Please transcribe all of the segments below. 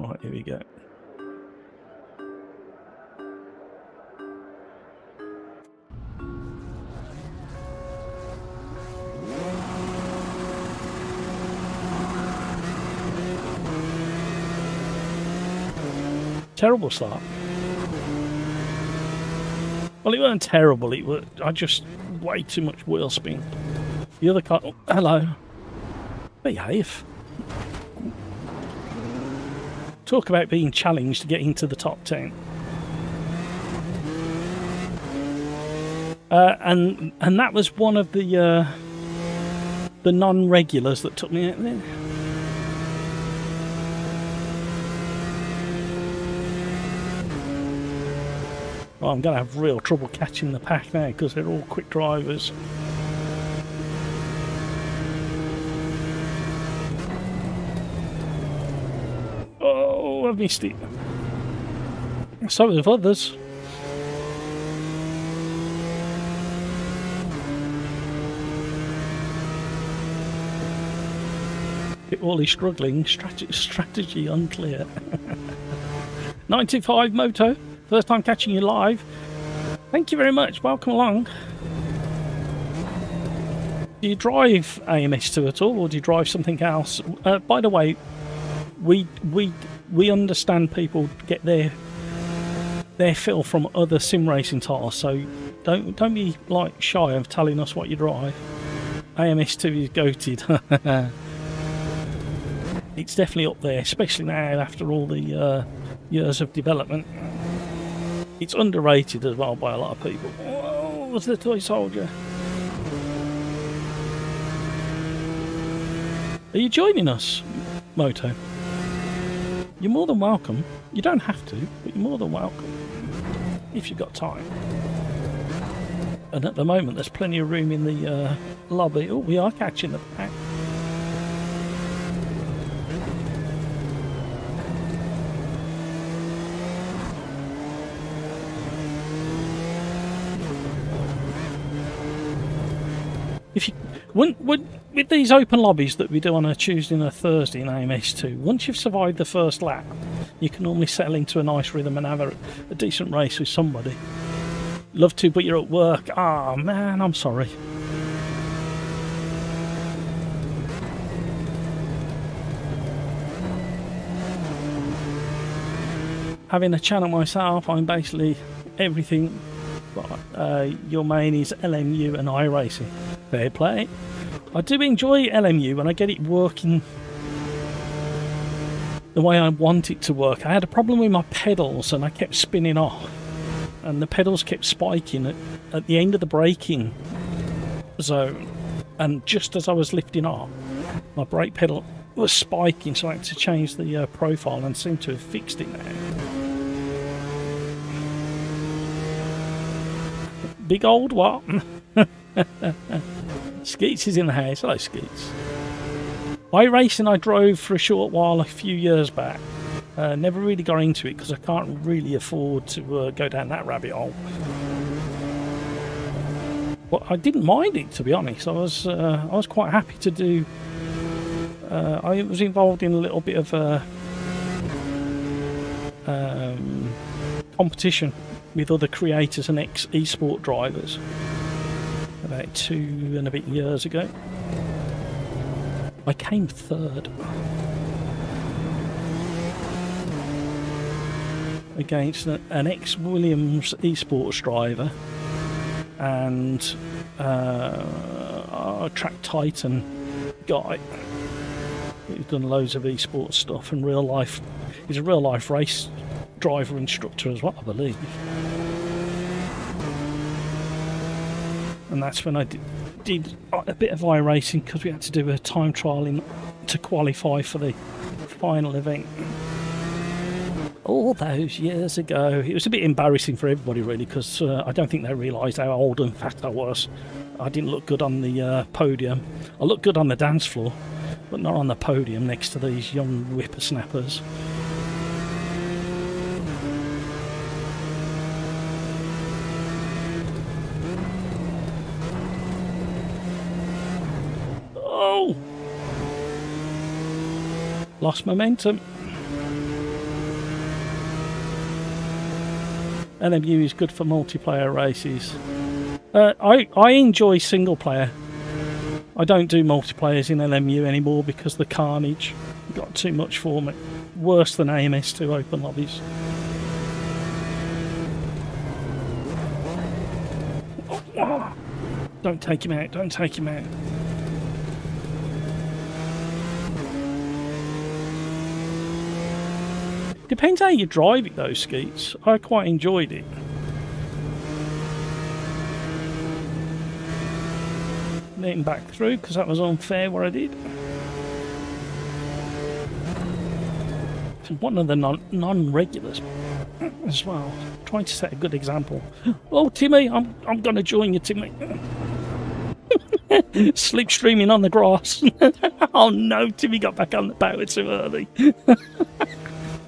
Right, here we go. Terrible start. Well, it weren't terrible. It was I just way too much wheel spin. The other car. Oh, hello. Behave. Talk about being challenged to get into the top 10. And that was one of the non-regulars that took me out there. Well, I'm going to have real trouble catching the pack now because they're all quick drivers. Oh, I've missed it. So have others. All is struggling. Strategy unclear. 95 Moto. First time catching you live. Thank you very much. Welcome along. Do you drive AMS2 at all, or do you drive something else? By the way, we understand people get their fill from other sim racing titles, so don't be like shy of telling us what you drive. AMS2 is goated. It's definitely up there, especially now after all the years of development. It's underrated as well by a lot of people. Oh, was the toy soldier? Are you joining us, Moto? You're more than welcome. You don't have to, but you're more than welcome if you've got time. And at the moment, there's plenty of room in the lobby. Oh, we are catching the pack. If you with these open lobbies that we do on a Tuesday and a Thursday in AMS2, once you've survived the first lap, you can normally settle into a nice rhythm and have a decent race with somebody. Love to, but you're at work. Ah, man, I'm sorry. Having a channel myself, I'm basically everything. Your main is LMU and iRacing. Fair play. I do enjoy LMU when I get it working the way I want it to work. I had a problem with my pedals and I kept spinning off, and the pedals kept spiking at the end of the braking zone, and just as I was lifting off, my brake pedal was spiking, so I had to change the profile and seem to have fixed it now. Big old what? Skeets is in the house. Hello, Skeets. iRacing I drove for a short while a few years back. Never really got into it because I can't really afford to go down that rabbit hole. But I didn't mind it, to be honest. I was quite happy to do. I was involved in a little bit of competition with other creators and eSport drivers about 2 and a bit years ago. I came third against an ex-Williams eSports driver and a Trak Titan guy who's done loads of eSports stuff and real life. He's a real life race driver instructor as well, I believe. And that's when I did a bit of iRacing because we had to do a time trial to qualify for the final event. All those years ago. It was a bit embarrassing for everybody really, because I don't think they realised how old and fat I was. I didn't look good on the podium. I looked good on the dance floor, but not on the podium next to these young whippersnappers. Lost momentum. LMU is good for multiplayer races. I enjoy single player. I don't do multiplayers in LMU anymore because the Carnage got too much for me. Worse than AMS2 open lobbies. Oh, don't take him out, don't take him out. Depends how you drive it though, Skeets. I quite enjoyed it. Let him back through because that was unfair what I did. One of the non-regulars as well. Trying to set a good example. Oh, Timmy, I'm going to join you, Timmy. Slipstreaming on the grass. Oh no, Timmy got back on the power too early.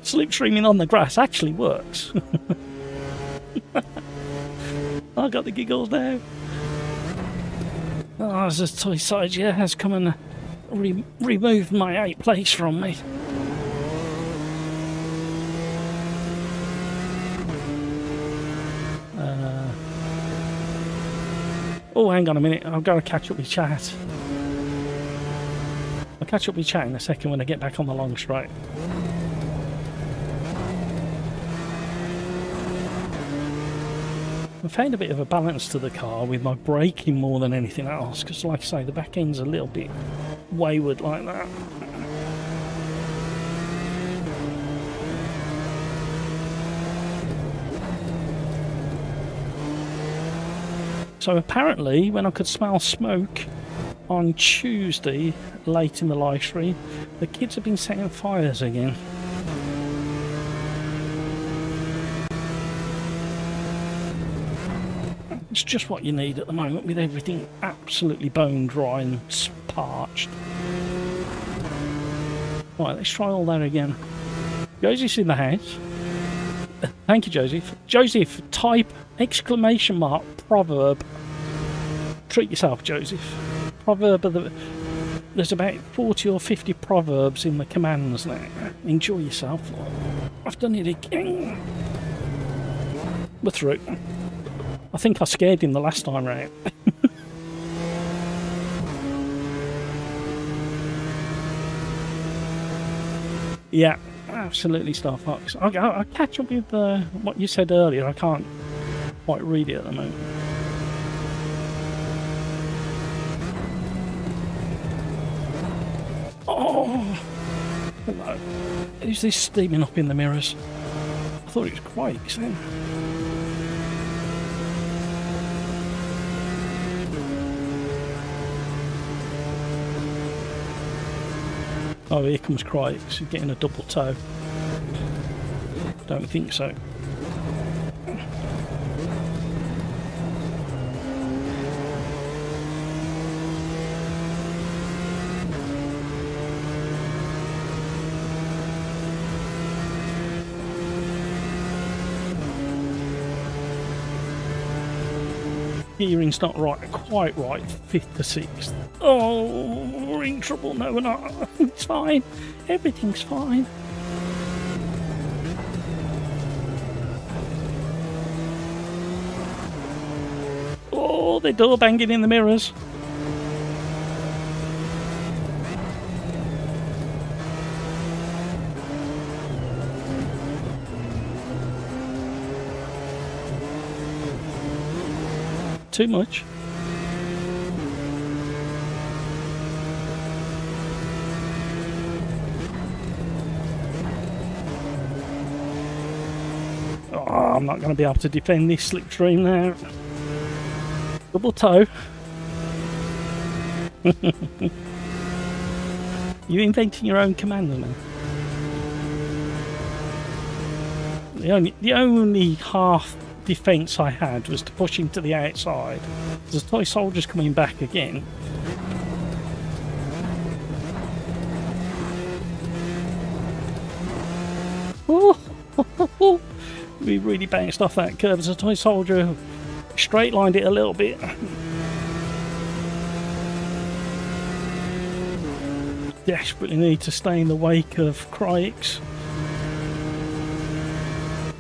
Slipstreaming on the grass actually works. I got the giggles now. Oh, there's a toy side, yeah, has come and removed my 8th place from me. Oh, hang on a minute, I've got to catch up with chat. I'll catch up with chat in a second when I get back on the long straight. I found a bit of a balance to the car with my braking more than anything else, because like I say, the back end's a little bit wayward like that. So apparently, when I could smell smoke on Tuesday, late in the live stream, the kids have been setting fires again. It's just what you need at the moment with everything absolutely bone dry and parched. Right, let's try all that again. Josieph's in the house. Thank you, Joseph. Joseph, type exclamation mark Proverb. Treat yourself, Joseph. Proverb of the... There's about 40 or 50 proverbs in the commands now. Enjoy yourself. I've done it again. We're through. I think I scared him the last time round. Yeah, absolutely, Star Fox. I'll catch up with what you said earlier. I can't quite read it at the moment. Oh! Hello. Who's this steaming up in the mirrors? I thought it was Quakes then. Oh, here comes Crikes. He's getting a double toe. Don't think so. Gearing's not right, quite right, 5th to 6th. Oh, we're in trouble. No, we're not. It's fine. Everything's fine. Oh, they're door banging in the mirrors. Too much. Oh, I'm not going to be able to defend this slipstream now. Double toe. You inventing your own commander now. The only half defence I had was to push him to the outside. There's toy soldiers coming back again. Oh, we really bounced off that curve. There's a toy soldier who straight lined it a little bit. Desperately need to stay in the wake of Crikes.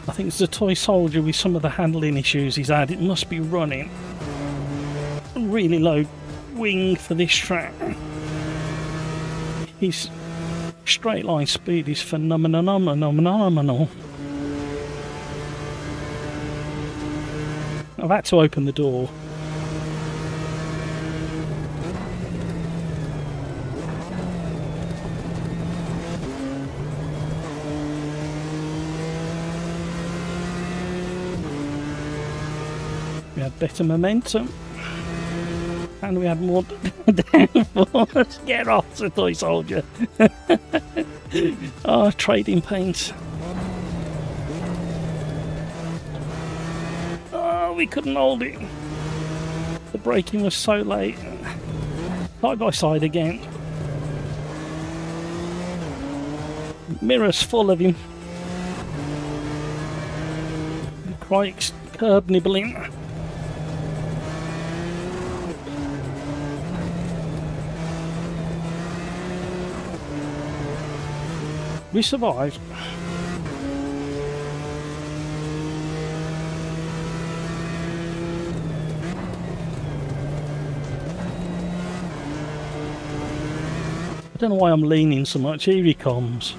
I think it's the toy soldier with some of the handling issues he's had. It must be running really low wing for this track. His straight line speed is phenomenal. I've had to open the door. We had better momentum. And we had more downforce. Get off the toy soldier. Oh, trading paint. Oh, we couldn't hold it. The braking was so late. Side by side again. Mirrors full of him. Crikes, curb nibbling. We survived. I don't know why I'm leaning so much. Here he comes.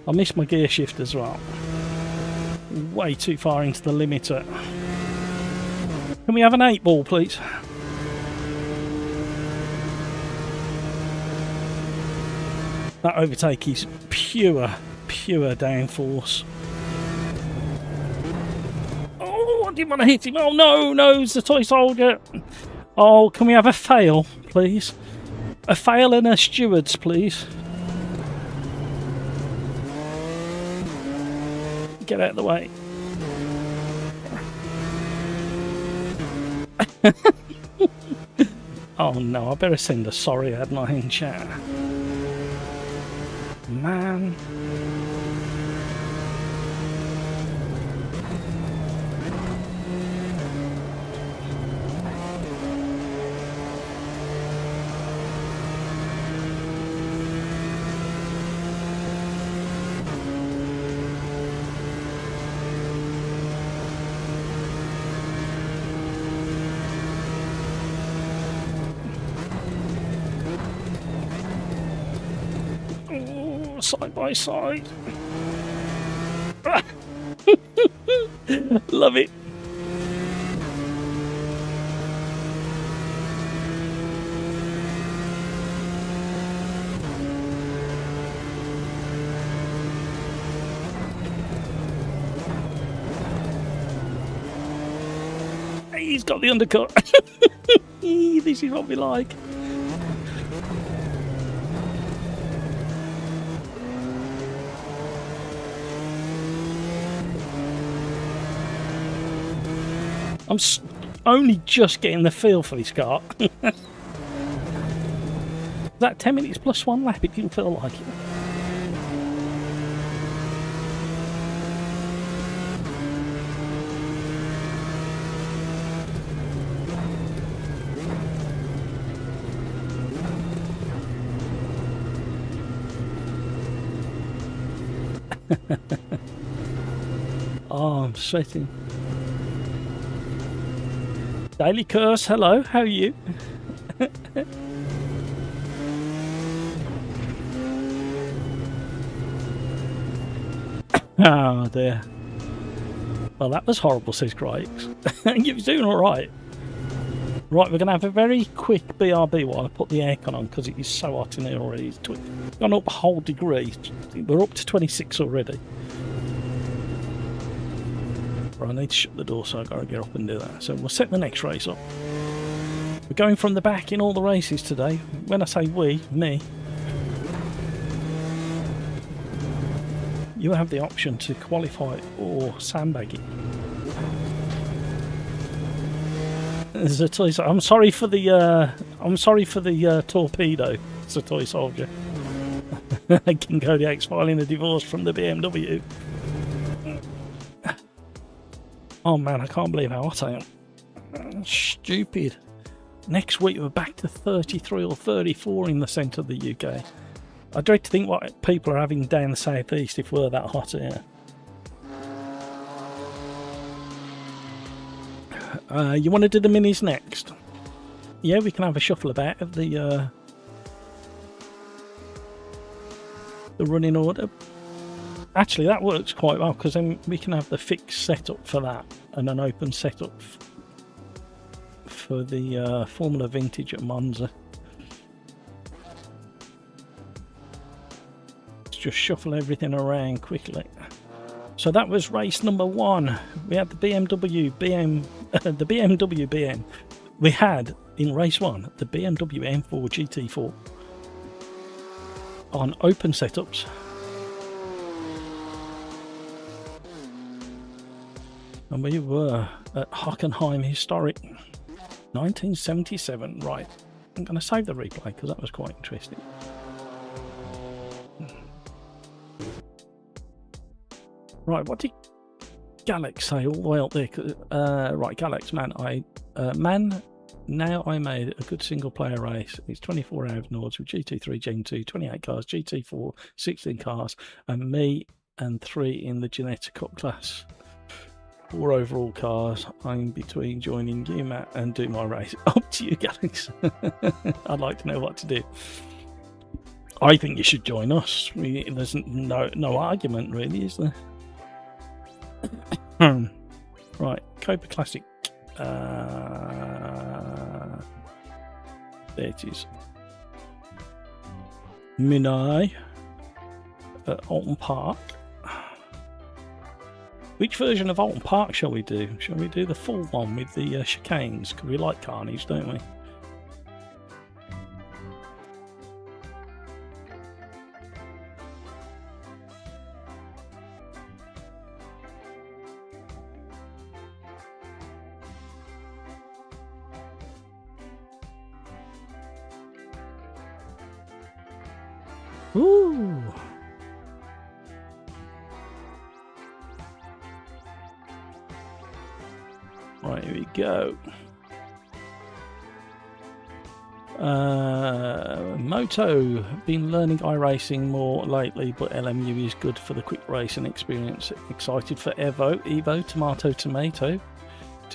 I missed my gear shift as well. Way too far into the limiter. Can we have an 8-ball, please? That overtake is pure downforce. Oh, I didn't want to hit him. Oh no, it's the toy soldier. Oh, can we have a fail, please? A fail and a stewards, please. Get out of the way. Oh no, I better send a sorry, hadn't I, in chat? Man. Side by side. Love it. He's got the undercut. This is what we like. I'm only just getting the feel for this car. That 10 minutes plus 1 lap, it didn't feel like it. Oh, I'm sweating. Daily Curse, hello, how are you? Oh dear. Well, that was horrible, says Crikes. You're doing alright. Right, we're going to have a very quick BRB while I put the aircon on because it is so hot in here already. It's gone up a whole degree. We're up to 26 already. Right, I need to shut the door, so I've got to get up and do that. So we'll set the next race up. We're going from the back in all the races today. When I say we, me. You have the option to qualify or sandbag it. There's a toy. I'm sorry for the torpedo. It's a toy soldier. King Kodiak's filing a divorce from the BMW. Oh man, I can't believe how hot I am. Stupid. Next week we're back to 33 or 34 in the centre of the UK. I dread to think what people are having down the southeast if we're that hot here. You want to do the minis next? Yeah, we can have a shuffle about of the running order. Actually, that works quite well because then we can have the fixed setup for that and an open setup for the Formula Vintage at Monza. Let's just shuffle everything around quickly. So that was race number 1. We had the BMW BM. We had in race 1 the BMW M4 GT4 on open setups. And we were at Hockenheim Historic 1977. Right, I'm going to save the replay because that was quite interesting. Right, what did Galax say all the way up there? Right, Galax, now I made a good single player race. It's 24 hours Nords with GT3 Gen 2, 28 cars, GT4, 16 cars, and me and 3 in the Genetic Cup class. 4 overall cars. I'm between joining you, Matt, and do my race. Up to you, Galax. I'd like to know what to do. I think you should join us. There's no argument, really, is there? Right, Copa Classic. There it is. Minai at Oulton Park. Which version of Oulton Park shall we do? Shall we do the full one with the chicanes? Because we like Carnage, don't we? Ooh. Right, here we go. Moto, been learning iRacing more lately, but LMU is good for the quick racing experience. Excited for Evo, tomato, to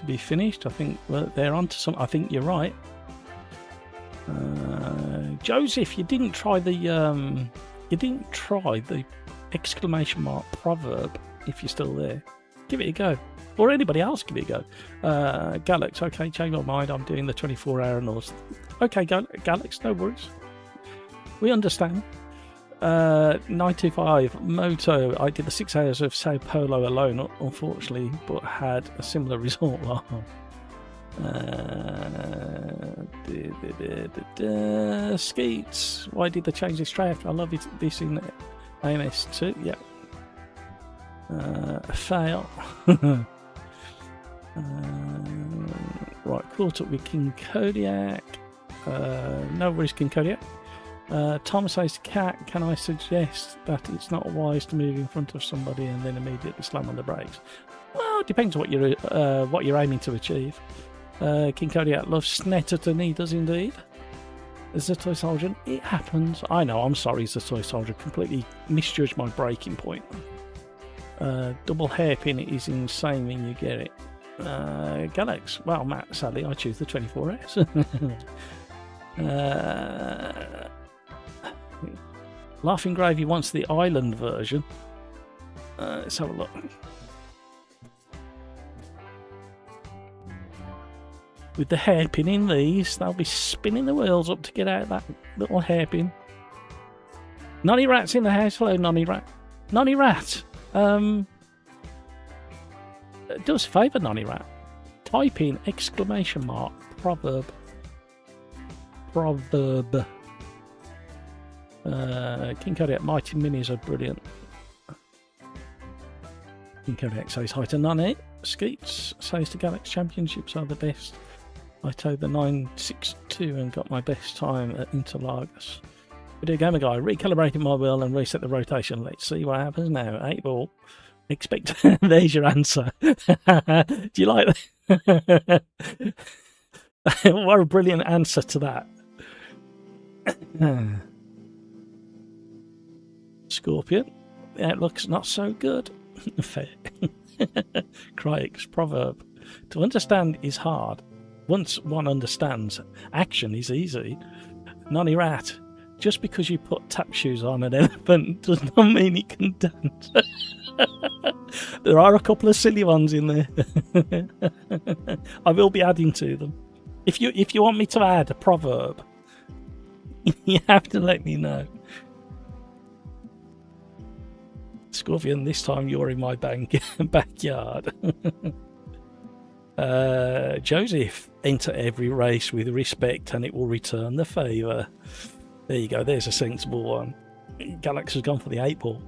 be finished. I think they're onto some. I think you're right. Joseph, you didn't try the exclamation mark proverb. If you're still there, give it a go. Or anybody else, give it a go. Galax, okay, change my mind. I'm doing the 24-hour North. Okay, Galax, no worries. We understand. 925 Moto. I did the 6 hours of Sao Paulo alone, unfortunately, but had a similar result. Skeets, why did they change this track? I love this in AMS2. Yeah. Fail. Right, caught up with King Kodiak. No worries, King Kodiak. Tom says to Cat, can I suggest that it's not wise to move in front of somebody and then immediately slam on the brakes? Well, it depends what you're aiming to achieve. King Kodiak loves Snetterton, he does indeed. As a toy soldier, it happens. I know, I'm sorry, as a toy soldier, completely misjudged my braking point. Double hairpin is insane when you get it. Galax, well, Matt, sadly, I choose the 24S. Laughing Gravy wants the island version. Let's have a look. With the hairpin in these, they'll be spinning the wheels up to get out that little hairpin. Nonny Rat's in the house. Hello, Nonny Rat. Nonny Rat. Do us a favour, Nonny Rat. Type in exclamation mark proverb. Proverb. King Kodiak Mighty Minis are brilliant. King Kodiak says hi to Nonny. Skeets says the Galax Championships are the best. I towed the 962 and got my best time at Interlagos. Video Gamer Guy, recalibrating my wheel and reset the rotation. Let's see what happens now. 8 ball. Expect. There's your answer. Do you like that? What a brilliant answer to that. Scorpion. The outlook's not so good. Fair. Cryx, Proverb. To understand is hard. Once one understands, action is easy. Nonny rat. Just because you put tap shoes on an elephant does not mean it can dance. There are a couple of silly ones in there. I will be adding to them. If you want me to add a proverb, you have to let me know. Scorpion, this time you're in my backyard. Joseph, enter every race with respect and it will return the favour. There you go, there's a sensible one. Galax has gone for the 8 ball.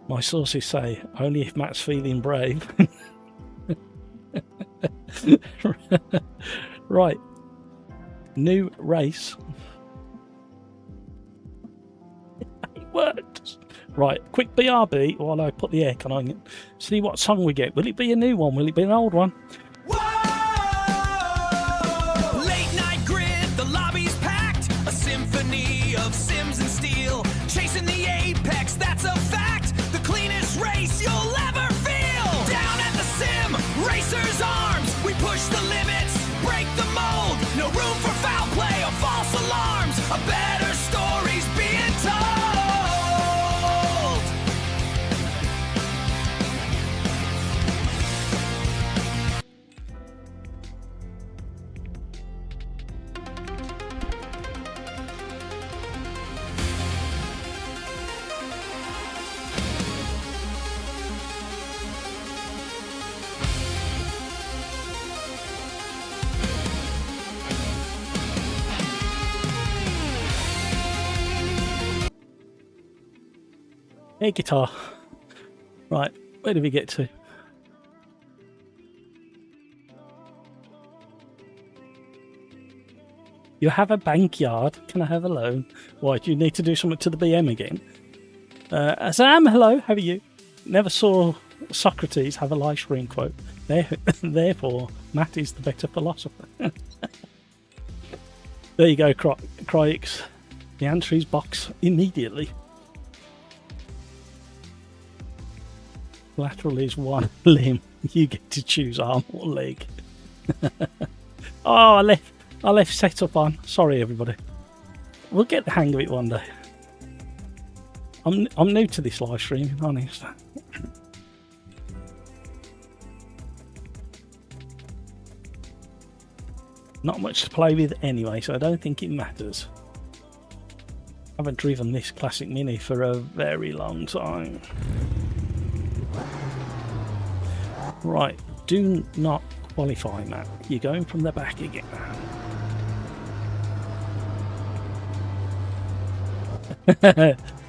My sources say, only if Matt's feeling brave. Right. New race. It worked. Right, quick BRB while I put the aircon on. See what song we get. Will it be a new one? Will it be an old one? Whoa! Late night grid, the lobby's packed. A symphony of sims and steel. Chasing the apex, that's a fact. The cleanest race you'll ever feel. Down at the sim, racers' arms. We push the limits, break the mold. No room for foul play or false alarms. A better story's being told. Hey, guitar. Right, where did we get to? You have a bankyard. Can I have a loan? Why, do you need to do something to the BM again? Sam, hello, how are you? Never saw Socrates have a live stream quote. Therefore, Matt is the better philosopher. There you go, Cryix. The answer is box immediately. Lateral is one limb. You get to choose arm or leg. Oh, I left setup on. Sorry, everybody. We'll get the hang of it one day. I'm new to this live stream, honest. Not much to play with anyway, so I don't think it matters. I haven't driven this classic Mini for a very long time. Right, do not qualify, Matt. You're going from the back again.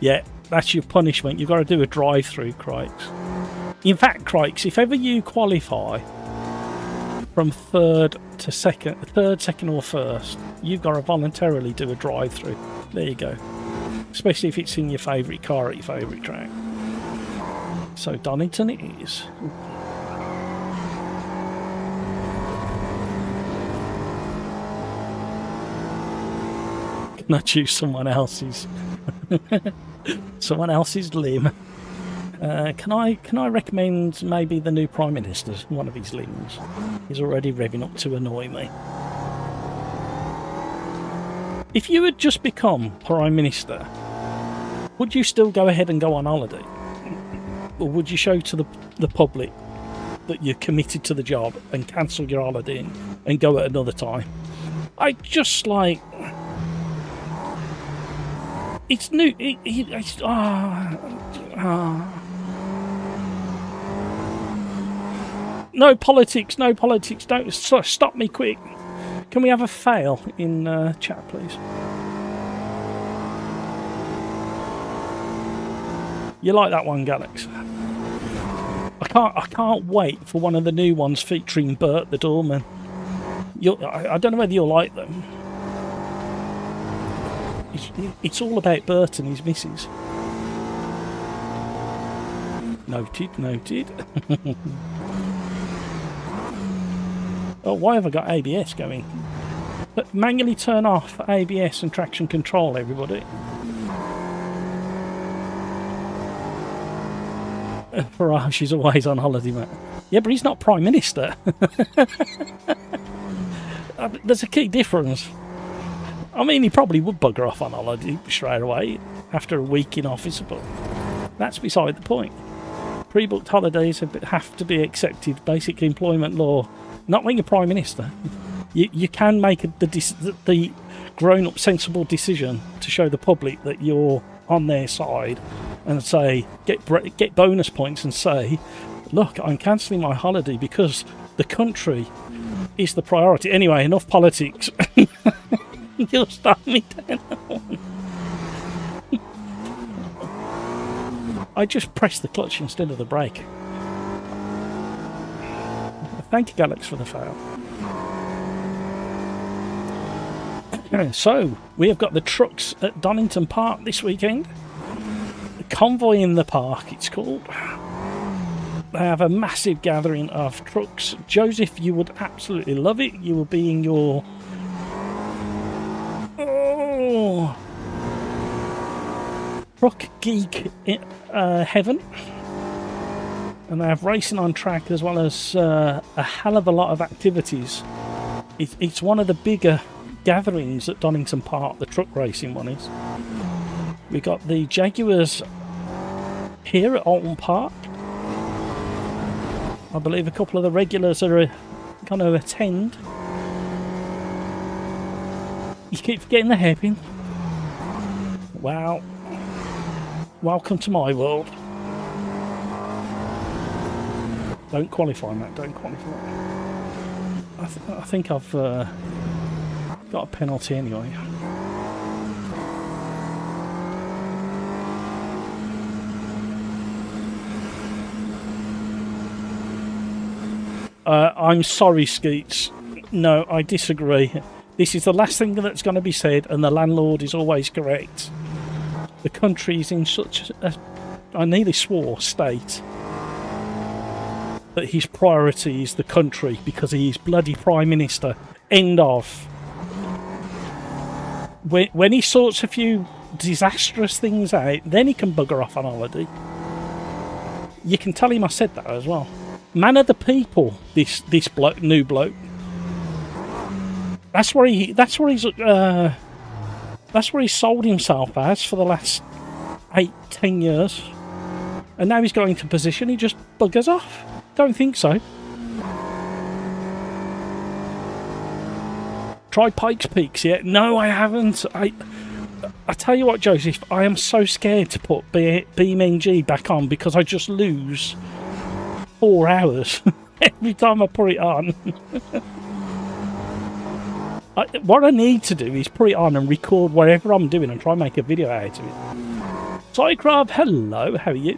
Yeah, that's your punishment. You've got to do a drive-through, Crikes. In fact, Crikes, if ever you qualify from third, second or first, you've got to voluntarily do a drive-through. There you go. Especially if it's in your favourite car at your favourite track. So Donington it is. Can I choose someone else's limb? Can I recommend maybe the new Prime Minister's one of his limbs? He's already revving up to annoy me. If you had just become Prime Minister, would you still go ahead and go on holiday? Or would you show to the public that you're committed to the job and cancel your holiday and go at another time? I just like... It's new. No politics, no politics. Don't stop me quick. Can we have a fail in chat, please? You like that one, Galax? I can't wait for one of the new ones featuring Bert the doorman. I don't know whether you'll like them. It's all about Bert and his missus. Noted. Oh, why have I got ABS going? But manually turn off ABS and traction control, everybody. Farah, she's always on holiday, mate. Yeah, but he's not Prime Minister. There's a key difference. I mean, he probably would bugger off on holiday straight away after a week in office, but that's beside the point. Pre-booked holidays have to be accepted. Basic employment law. Not when you're Prime Minister. You can make the grown-up, sensible decision to show the public that you're on their side, and say get bonus points and say, look, I'm cancelling my holiday because the country is the priority. Anyway, enough politics. You'll start me down. I just pressed the clutch instead of the brake. Thank you, Galax, for the fail. So, we have got the trucks at Donington Park this weekend. The Convoy in the Park, it's called. They have a massive gathering of trucks. Joseph, you would absolutely love it. You will be in your... truck geek heaven. And they have racing on track as well as a hell of a lot of activities. It's one of the bigger gatherings at Donington Park, the truck racing one is. We got the Jaguars here at Oulton Park. I believe a couple of the regulars are going to attend. You keep forgetting the hairpin. Wow. Welcome to my world. Don't qualify, Matt. Don't qualify. I think I've got a penalty anyway. I'm sorry, Skeets. No, I disagree. This is the last thing that's going to be said, and the landlord is always correct. The country is in such a, I nearly swore, state that his priority is the country because he is bloody Prime Minister. End of. When he sorts a few disastrous things out, then he can bugger off on holiday. You can tell him I said that as well. Man of the people, this new bloke. That's where he's sold himself as for the last 8-10 years, and now he's got into position. He just buggers off. Don't think so. Try Pikes Peaks yet? No, I haven't. I tell you what, Joseph, I am so scared to put BeamNG back on because I just lose 4 hours every time I put it on. What I need to do is put it on and record whatever I'm doing and try and make a video out of it. Cycrab, hello, how are you?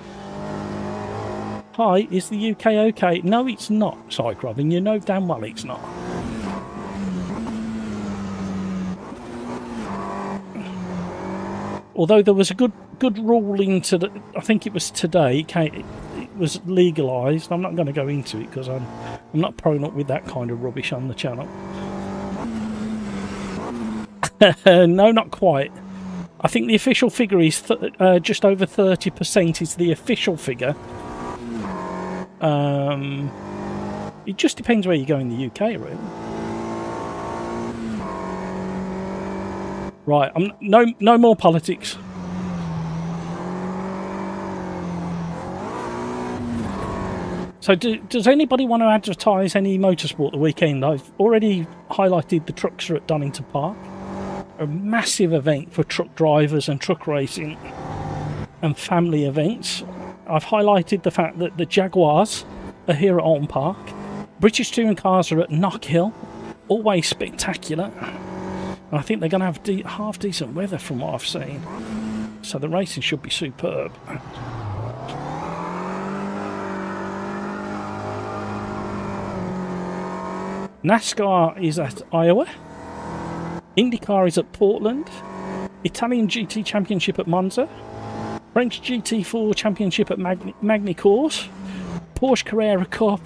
Hi, is the UK okay? No, it's not, Cycrab, and you know damn well it's not. Although there was a good ruling I think it was today, it was legalised. I'm not going to go into it because I'm not prone up with that kind of rubbish on the channel. No, not quite. I think the official figure is just over 30% is the official figure. It just depends where you go in the UK, really. Right, no more politics. So does anybody want to advertise any motorsport the weekend? I've already highlighted the trucks are at Donington Park. A massive event for truck drivers and truck racing and family events. I've highlighted the fact that the Jaguars are here at Oulton Park. British touring cars are at Knockhill. Always spectacular. And I think they're going to have half decent weather from what I've seen. So the racing should be superb. NASCAR is at Iowa. IndyCar is at Portland. Italian GT Championship at Monza. French GT4 Championship at Magny Course. Porsche Carrera Cup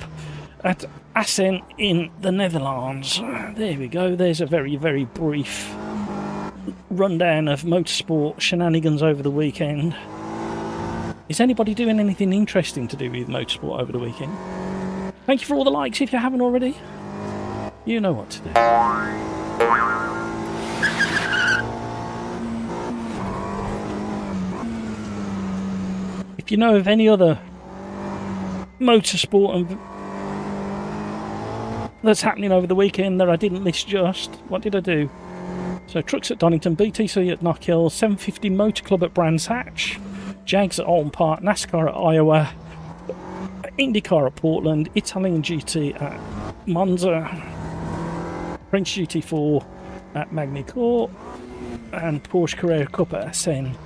at Assen in the Netherlands. There we go. There's a very, very brief rundown of motorsport shenanigans over the weekend. Is anybody doing anything interesting to do with motorsport over the weekend? Thank you for all the likes if you haven't already. You know what to do. If you know of any other motorsport and that's happening over the weekend that I didn't list just, what did I do? So Trucks at Donington, BTC at Knockhill, 750 Motor Club at Brands Hatch, Jags at Oulton Park, NASCAR at Iowa, IndyCar at Portland, Italian GT at Monza, French GT4 at Magny-Cours, and Porsche Carrera Cup at Assen.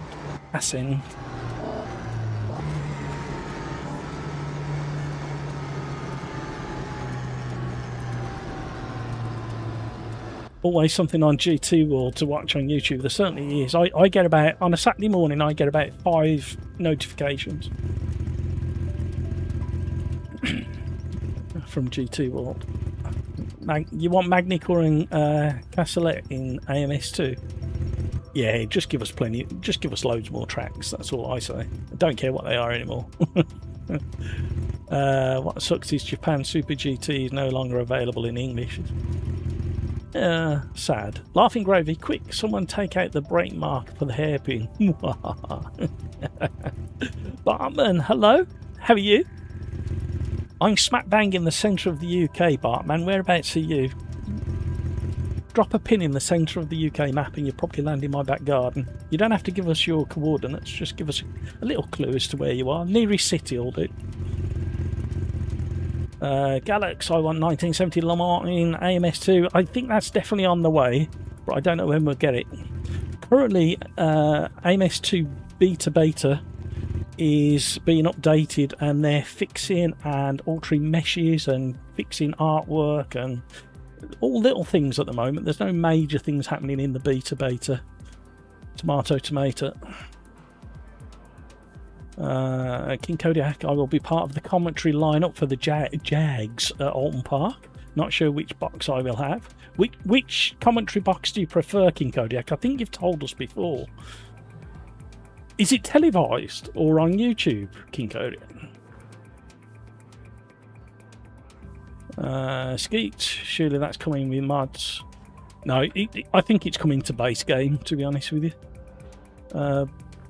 Always something on GT World to watch on YouTube. There certainly is. I get about, on a Saturday morning, I get about 5 notifications from GT World. You want Magny-Cours and Castellet in AMS2? Yeah, just give us plenty. Just give us loads more tracks. That's all I say. I don't care what they are anymore. What sucks is Japan Super GT is no longer available in English. Sad. Laughing Gravy, quick, someone take out the brake mark for the hairpin. Bartman, hello, how are you? I'm smack bang in the centre of the UK, Bartman. Whereabouts are you? Drop a pin in the centre of the UK map and you'll probably land in my back garden. You don't have to give us your coordinates, just give us a little clue as to where you are. Nearest city will do. Galax, I want 1970 Le Mans in AMS2. I think that's definitely on the way, but I don't know when we'll get it. Currently, AMS2 beta is being updated and they're fixing and altering meshes and fixing artwork and all little things at the moment. There's no major things happening in the beta. Tomato. King Kodiak, I will be part of the commentary lineup for the Jags at Oulton Park. Not sure which box I will have. Which commentary box do you prefer, King Kodiak? I think you've told us before. Is it televised or on YouTube, King Kodiak? Skeet, surely that's coming with mods. No, I think it's coming to base game, to be honest with you.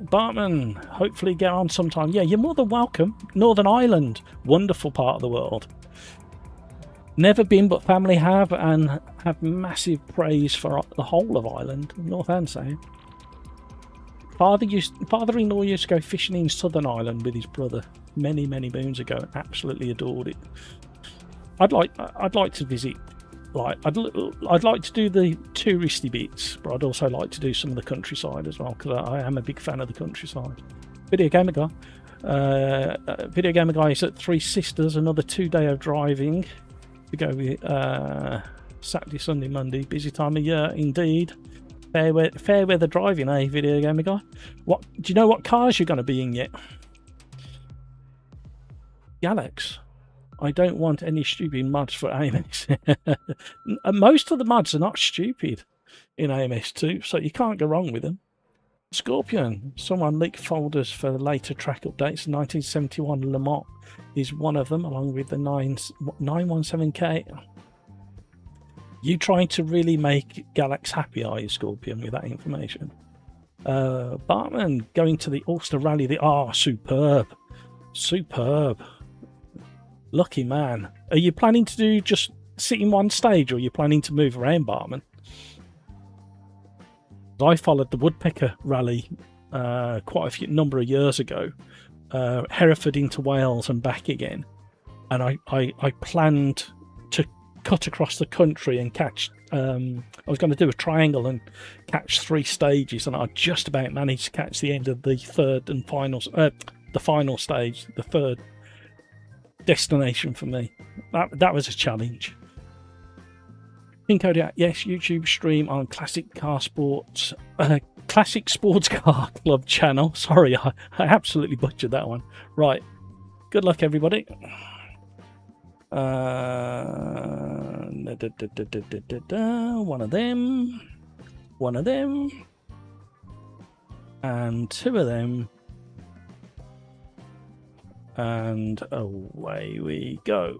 Bartman, hopefully get on sometime. Yeah, you're more than welcome. Northern Ireland, wonderful part of the world. Never been, but family have, and have massive praise for the whole of Ireland, north and south. Father-in-law used to go fishing in Southern Ireland with his brother many moons ago. Absolutely adored it. I'd like to visit. I'd like to do the touristy bits, but I'd also like to do some of the countryside as well, because I am a big fan of the countryside. Video Gamer Guy. Video Gamer Guy is at Three Sisters, another 2-day of driving. We go with Saturday, Sunday, Monday. Busy time of year indeed. Fair weather driving, eh, Video Gamer Guy? Do you know what cars you're going to be in yet? Galax. I don't want any stupid mods for AMS. Most of the mods are not stupid in AMS2, so you can't go wrong with them. Scorpion. Someone leaked folders for later track updates. 1971 Le Mans is one of them, along with the 917K. You trying to really make Galax happy, are you, Scorpion, with that information? Bartman going to the Ulster Rally. Superb. Lucky man. Are you planning to do just sit in one stage, or are you planning to move around, Bartman? I followed the Woodpecker Rally quite a number of years ago, Hereford into Wales and back again, and I planned to cut across the country and catch. I was going to do a triangle and catch 3 stages, and I just about managed to catch the end of the final stage, the third destination for me. That was a challenge. King Kodiak, yes, YouTube stream on Classic Sports Car Club channel. Sorry, I absolutely butchered that one. Right, good luck everybody. One of them, and 2 of them. And away we go.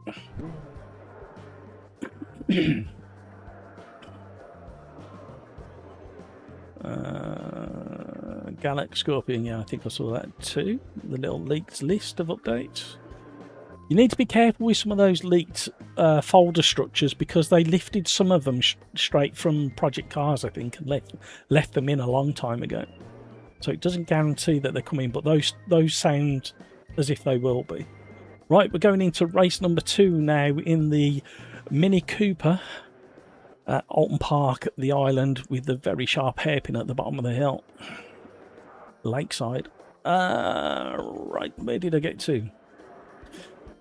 Galax Scorpion, yeah, I think I saw that too. The little leaked list of updates. You need to be careful with some of those leaked folder structures because they lifted some of them straight from Project Cars, I think, and left them in a long time ago. So it doesn't guarantee that they're coming, but those sound as if they will be. Right, we're going into race number 2 now in the Mini Cooper at Oulton Park, the island with the very sharp hairpin at the bottom of the hill. Lakeside. Right, where did I get to?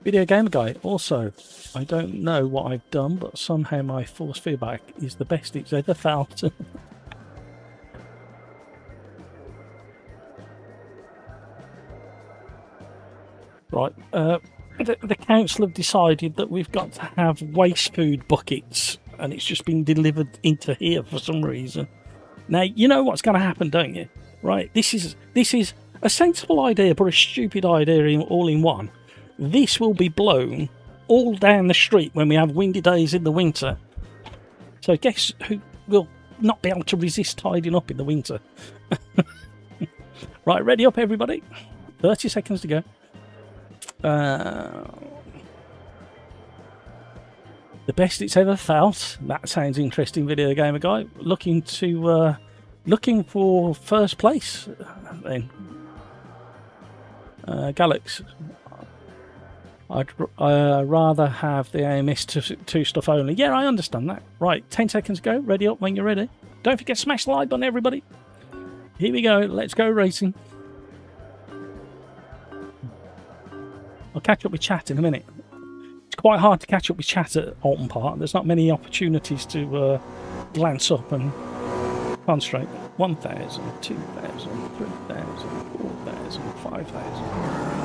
Video Gamer Guide. Also, I don't know what I've done, but somehow my force feedback is the best it's ever felt. Right, the council have decided that we've got to have waste food buckets, and it's just been delivered into here for some reason. Now, you know what's going to happen, don't you? Right, this is a sensible idea, but a stupid idea all in one. This will be blown all down the street when we have windy days in the winter. So guess who will not be able to resist tidying up in the winter? Right, ready up, everybody. 30 seconds to go. The best it's ever felt. That sounds interesting, Video Gamer Guy. Looking for first place then. Galax. I'd rather have the AMS 2 stuff only. Yeah, I understand that. Right, 10 seconds to go. Ready up when you're ready. Don't forget to smash the like button, everybody. Here we go. Let's go racing. I'll catch up with chat in a minute. It's quite hard to catch up with chat at Oulton Park. There's not many opportunities to glance up and concentrate. 1,000, 2,000, 3,000, 4,000, 5,000.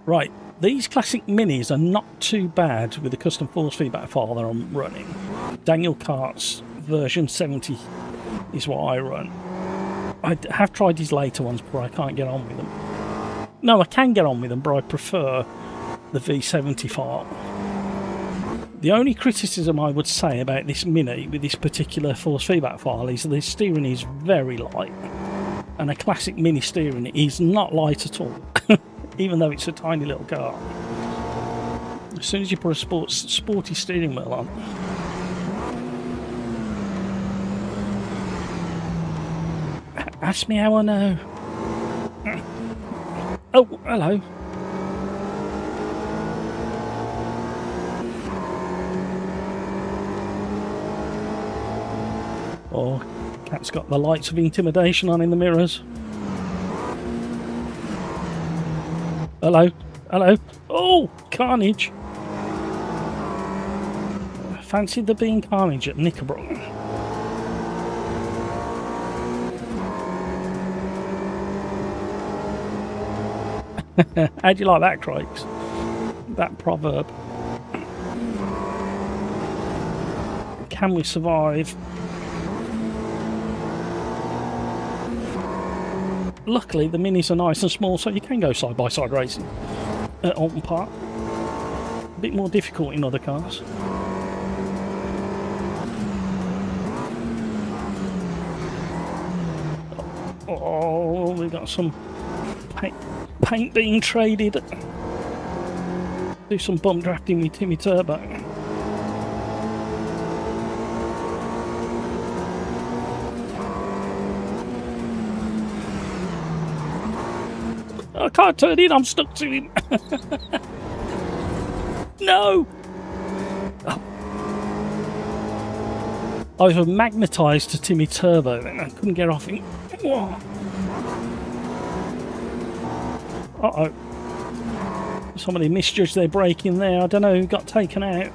Right, these classic minis are not too bad with the custom force feedback file that I'm running. Daniel Cart's version 70 is what I run. I have tried his later ones, but I can't get on with them. No, I can get on with them, but I prefer the V70 file. The only criticism I would say about this Mini with this particular force feedback file is the steering is very light. And a classic Mini steering is not light at all. Even though it's a tiny little car. As soon as you put a sporty steering wheel on. Ask me how I know. Oh, hello. Oh, cat's got the lights of intimidation on in the mirrors. Hello, hello. Oh, Carnage. Fancy there being Carnage at Knickerbrook. How do you like that, Crikes? That proverb. Can we survive? Luckily, the minis are nice and small, so you can go side-by-side racing at Oulton Park. A bit more difficult in other cars. Oh, we've got some paint being traded. Do some bump drafting with Timmy Turbo. I can't turn in, I'm stuck to him. No! Oh. I was magnetised to Timmy Turbo then, I couldn't get off him. Uh-oh. Somebody misjudged their braking there, I don't know who got taken out.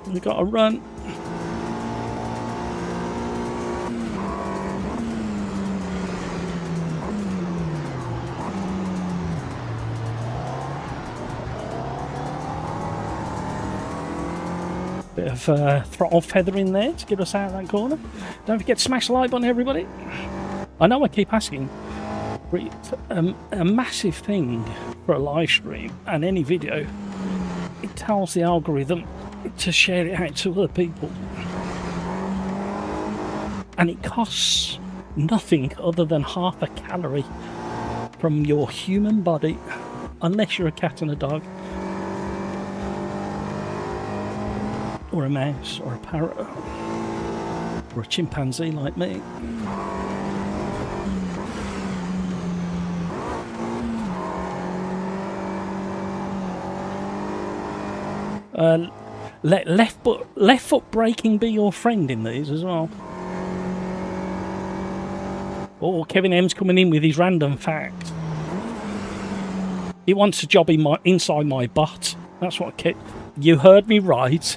We've got to run. Bit of throttle feather in there to get us out of that corner. Don't forget to smash the like button, everybody. I know I keep asking, but it's a massive thing for a live stream and any video. It tells the algorithm to share it out to other people. And it costs nothing other than half a calorie from your human body, unless you're a cat and a dog, or a mouse, or a parrot, or a chimpanzee like me. Let left foot braking be your friend in these as well. Oh, Kevin M's coming in with his random fact. He wants a job inside my butt. That's what you heard me right.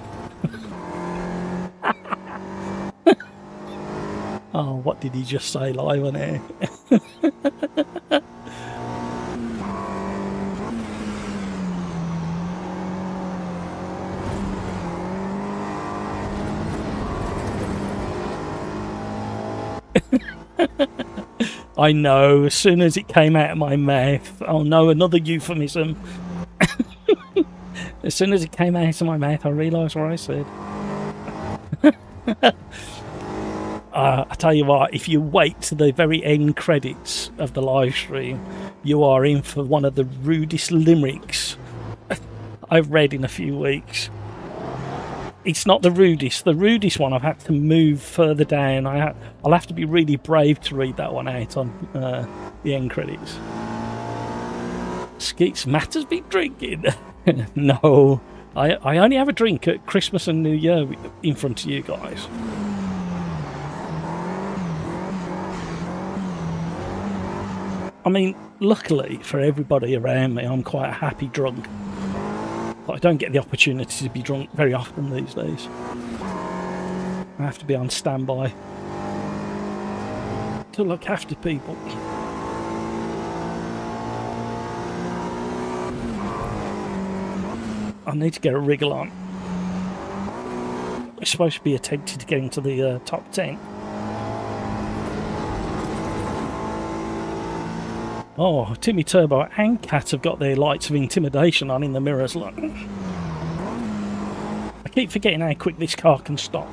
Oh, what did he just say live on air? I know, as soon as it came out of my mouth, oh no, another euphemism. As soon as it came out of my mouth, I realised what I said. I tell you what, if you wait to the very end credits of the live stream, you are in for one of the rudest limericks I've read in a few weeks. It's not the rudest. The rudest one I've had to move further down. I'll have to be really brave to read that one out on the end credits. Skeets Matters be drinking. No, I only have a drink at Christmas and New Year in front of you guys. I mean, luckily for everybody around me, I'm quite a happy drunk. But I don't get the opportunity to be drunk very often these days. I have to be on standby to look after people. I need to get a wriggle on. I'm supposed to be attempting to get into the top 10. Oh, Timmy Turbo and Cat have got their lights of intimidation on in the mirrors. Look. I keep forgetting how quick this car can stop.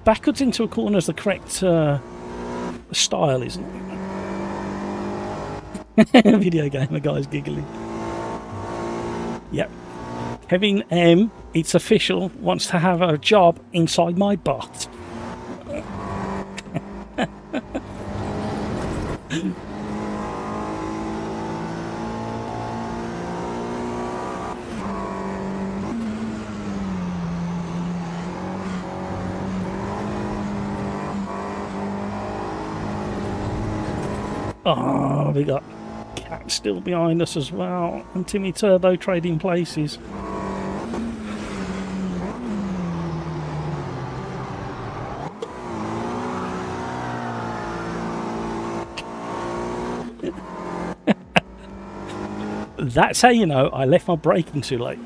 Backwards into a corner is the correct style, isn't it? Video gamer guy's giggling. Yep. Kevin M, it's official, wants to have a job inside my butt. Oh, we got Cat still behind us as well, and Timmy Turbo trading places. That's how you know I left my braking too late,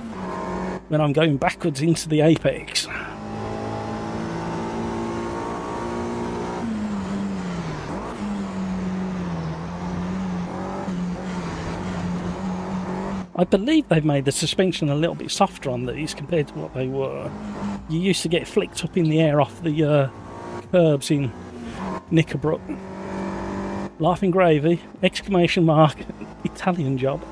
when I'm going backwards into the apex. I believe they've made the suspension a little bit softer on these compared to what they were. You used to get flicked up in the air off the curbs in Knickerbrook. Laughing gravy, exclamation mark, Italian job.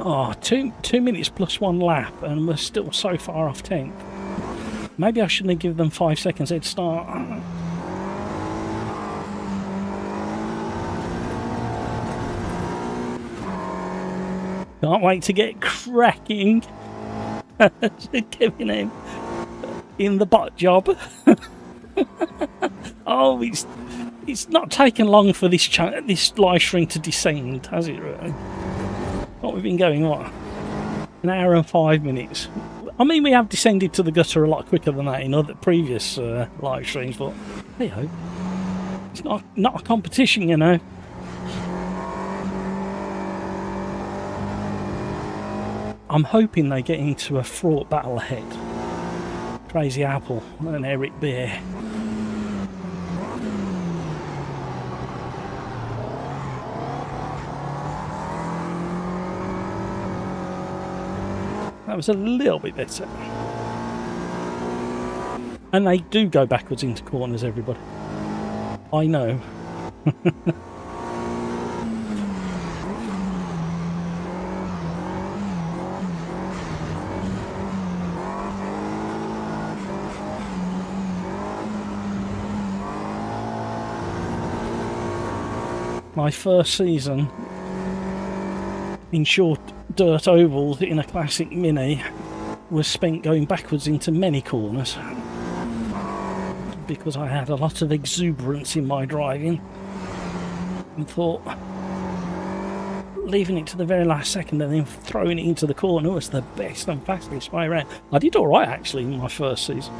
Oh, 2 minutes plus 1 lap, and we're still so far off 10th. Maybe I shouldn't have given them 5 seconds head start. Can't wait to get cracking. Giving him in the butt job. Oh, it's not taken long for this live stream to descend, has it really? What, we've been going, what? An hour and 5 minutes. I mean, we have descended to the gutter a lot quicker than that in other previous live streams, but hey ho, it's not a competition, you know. I'm hoping they get into a fraught battle ahead. Crazy Apple and Eric Beer. That was a little bit better. And they do go backwards into corners, everybody. I know. My first season in short dirt ovals in a classic Mini was spent going backwards into many corners because I had a lot of exuberance in my driving and thought leaving it to the very last second and then throwing it into the corner was the best and fastest way around. I did alright actually in my first season.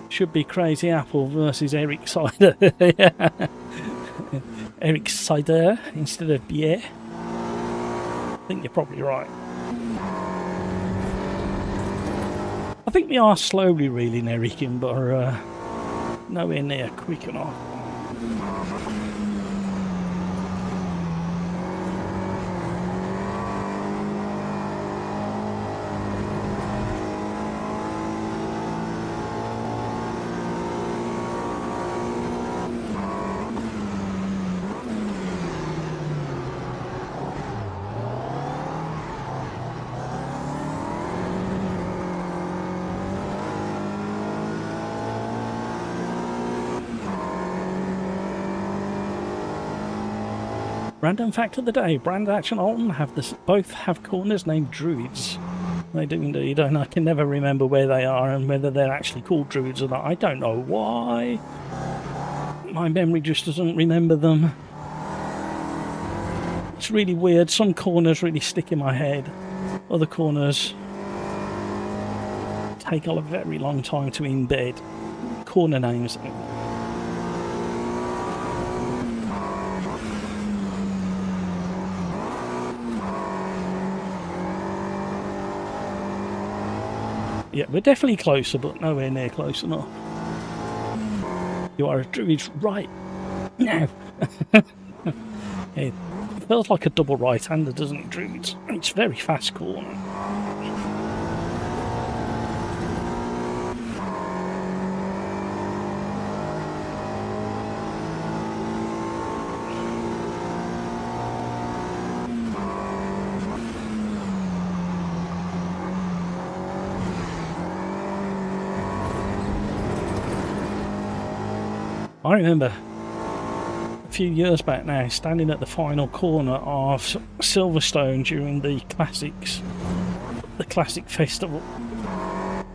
Should be Crazy Apple versus Eric Cider. Eric Cider instead of Beer. I think you're probably right. I think we are slowly reeling Eric in, but nowhere near quick enough. Random fact of the day, Brand and Oulton both have corners named Druids. They do indeed, and I can never remember where they are and whether they're actually called Druids or not. I don't know why. My memory just doesn't remember them. It's really weird. Some corners really stick in my head. Other corners take a very long time to embed. Corner names. Yeah, we're definitely closer, but nowhere near close enough. You are a Druid right now. It feels like a double right-hander, doesn't it, Druids? It's very fast corner. I remember a few years back now standing at the final corner of Silverstone during the Classic Festival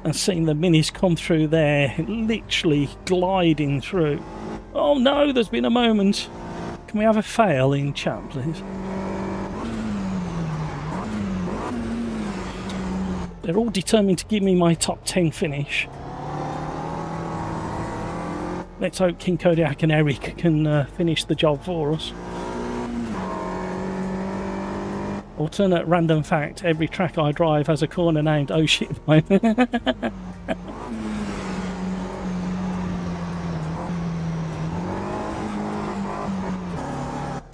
and seeing the Minis come through there, literally gliding through. Oh no, there's been a moment. Can we have a fail in chat, please? They're all determined to give me my top 10 finish. Let's hope King Kodiak and Eric can finish the job for us. Alternate random fact, every track I drive has a corner named Oh Shit Mine.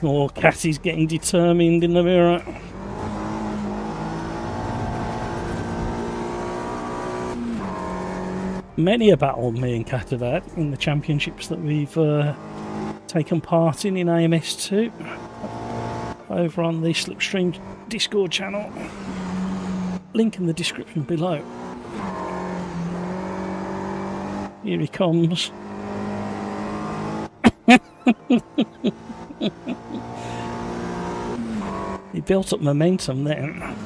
Oh, Cassie's getting determined in the mirror. Many a battle me and Kat have had in the championships that we've taken part in AMS2 over on the Slipstream Discord channel. Link in the description below. Here he comes. He built up momentum then.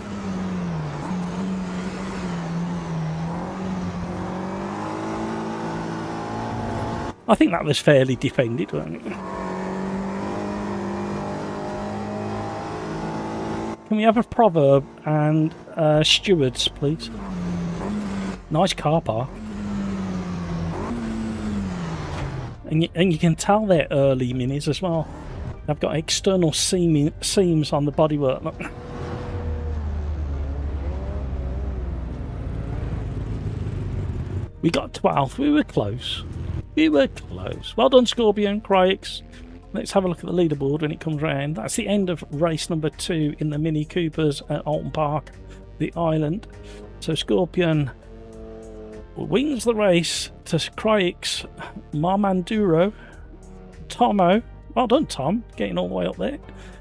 I think that was fairly defended, wasn't it? Can we have a Proverb and stewards, please? Nice car park. And you can tell they're early minis as well. They've got external seams on the bodywork. Look. We got 12th. We were close. We were close. Well done, Scorpion, Crix. Let's have a look at the leaderboard when it comes round. That's the end of race number 2 in the Mini Coopers at Oulton Park, the island. So Scorpion wins the race to Crix, Marmanduro, Tomo. Well done, Tom, getting all the way up there.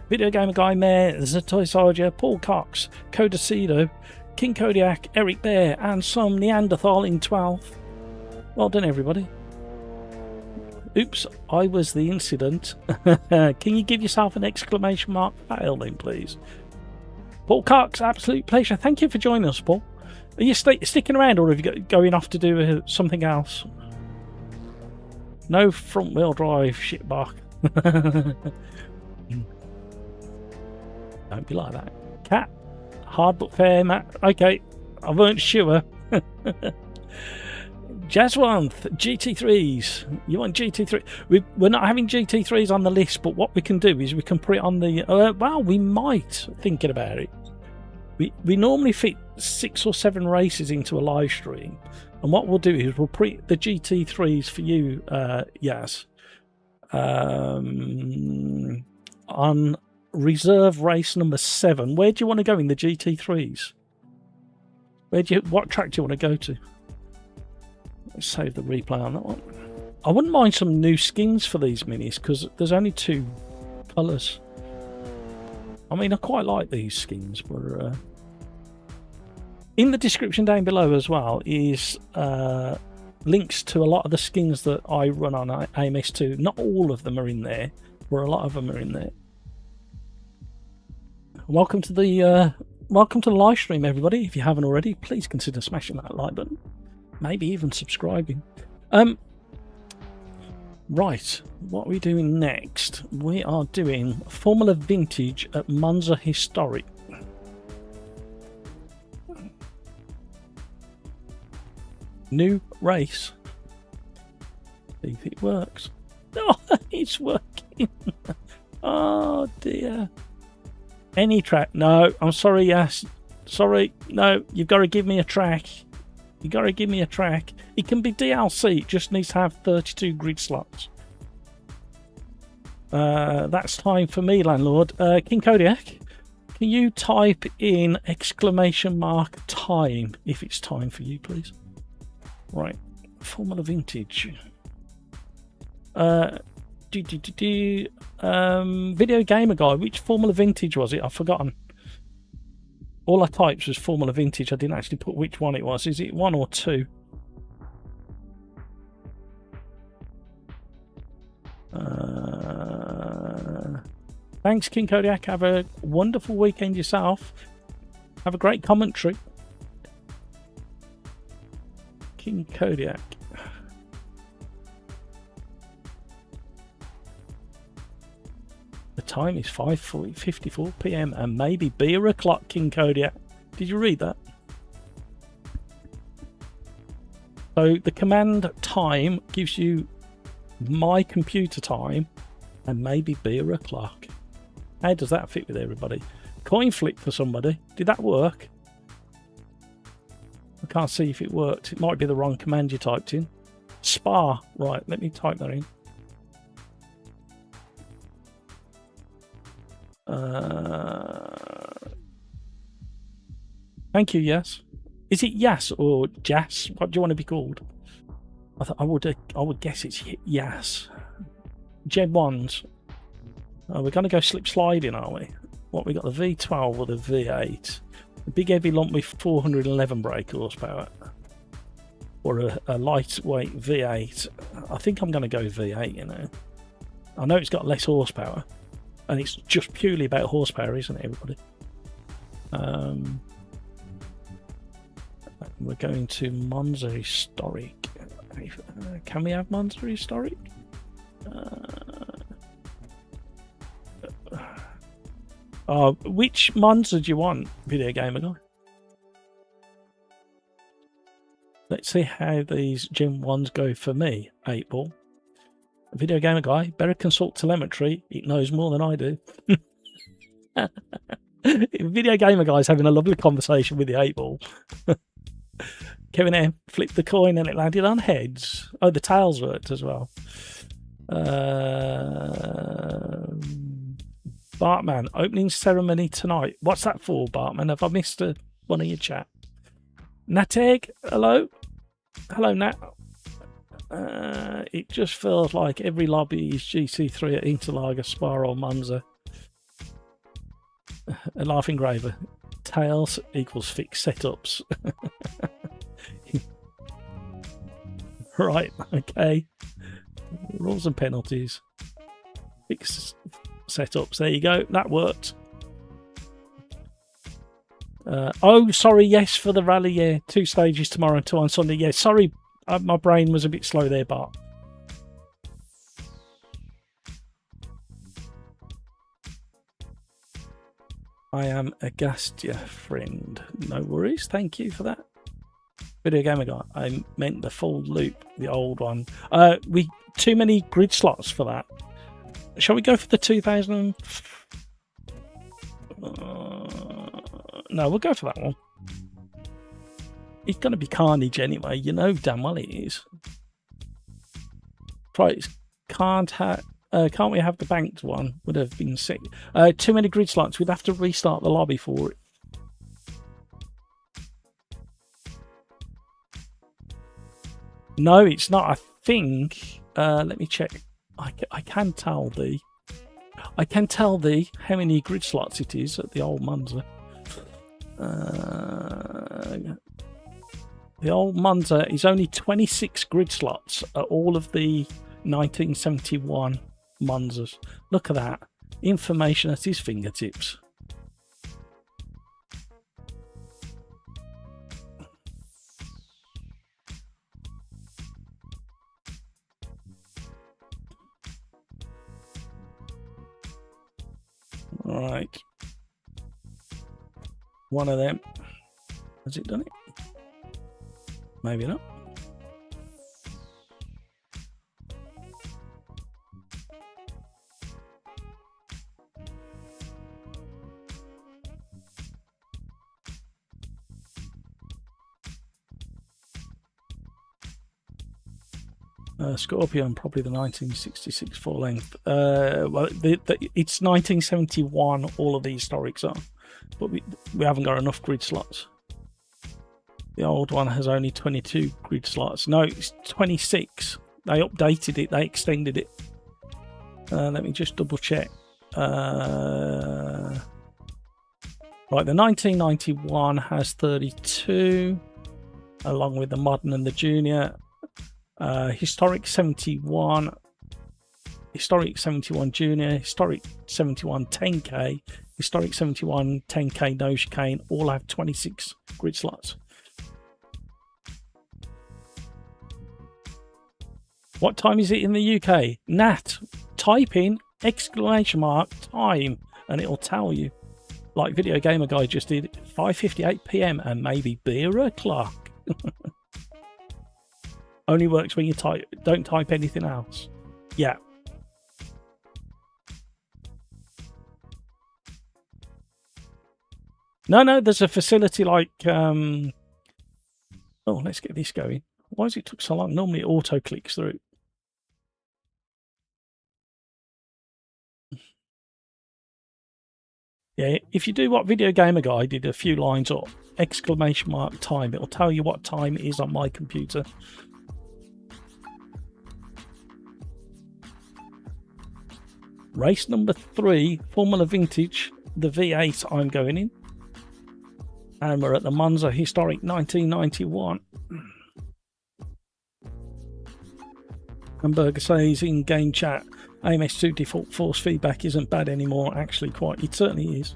Video Gamer Guy Mayor, Zatoy Soldier, Paul Cox, Codecido, King Kodiak, Eric Bear, and some Neanderthal in 12th. Well done, everybody. Oops, I was the incident. Can you give yourself an exclamation mark fail then, please? Paul Cox, absolute pleasure. Thank you for joining us, Paul. Are you sticking around, or have you going off to do something else? No front wheel drive, shitbach. Don't be like that. Cat, hard but fair, Matt. Okay, I weren't sure. Jaswanth, GT3s. You want GT3? We're not having GT3s on the list, but what we can do is we can put it on the... well, we might, thinking about it. We normally fit 6 or 7 races into a live stream. And what we'll do is we'll put the GT3s for you, Yas, on reserve race number 7. Where do you want to go in the GT3s? What track do you want to go to? Let's save the replay on that one. I wouldn't mind some new skins for these minis because there's only 2 colours. I mean, I quite like these skins, but in the description down below as well is links to a lot of the skins that I run on AMS2. Not all of them are in there, but a lot of them are in there. Welcome to the live stream, everybody. If you haven't already, please consider smashing that like button. Maybe even subscribing. Right, what are we doing next? We are doing Formula Vintage at Monza Historic. New race. See if it works. Oh, it's working. Oh dear. Any track? No, I'm sorry, yes. Sorry, no, you've got to give me a track. You got to give me a track. It can be DLC. It just needs to have 32 grid slots. That's time for me, Landlord. King Kodiak, can you type in exclamation mark time if it's time for you, please? Right. Formula Vintage. Video Gamer Guy. Which Formula Vintage was it? I've forgotten. All I typed was Formula Vintage. I didn't actually put which one it was. Is it 1 or 2? Thanks, King Kodiak. Have a wonderful weekend yourself. Have a great commentary. King Kodiak. The time is 5:54 PM and maybe beer o'clock, King Kodiak. Did you read that? So the command time gives you my computer time and maybe beer o'clock. How does that fit with everybody? Coin flip for somebody. Did that work? I can't see if it worked. It might be the wrong command you typed in. Spa. Right, let me type that in. Thank you, yes. Is it Yas or Jas? What do you want to be called? I would guess it's Yas. Gen 1s. Oh, we're going to go slip sliding, aren't we? What, we got the V12 or the V8? The big heavy lump with 411 brake horsepower. Or a lightweight V8. I think I'm going to go V8, you know. I know it's got less horsepower. And it's just purely about horsepower, isn't it, everybody? We're going to Monza Historic. Can we have Monza Historic? Which Monza do you want, Video Gamer Guy? Let's see how these Gen 1s go for me, 8-ball. Video Gamer Guy, better consult telemetry. It knows more than I do. Video Gamer Guy's having a lovely conversation with the 8-ball. Kevin M flipped the coin and it landed on heads. Oh, the tails worked as well. Bartman, opening ceremony tonight. What's that for, Bartman? Have I missed one of your chat? Nateg, hello. Hello, Nat. It just feels like every lobby is GC3 at Interlager, Spa or Monza. A laughing graver. Tails equals fixed setups. Right, okay. Rules and penalties. Fixed setups. There you go. That worked. Oh, sorry. Yes, for the rally. Yeah, 2 stages tomorrow and 2 on Sunday. Yeah, sorry. My brain was a bit slow there, Bart. I am aghast, yeah, friend. No worries. Thank you for that. Video Gamer Guy. I meant the full loop, the old one. We too many grid slots for that. Shall we go for the 2000? No, we'll go for that one. It's going to be Carnage anyway. You know damn well it is. Right, can't we have the banked one? Would have been sick. Too many grid slots. We'd have to restart the lobby for it. No, it's not. I think. Let me check. I can tell thee how many grid slots it is at the old Monza. The old Monza is only 26 grid slots at all of the 1971 Monzas. Look at that. Information at his fingertips. All right. One of them. Has it done it? Maybe not. Scorpion, probably the 1966 full length. Well, it's 1971. All of the historics are, but we haven't got enough grid slots. The old one has only 22 grid slots. No, it's 26. They updated it. They extended it. Let me just double check. Right, the 1991 has 32, along with the modern and the junior. Historic 71, Historic 71 Junior, Historic 71 10K, Historic 71 10K no chicane, all have 26 grid slots. What time is it in the UK? Nat, type in !time and it'll tell you. Like Video Gamer Guy just did, 5:58 PM and maybe beer o'clock. Only works when you type, don't type anything else. Yeah. No, there's a facility like, oh, let's get this going. Why has it took so long? Normally it auto clicks through. Yeah, if you do what Video Gamer Guy did, a few lines or ! Time, it'll tell you what time it is on my computer. Race number 3, Formula Vintage, the V8 I'm going in. And we're at the Monza Historic 1991. Hamburger says in game chat, AMS2 default force feedback isn't bad anymore. Actually, quite, it certainly is.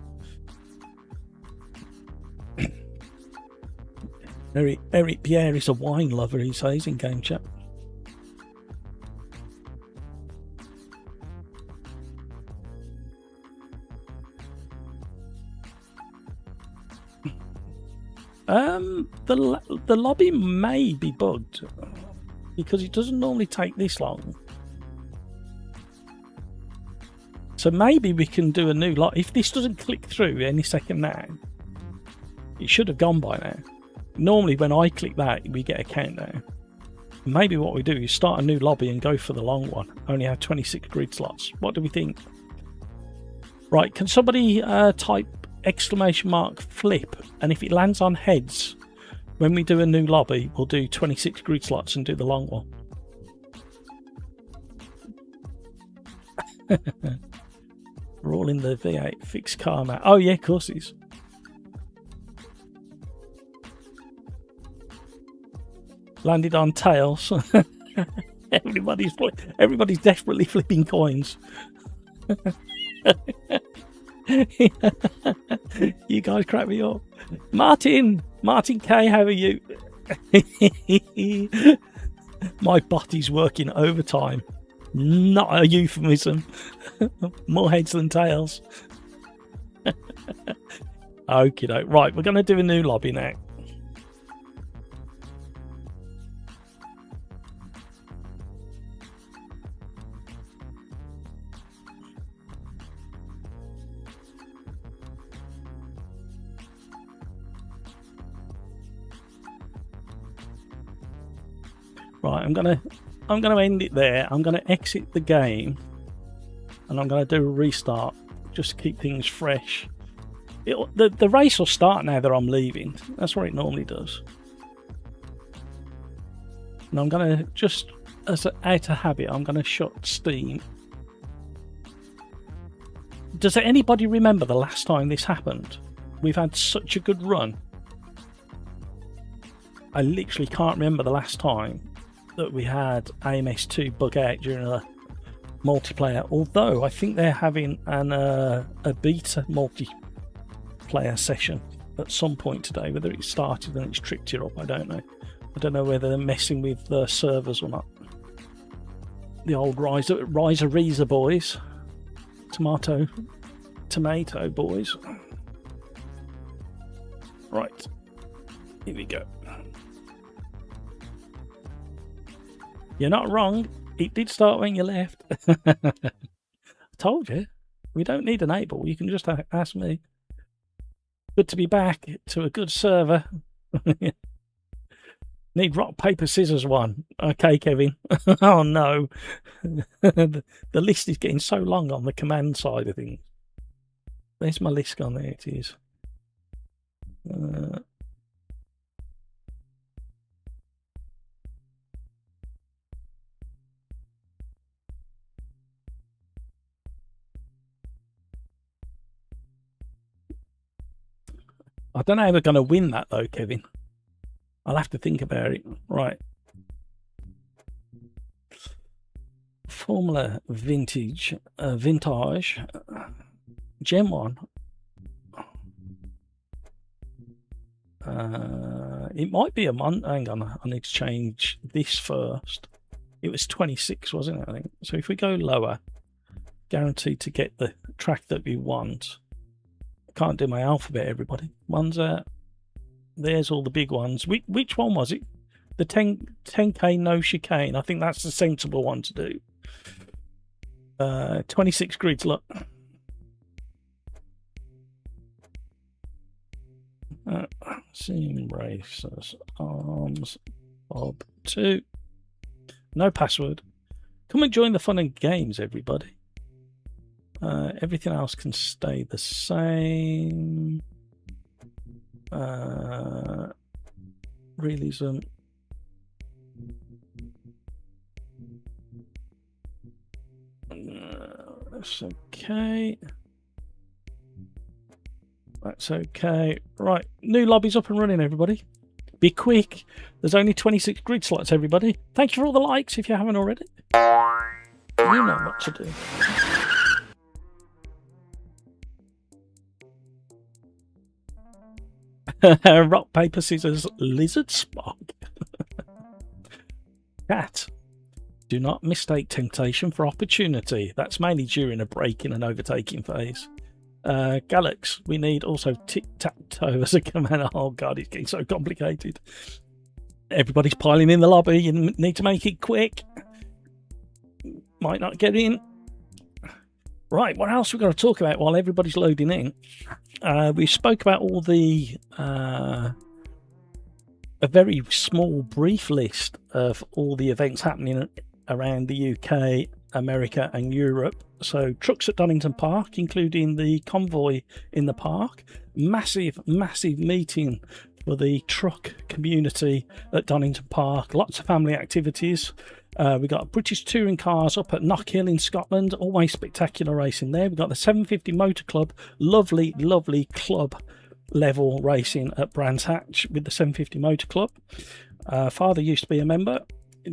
Eric Pierre is a wine lover, he says in game chat. The lobby may be bugged because it doesn't normally take this long. So maybe we can do a new lot. If this doesn't click through any second now, it should have gone by now. Normally when I click that, we get a countdown. Maybe what we do is start a new lobby and go for the long one. Only have 26 grid slots. What do we think? Right, can somebody type !flip, and if it lands on heads, when we do a new lobby, we'll do 26 grid slots and do the long one. We're all in the V8 fixed car map. Oh yeah, of course it is. Landed on tails. Everybody's desperately flipping coins. You guys crack me up. Martin K, how are you? My body's working overtime. Not a euphemism. More heads than tails. Okie doke. Right, we're going to do a new lobby now. Right, I'm gonna end it there. I'm gonna exit the game, and I'm gonna do a restart just to keep things fresh. The race will start now that I'm leaving. That's what it normally does. And I'm gonna just, as out of habit, I'm gonna shut Steam. Does anybody remember the last time this happened? We've had such a good run. I literally can't remember the last time that we had AMS2 bug out during a multiplayer, although I think they're having a beta multiplayer session at some point today. Whether it started and it's tripped you up, I don't know. I don't know whether they're messing with the servers or not. The old Riser Reezer boys. Tomato boys. Right, here we go. You're not wrong. It did start when you left. I told you. We don't need an 8-ball. You can just ask me. Good to be back to a good server. Need rock, paper, scissors one. Okay, Kevin. Oh, no. The list is getting so long on the command side of things. There's my list gone. There it is. I don't know how we're going to win that though, Kevin. I'll have to think about it. Right. Formula Vintage, Gen 1. It might be a month. Hang on, I need to change this first. It was 26, wasn't it? I think. So if we go lower, guaranteed to get the track that we want. Can't do my alphabet, everybody. Monza, there's all the big ones. Which one was it? The 10k no chicane. I think that's the sensible one to do. 26 grids, look. Sim Racers Arms Bob 2. No password. Come and join the fun and games, everybody. Everything else can stay the same. Realism. That's okay. That's okay. Right, new lobby's up and running, everybody. Be quick. There's only 26 grid slots, everybody. Thank you for all the likes if you haven't already. You know what to do. Rock, paper, scissors, lizard spot. Cat. Do not mistake temptation for opportunity. That's mainly during a braking and overtaking phase. Galax, we need also tic-tac-toe as a command. Oh god, it's getting so complicated. Everybody's piling in the lobby. You need to make it quick. Might not get in. Right, what else we've got to talk about while everybody's loading in? We spoke about all the a very small, brief list of all the events happening around the UK, America and Europe. So trucks at Donington Park, including the Convoy in the park. Massive meeting for the truck community at Donington Park. Lots of family activities. We got British touring cars up at Knockhill in Scotland. Always spectacular racing there. We've got the 750 Motor Club. Lovely club level racing at Brands Hatch with the 750 Motor Club. Father used to be a member.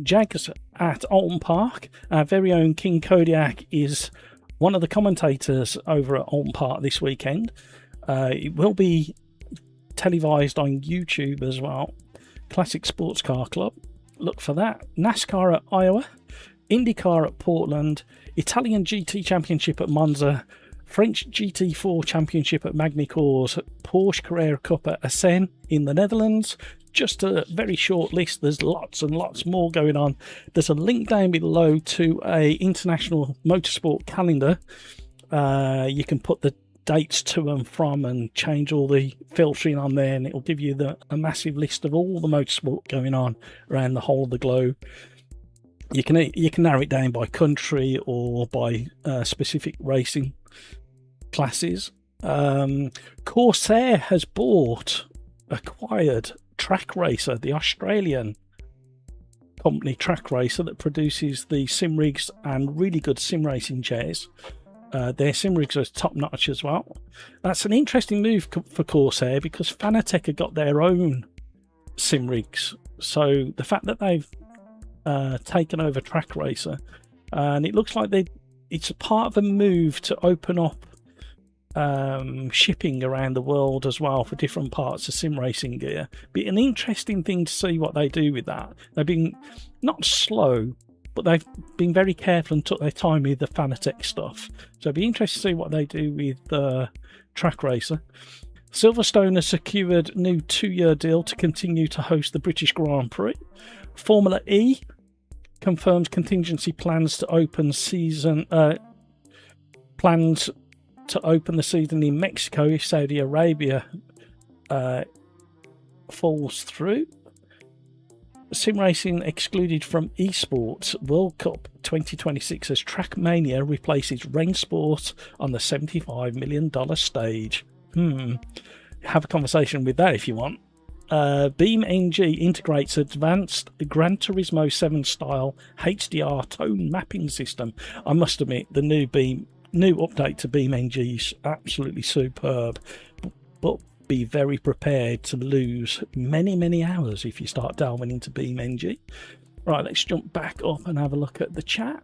Jags at Oulton Park. Our very own King Kodiak is one of the commentators over at Oulton Park this weekend. It will be televised on YouTube as well. Classic Sports Car Club. Look for that. NASCAR at Iowa. IndyCar at Portland. Italian GT Championship at Monza. French GT4 Championship at Magny-Cours. Porsche Carrera Cup at Assen in the Netherlands. Just a very short list. There's lots and lots more going on. There's a link down below to a international motorsport calendar. You can put the dates to and from and change all the filtering on there, and it'll give you a massive list of all the motorsport going on around the whole of the globe. You can narrow it down by country or by specific racing classes. Corsair has acquired Trak Racer, the Australian company Trak Racer that produces the sim rigs and really good sim racing chairs. Their sim rigs are top notch as well. That's an interesting move for Corsair because Fanatec have got their own sim rigs. So the fact that they've taken over Trak Racer, and it looks like it's a part of a move to open up shipping around the world as well for different parts of sim racing gear. Be an interesting thing to see what they do with that. They've been not slow, but they've been very careful and took their time with the Fanatec stuff. So it'd be interesting to see what they do with Trak Racer. Silverstone has secured a new 2-year deal to continue to host the British Grand Prix. Formula E confirms contingency plans to open the season in Mexico if Saudi Arabia falls through. Sim racing excluded from Esports World Cup 2026 as Trackmania replaces Rain Sport on the $75 million stage. Have a conversation with that if you want. BeamNG integrates advanced Gran Turismo 7 style HDR tone mapping system. I must admit, the new update to BeamNG is absolutely superb, but be very prepared to lose many hours if you start delving into BeamNG. Right, let's jump back up and have a look at the chat.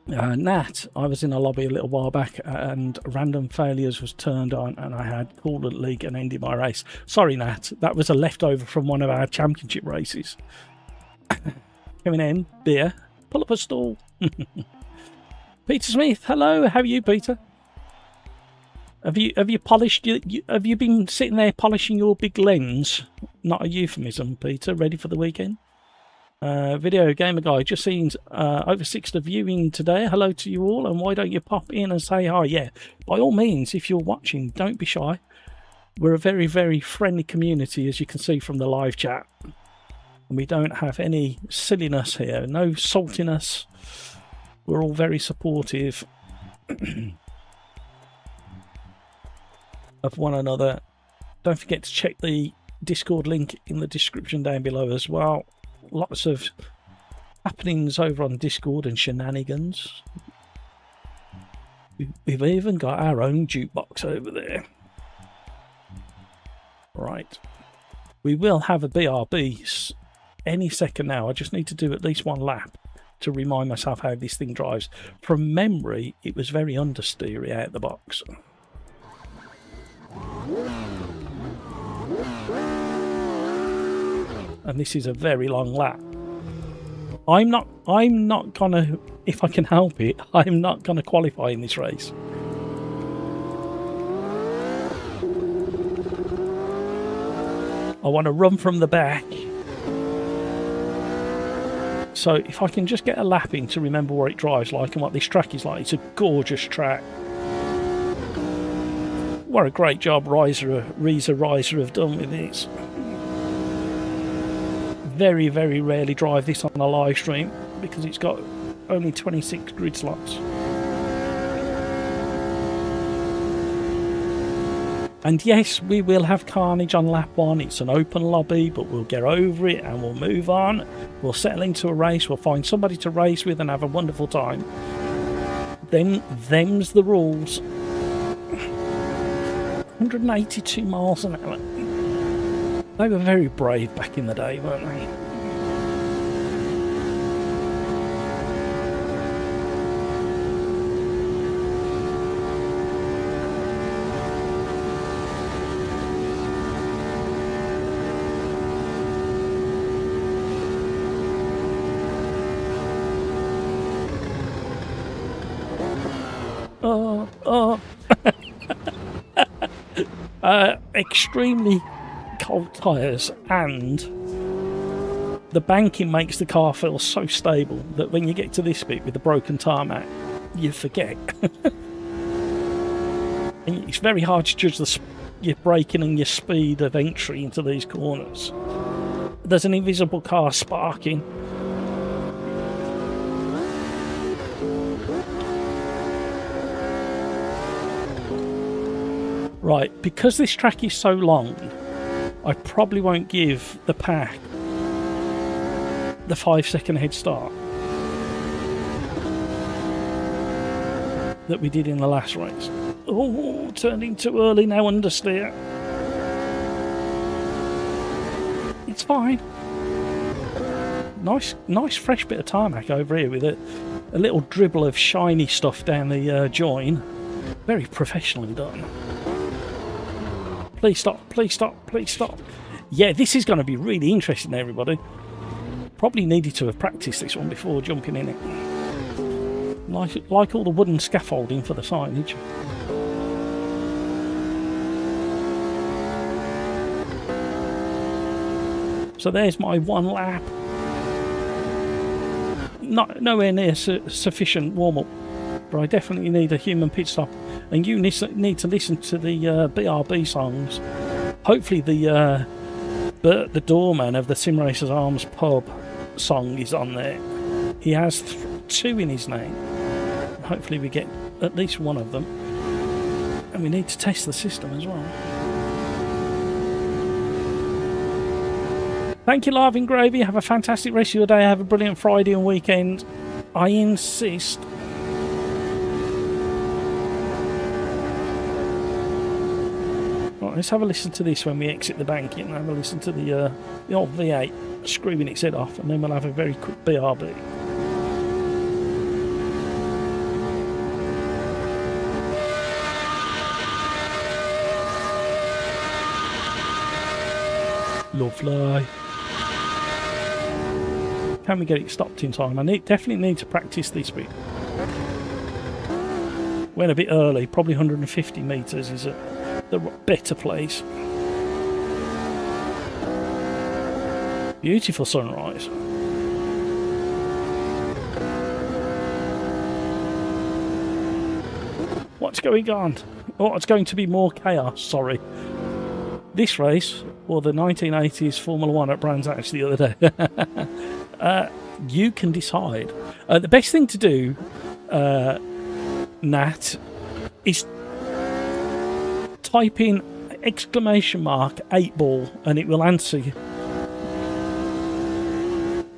Nat, I was in a lobby a little while back and random failures was turned on and I had coolant leak and ended my race. Sorry Nat, that was a leftover from one of our championship races. Coming in, beer, pull up a stall. Peter Smith, hello, how are you, Peter? Have you polished have you been sitting there polishing your big lens? Not a euphemism, Peter. Ready for the weekend? Video Gamer Guy, just seen over 6 viewing today. Hello to you all, and why don't you pop in and say hi? Yeah, by all means, if you're watching, don't be shy. We're a very, very friendly community, as you can see from the live chat. And we don't have any silliness here, no saltiness. We're all very supportive of one another. Don't forget to check the Discord link in the description down below as well. Lots of happenings over on Discord and shenanigans. We've even got our own jukebox over there. Right. We will have a BRB any second now. I just need to do at least one lap to remind myself how this thing drives. From memory, it was very understeery out the box. And this is a very long lap. I'm not gonna, if I can help it, I'm not gonna qualify in this race. I want to run from the back. So if I can just get a lap in to remember what it drives like and what this track is like, it's a gorgeous track. What a great job Riser have done with this. Very, very rarely drive this on a live stream because it's got only 26 grid slots. And yes, we will have Carnage on lap 1. It's an open lobby, but we'll get over it and we'll move on. We'll settle into a race. We'll find somebody to race with and have a wonderful time. Then, them's the rules. 182 miles an hour. They were very brave back in the day, weren't they? Extremely cold tyres, and the banking makes the car feel so stable that when you get to this bit with the broken tarmac, you forget. And it's very hard to judge your braking and your speed of entry into these corners. There's an invisible car sparking. Right, because this track is so long, I probably won't give the pack the 5-second head start that we did in the last race. Oh, turning too early now, understeer. It's fine. Nice fresh bit of tarmac over here with a little dribble of shiny stuff down the join. Very professionally done. Please stop, please stop, please stop. Yeah, this is going to be really interesting, everybody. Probably needed to have practiced this one before jumping in it. Like all the wooden scaffolding for the signage. So there's my one lap. Nowhere near sufficient warm-up, but I definitely need a human pit stop. And you need to listen to the BRB songs. Hopefully the Bert the Doorman of the Sim Racers Arms pub song is on there. He has 2 in his name. Hopefully we get at least one of them. And we need to test the system as well. Thank you, Live in Gravy. Have a fantastic rest of your day. Have a brilliant Friday and weekend. I insist. Right, let's have a listen to this when we exit the banking. Have a listen to the old V8 screwing its head off, and then we'll have a very quick BRB. Lovely. Can we get it stopped in time? I definitely need to practice this bit. Went a bit early, probably 150 metres is the better place. Beautiful sunrise. What's going on? Oh, it's going to be more chaos, sorry. This race, or the 1980s Formula 1 at Brands Hatch the other day, you can decide. The best thing to do, Nat, is type in !8ball and it will answer you.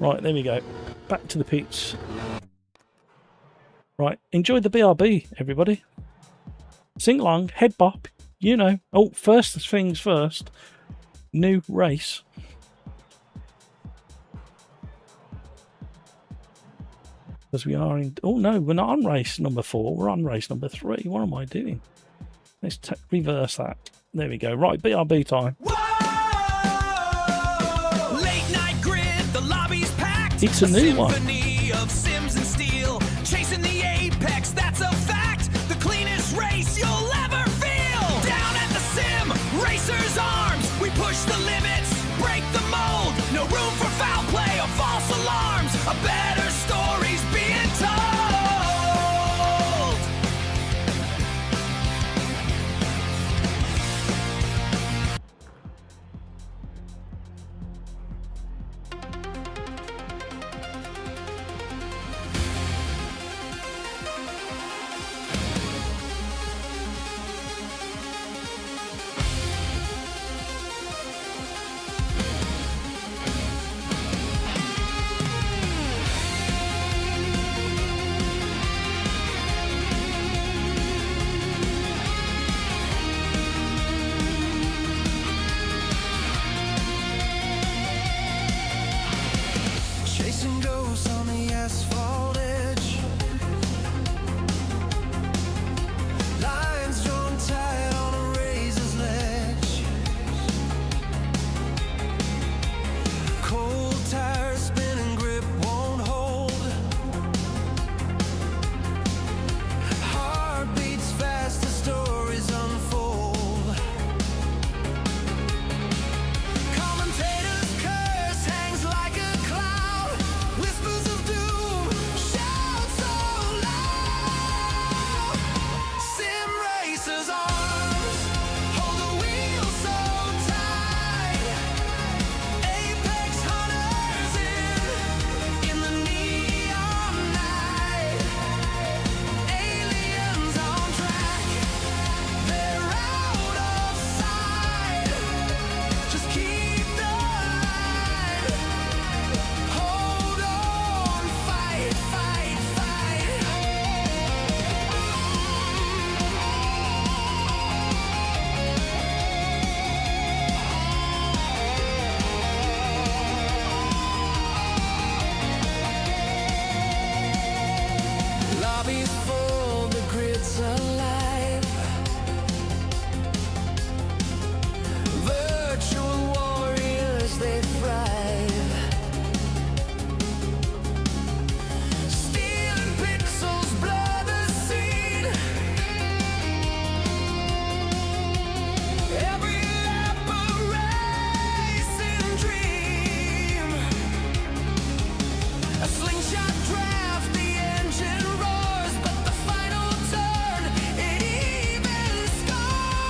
Right, there we go. Back to the pits. Right, enjoy the BRB, everybody. Sing along, head bop, you know. Oh, first things first. New race. Because we are in... Oh, no, we're not on race number 4. We're on race number 3. What am I doing? Let's reverse that. There we go. Right, BRB time. Whoa! Late night grid, the lobby's packed. It's a new one. Symphony of Sims and Steel, chasing the apex, that's a fact. The cleanest race you'll ever feel. Down at the Sim Racers Arms, we push the limits. No room for foul play or false alarms. A better story's being told. Chasing ghosts on the asphalt edge. Lines drawn tight on a razor's ledge. Cold tires spinning, grip won't hold. Heart beats fast as stories unfold. Commentators curse hangs like a cloud. Whispers of doom shout so loud. Sim racers' arms hold the wheel so tight. Apex hunters in the neon night. Aliens on track, they're out of sight. Just keep the line. Hold on, fight, fight, fight. Lobbies full, the grid's alive. Virtual warriors, they thrive. Stealing pixels blur the scene. Every lap a racing dream. A slingshot draft, the engine roars, but the final turn, it even scars.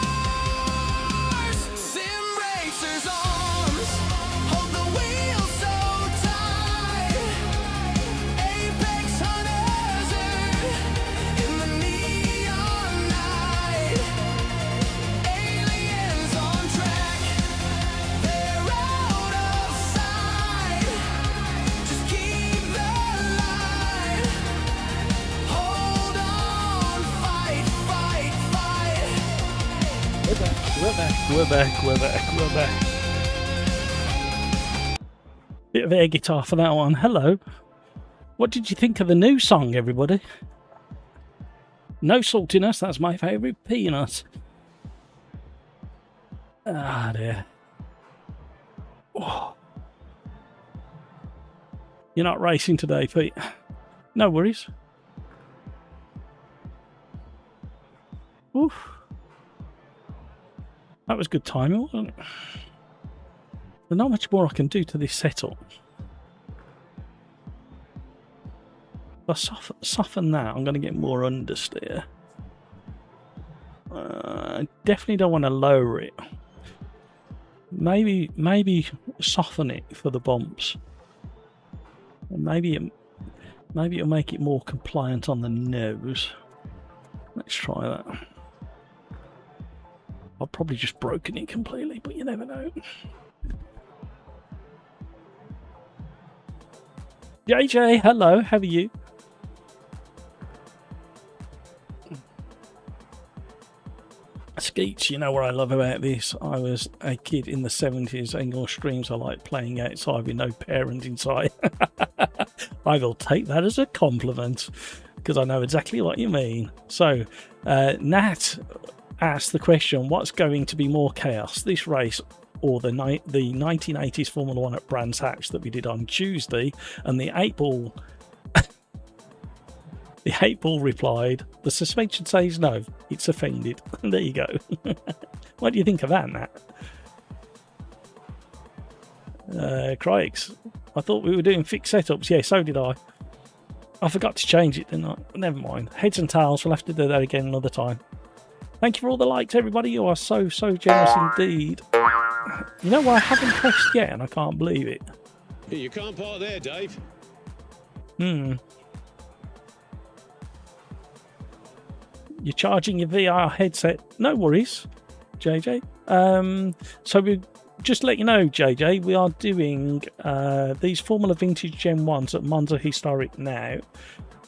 Sim racers' arms hold the wheel so tight. Apex hunters in the neon night. Aliens on track, they're out of sight. Just keep the line. Hold on, fight, fight, fight. We're back. Bit of air guitar for that one. Hello. What did you think of the new song, everybody? No saltiness, that's my favourite peanut. Ah, dear. Oh. You're not racing today, Pete. No worries. Oof. That was good timing, wasn't it? There's not much more I can do to this setup. If I soften that, I'm going to get more understeer. I definitely don't want to lower it. Maybe soften it for the bumps. And maybe it'll make it more compliant on the nose. Let's try that. I've probably just broken it completely, but you never know. JJ, hello, how are you? Skeets, you know what I love about this? I was a kid in the 70s, and your streams I like playing outside with no parent inside. I will take that as a compliment, because I know exactly what you mean. So, Nat asked the question, what's going to be more chaos, this race or the 1980s Formula 1 at Brands Hatch that we did on Tuesday? And the 8-ball the 8-ball replied, the suspension says no, it's offended. There you go. What do you think of that, Nat? Crikes. I thought we were doing fixed setups. Yeah, so did I. I forgot to change it, didn't I? Never mind. Heads and tails, we'll have to do that again another time. Thank you for all the likes, everybody. You are so generous indeed. You know what I haven't pressed yet, and I can't believe it. You can't park there, Dave. You're charging your VR headset. No worries, JJ. So we just let you know, JJ, we are doing these Formula Vintage Gen 1s at Monza Historic now.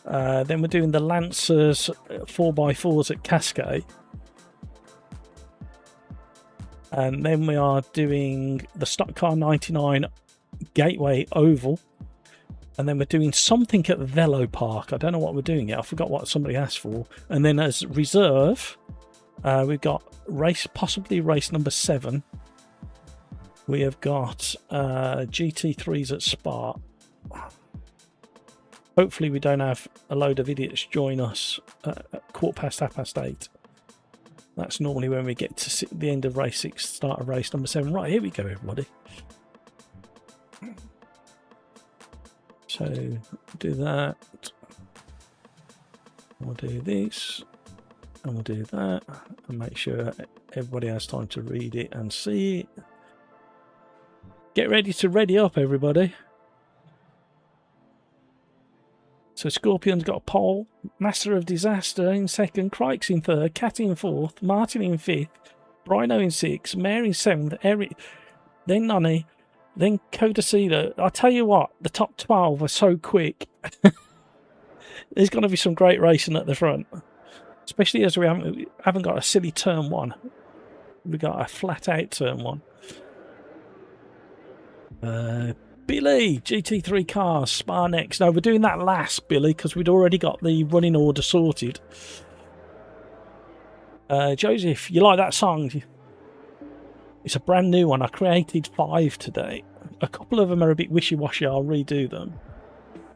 Then we're doing the Lancers 4x4s at Cascais. And then we are doing the Stock Car 99 Gateway Oval. And then we're doing something at Velo Park. I don't know what we're doing yet. I forgot what somebody asked for. And then as reserve, we've got possibly race number 7. We have got GT3s at Spa. Hopefully we don't have a load of idiots join us at 8:15. That's normally when we get to the end of race 6, start of race number 7. Right, here we go, everybody. So, do that. We'll do this. And we'll do that. And make sure everybody has time to read it and see it. Get ready to ready up, everybody. So Scorpion's got a pole, Master of Disaster in 2nd, Crikes in 3rd, Cat in 4th, Martin in 5th, Brino in 6th, Mary in 7th, Eric, then Nonny, then Codacida. I tell you what, the top 12 are so quick. There's going to be some great racing at the front, especially as we haven't got a silly turn 1. We've got a flat out turn 1. Billy, GT3 cars, Spa next. No, we're doing that last, Billy, because we'd already got the running order sorted. Joseph, you like that song? It's a brand new one. I created 5 today. A couple of them are a bit wishy-washy. I'll redo them.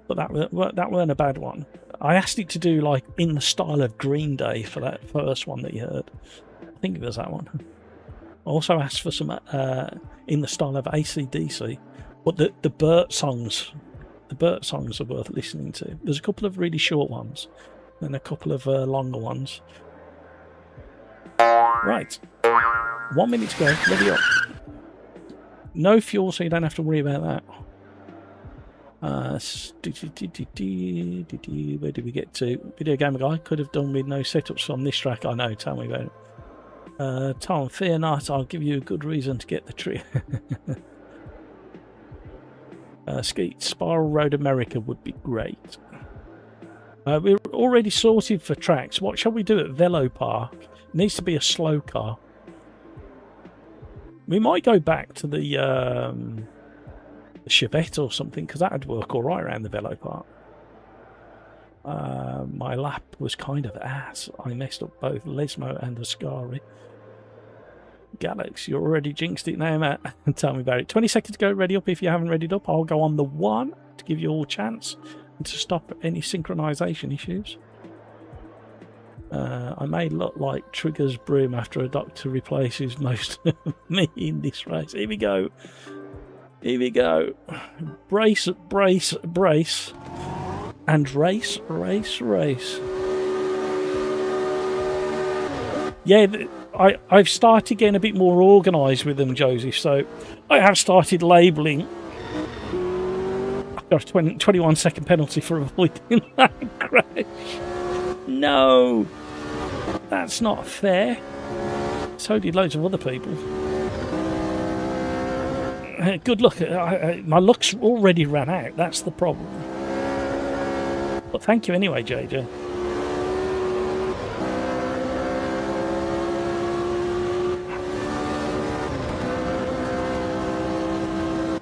But that weren't a bad one. I asked it to do like in the style of Green Day for that first one that you heard. I think it was that one. I also asked for some in the style of AC/DC. But the Burt songs are worth listening to. There's a couple of really short ones and a couple of longer ones. Right. 1 minute to go. Ready up. No fuel, so you don't have to worry about that. Where did we get to? Video Gamer Guy could have done with no setups on this track. I know. Tell me about it. Tom, fear not. I'll give you a good reason to get the tree. Skeet, Spiral Road America would be great. We're already sorted for tracks. What shall we do at Velo Park? It needs to be a slow car. We might go back to the Chevette or something, because that would work all right around the Velo Park. My lap was kind of ass. I messed up both Lesmo and Ascari. Galax, you already jinxed it now, Matt. Tell me about it. 20 seconds to go. Ready up. If you haven't readied up, I'll go on the 1 to give you all a chance and to stop any synchronization issues. I may look like Trigger's broom after a doctor replaces most of me in this race. Here we go. Here we go. Brace, brace, brace. And race, race, race. Yeah, I've started getting a bit more organised with them, Joseph. So I have started labelling. I've got a 21-second penalty for avoiding that crash. No, that's not fair. So did loads of other people. Good luck. My luck's already ran out. That's the problem. But thank you anyway, JJ.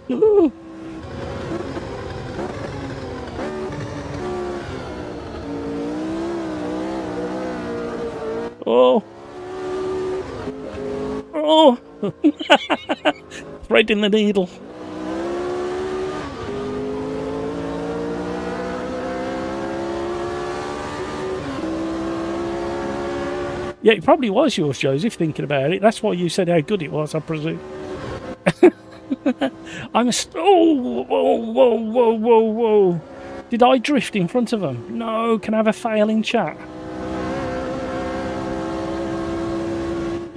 Ooh. Oh. Oh. Threading the needle. Yeah, it probably was yours, Joseph, thinking about it. That's why you said how good it was, I presume. Oh, whoa. Did I drift in front of them? No, can I have a fail in chat?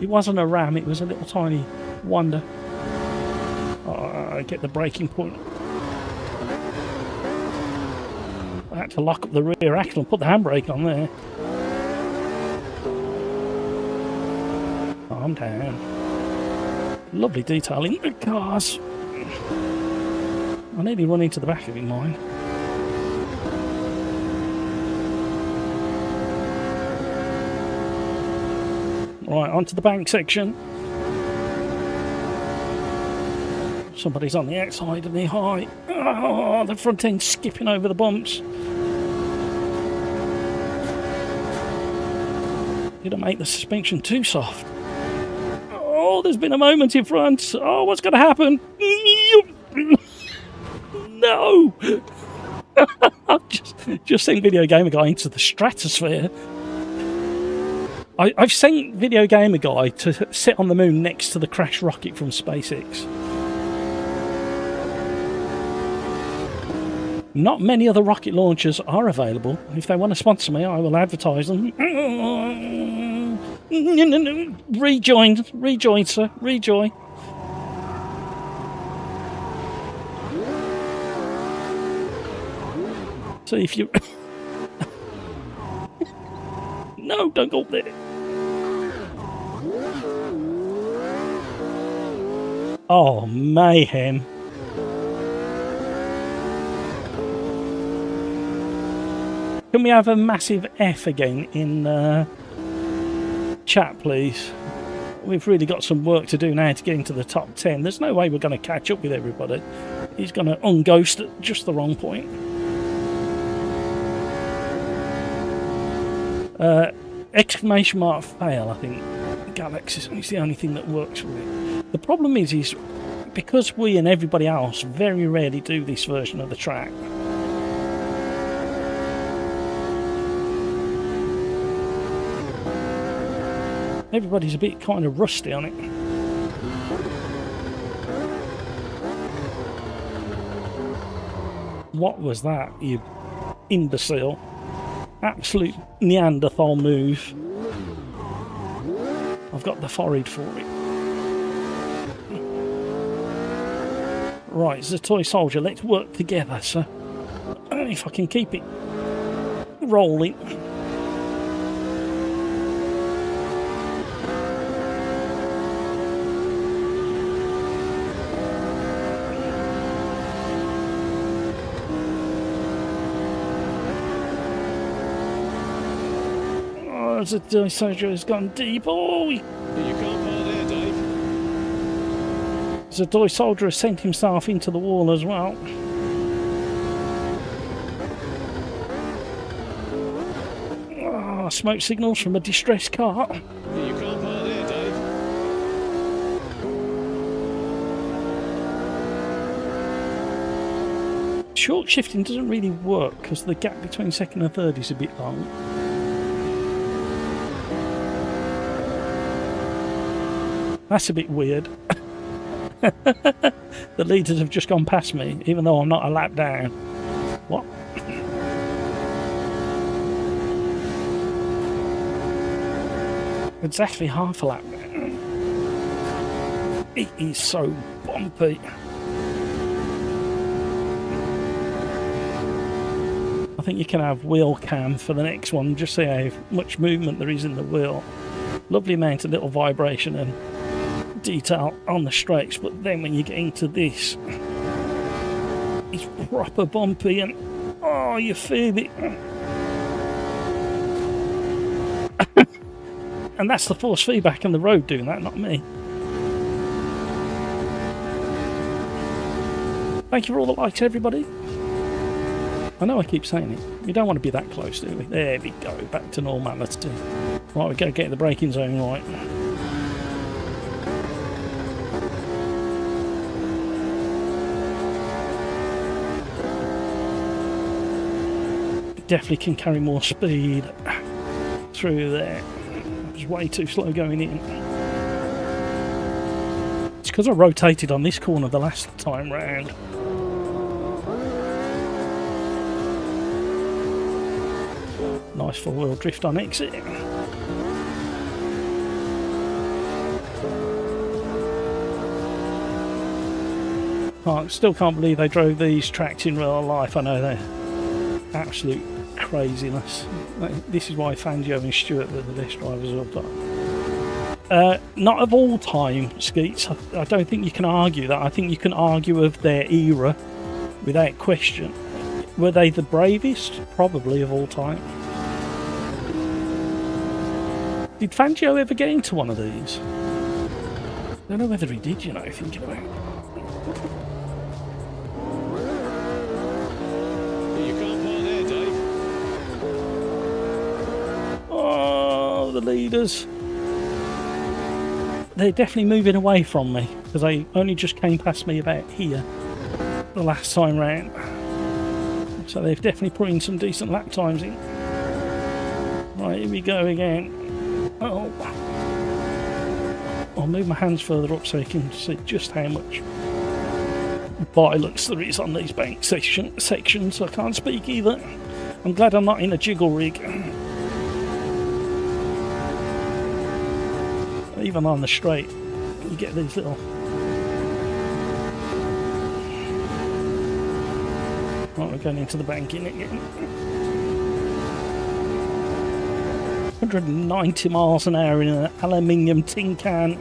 It wasn't a ram, it was a little tiny Wonder. I get the braking point. I had to lock up the rear axle and put the handbrake on there. Calm down. Lovely detail in the cars. I nearly run into the back of it, mine. Right, onto the bank section. Somebody's on the outside of me. Hi. Oh, the front end skipping over the bumps. Did I make the suspension too soft? Oh, there's been a moment in front. Oh, what's going to happen? No! I've just sent Video Gamer Guy into the stratosphere. I've sent Video Gamer Guy to sit on the moon next to the crashed rocket from SpaceX. Not many other rocket launchers are available. If they want to sponsor me, I will advertise them. Rejoin, sir. Rejoin. So if you... No, don't go up there. Oh, mayhem. Can we have a massive F again in chat, please? We've really got some work to do now to get into the top 10. There's no way we're going to catch up with everybody. He's going to unghost at just the wrong point. Exclamation mark fail, I think. Galaxy is the only thing that works with it. The problem is because we and everybody else very rarely do this version of the track. Everybody's a bit kind of rusty on it. What was that, you imbecile? Absolute Neanderthal move. I've got the forehead for it. Right, it's a toy soldier. Let's work together, sir. If I can keep it rolling. The toy soldier has gone deep. Oh, You can't park there, Dave. the toy soldier has sent himself into the wall as well. Oh, smoke signals from a distressed car. You can't park there, Dave. Short shifting doesn't really work because the gap between second and third is a bit long. That's a bit weird. The leaders have just gone past me, even though I'm not a lap down. What? Exactly half a lap down. It is so bumpy. I think you can have wheel cam for the next one, just see how much movement there is in the wheel. Lovely amount of little vibration and detail on the straights, but then when you get into this, it's proper bumpy and oh, you feel it. And that's the force feedback on the road doing that, not me. Thank you for all the likes, everybody. I know I keep saying it. We don't want to be that close, do we? There we go, back to normality. Right, we gotta get the braking zone right. Definitely can carry more speed through there. It was way too slow going in. It's because I rotated on this corner the last time round. Nice four-wheel drift on exit. Still can't believe they drove these tracks in real life. I know they're absolute craziness. This is why Fangio and Stewart were the best drivers of all time. Not of all time, Skeets. I don't think you can argue that. I think you can argue of their era without question. Were they the bravest? Probably of all time. Did Fangio ever get into one of these? I don't know whether he did, you know, thinking about it. You can't park there, Dave. Oh, the leaders. They're definitely moving away from me because they only just came past me about here the last time round. So they've definitely put in some decent lap times in. Right, here we go again. Oh, I'll move my hands further up so you can see just how much violence there is on these bank sections. I can't speak either. I'm glad I'm not in a jiggle rig. Even on the straight, you get these little... Right, we're going into the banking again. 190 miles an hour in an aluminium tin can.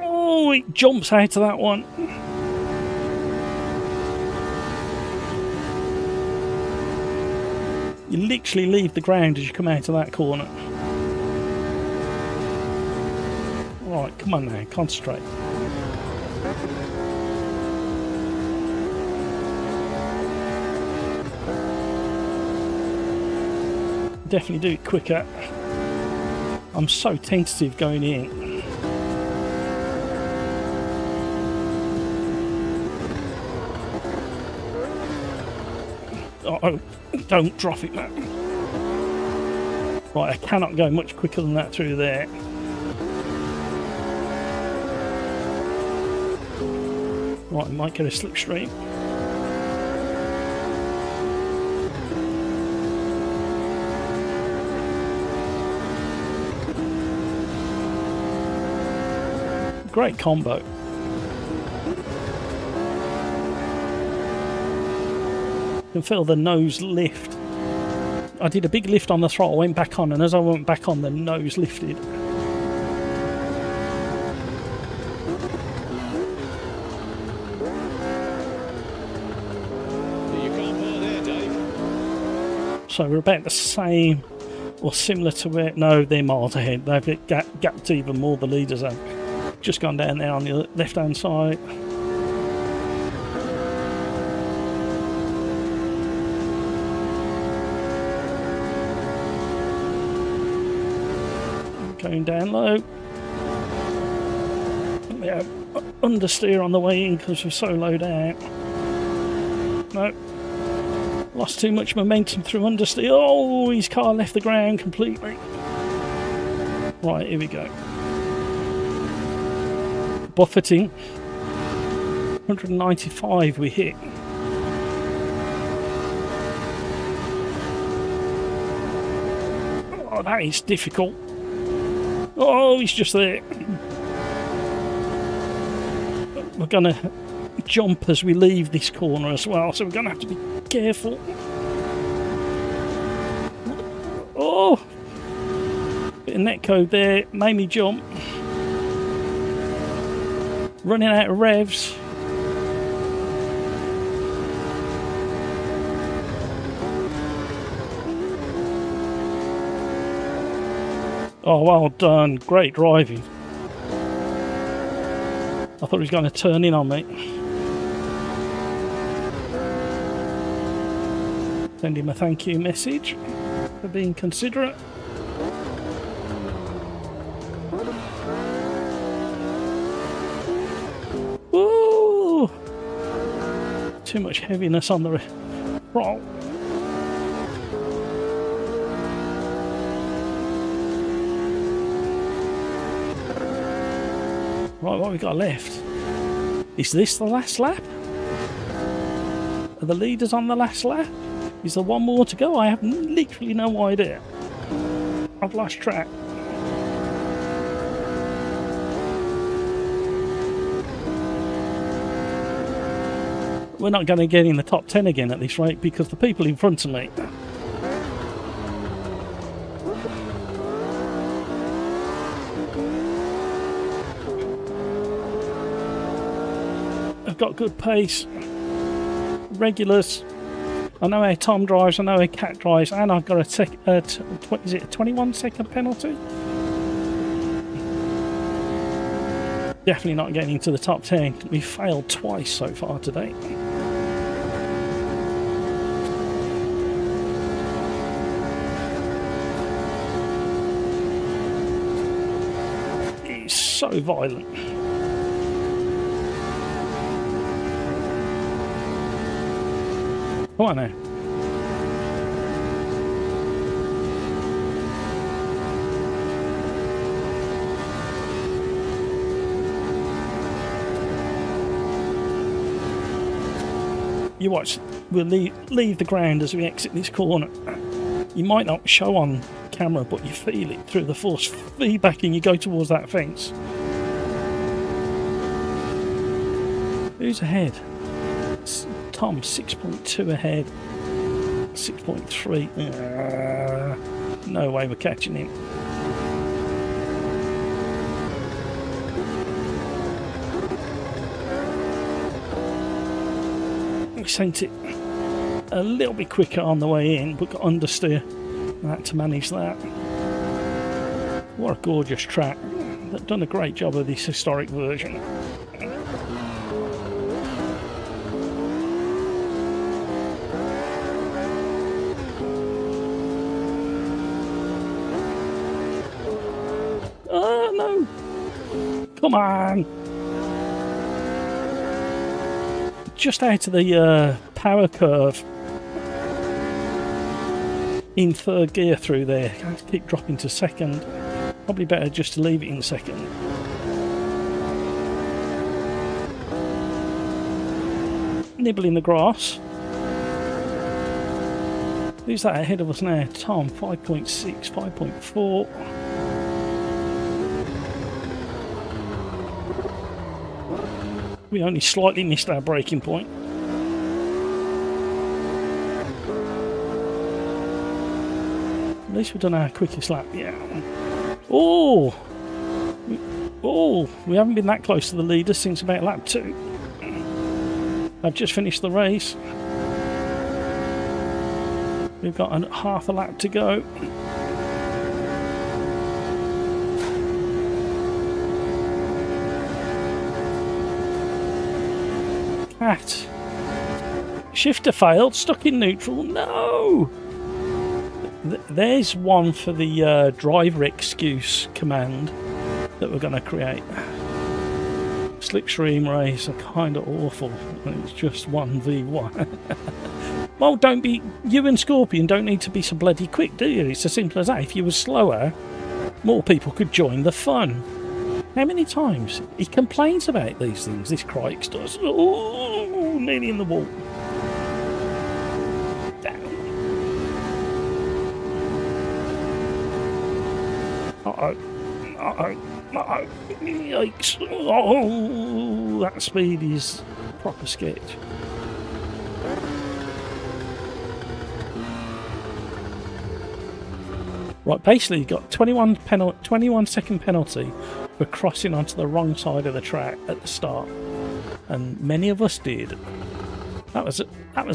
Oh, it jumps out of that one. You literally leave the ground as you come out of that corner. Right, come on now, concentrate. Definitely do it quicker. I'm so tentative going in. Oh, don't drop it, man. Right, I cannot go much quicker than that through there. Right, I might get a slipstream. Great combo. You can feel the nose lift. I did a big lift on the throttle, went back on, and as I went back on, the nose lifted. You can't park there, Dave. So we're about the same or similar to where... No, they're miles ahead. They've gapped even more, the leaders have. Just gone down there on the left hand side. Going down low. Yeah, understeer on the way in because we're so low down. No. Lost too much momentum through understeer. Oh, his car left the ground completely. Right, here we go. Buffeting. 195 we hit. Oh, that is difficult. Oh, he's just there. We're going to jump as we leave this corner as well, so we're going to have to be careful. Oh! Bit of netcode there, made me jump. Running out of revs. Oh, well done. Great driving. I thought he was going to turn in on me. Send him a thank you message for being considerate. Woo! Too much heaviness on the throttle. Right, what we got left? Is this the last lap? Are the leaders on the last lap? Is there one more to go? I have literally no idea. I've lost track. We're not going to get in the top 10 again at this rate because the people in front of me have got good pace. Regulars. I know how Tom drives, I know how Cat drives, and I've got a is it a 21-second penalty? Definitely not getting into the top 10. We've failed twice so far today. It's so violent. Come on now. You watch, we'll leave the ground as we exit this corner. You might not show on camera, but you feel it through the force feedback and you go towards that fence. Who's ahead? Tom, 6.2 ahead. 6.3. No way we're catching him. We sent it a little bit quicker on the way in, but got understeer. I had to manage that. What a gorgeous track. They've done a great job of this historic version. Oh no! Come on! Just out of the power curve in third gear through there. I keep dropping to second. Probably better just to leave it in second. Nibbling the grass. Who's that ahead of us now? Tom, 5.6, 5.4. We only slightly missed our braking point. At least we've done our quickest lap, yeah. Oh! We haven't been that close to the leader since about lap 2. I've just finished the race. We've got half a lap to go. Cat. Shifter failed, stuck in neutral. No! There's one for the driver excuse command that we're going to create. Slipstream race are kind of awful when it's just 1v1. Well, don't be. You and Scorpion don't need to be so bloody quick, do you? It's as simple as that. If you were slower, more people could join the fun. How many times he complains about these things? This Crikes does. Oh, nearly in the wall. Down. Uh-oh. Uh-oh. Uh-oh. Yikes. Oh, that speed is proper sketch. Right, basically you got 21 second penalty for crossing onto the wrong side of the track at the start, and many of us did. That was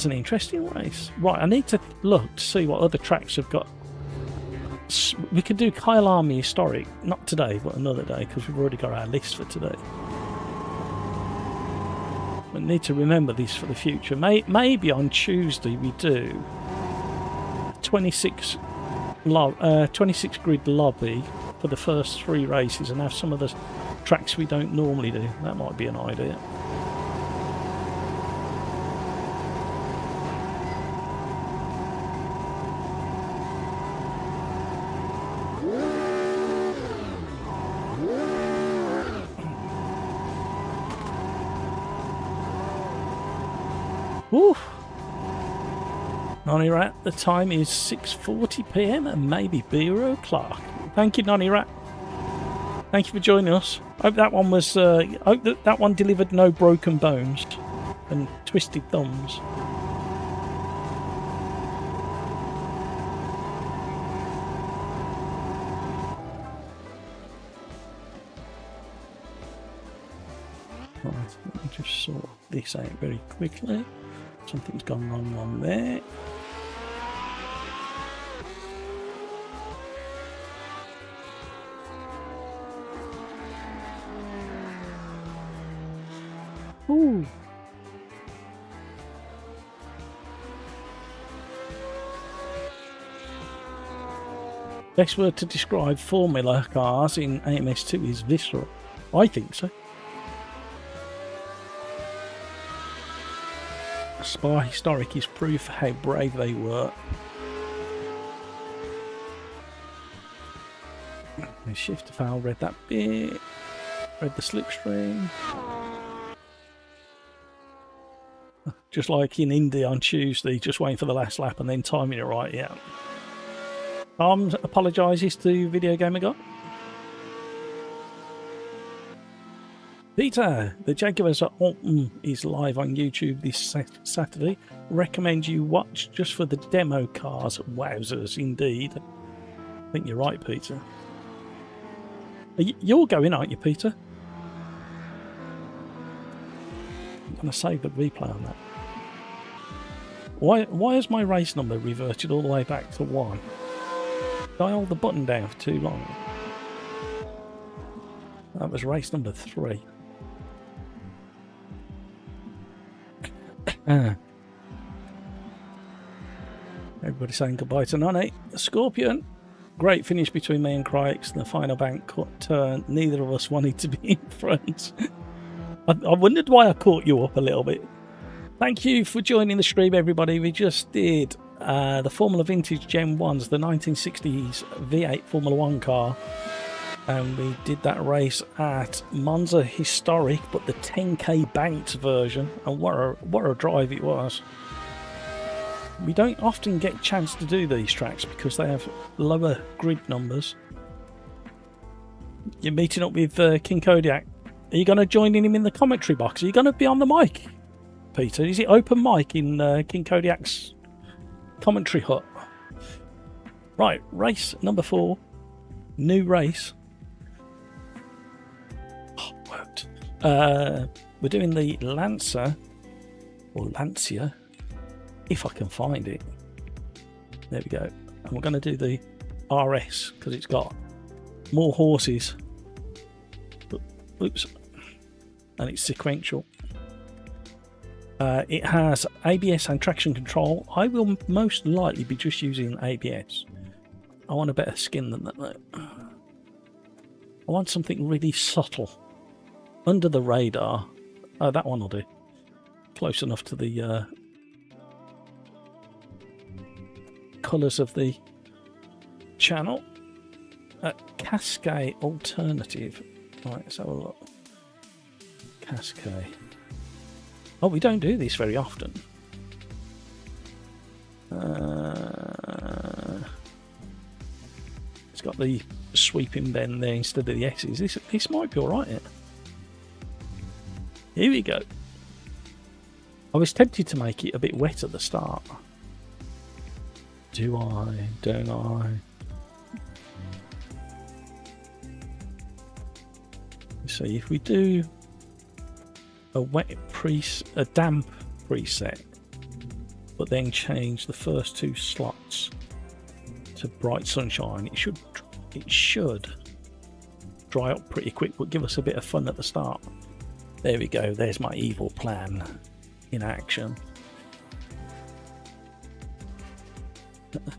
an interesting race. Right, I need to look to see what other tracks have got. We could do Kyle Army Historic, not today, but another day, because we've already got our list for today. We need to remember this for the future. Maybe on Tuesday we do 26 grid lobby for the first 3 races and have some of the tracks we don't normally do. That might be an idea. Whew. Nonny Rat, the time is 6:40 p.m. and maybe 0 o'clock. Thank you, Nonny Rat. Thank you for joining us. Hope that one was. Hope that one delivered no broken bones and twisted thumbs. Right, let me just sort this out very quickly. Something's gone wrong on there. Ooh. Best word to describe Formula cars in AMS2 is visceral. I think so. Spa Historic is proof how brave they were. Shift to fail, read that bit. Read the slipstream. Just like in Indy on Tuesday, just waiting for the last lap and then timing it right, yeah. Apologises to Video Gamer God. Peter, the Jaguars at Oulton is live on YouTube this Saturday. Recommend you watch just for the demo cars. Wowzers, indeed. I think you're right, Peter. You're going, aren't you, Peter? I'm going to save the replay on that. Why has my race number reverted all the way back to 1? Did I hold the button down for too long? That was race number 3. Everybody saying goodbye to Nonny. Scorpion. Great finish between me and Crix in the final bank turn. Neither of us wanted to be in front. I wondered why I caught you up a little bit. Thank you for joining the stream, everybody. We just did the Formula Vintage Gen 1s, the 1960s V8 Formula 1 car. And we did that race at Monza Historic, but the 10k banked version. And what a drive it was. We don't often get a chance to do these tracks because they have lower grid numbers. You're meeting up with King Kodiak. Are you going to join him in the commentary box? Are you going to be on the mic, Peter? Is it open mic in King Kodiak's commentary hut? Right, race number 4. New race. Oh, worked. We're doing the Lancer, or Lancia, if I can find it. There we go. And we're going to do the RS because it's got more horses. Oops. And it's sequential. It has ABS and traction control. I will most likely be just using ABS. I want a better skin than that though. I want something really subtle. Under the radar. Oh, that one will do. Close enough to the colours of the channel. Cascais alternative. Right, let's have a look. Cascais. Oh, we don't do this very often. It's got the sweeping bend there instead of the S's. This might be alright. Here we go. I was tempted to make it a bit wet at the start. Do I? Don't I? So if we do a damp preset, but then change the first 2 slots to bright sunshine, it should dry up pretty quick, but give us a bit of fun at the start. There we go. There's my evil plan in action.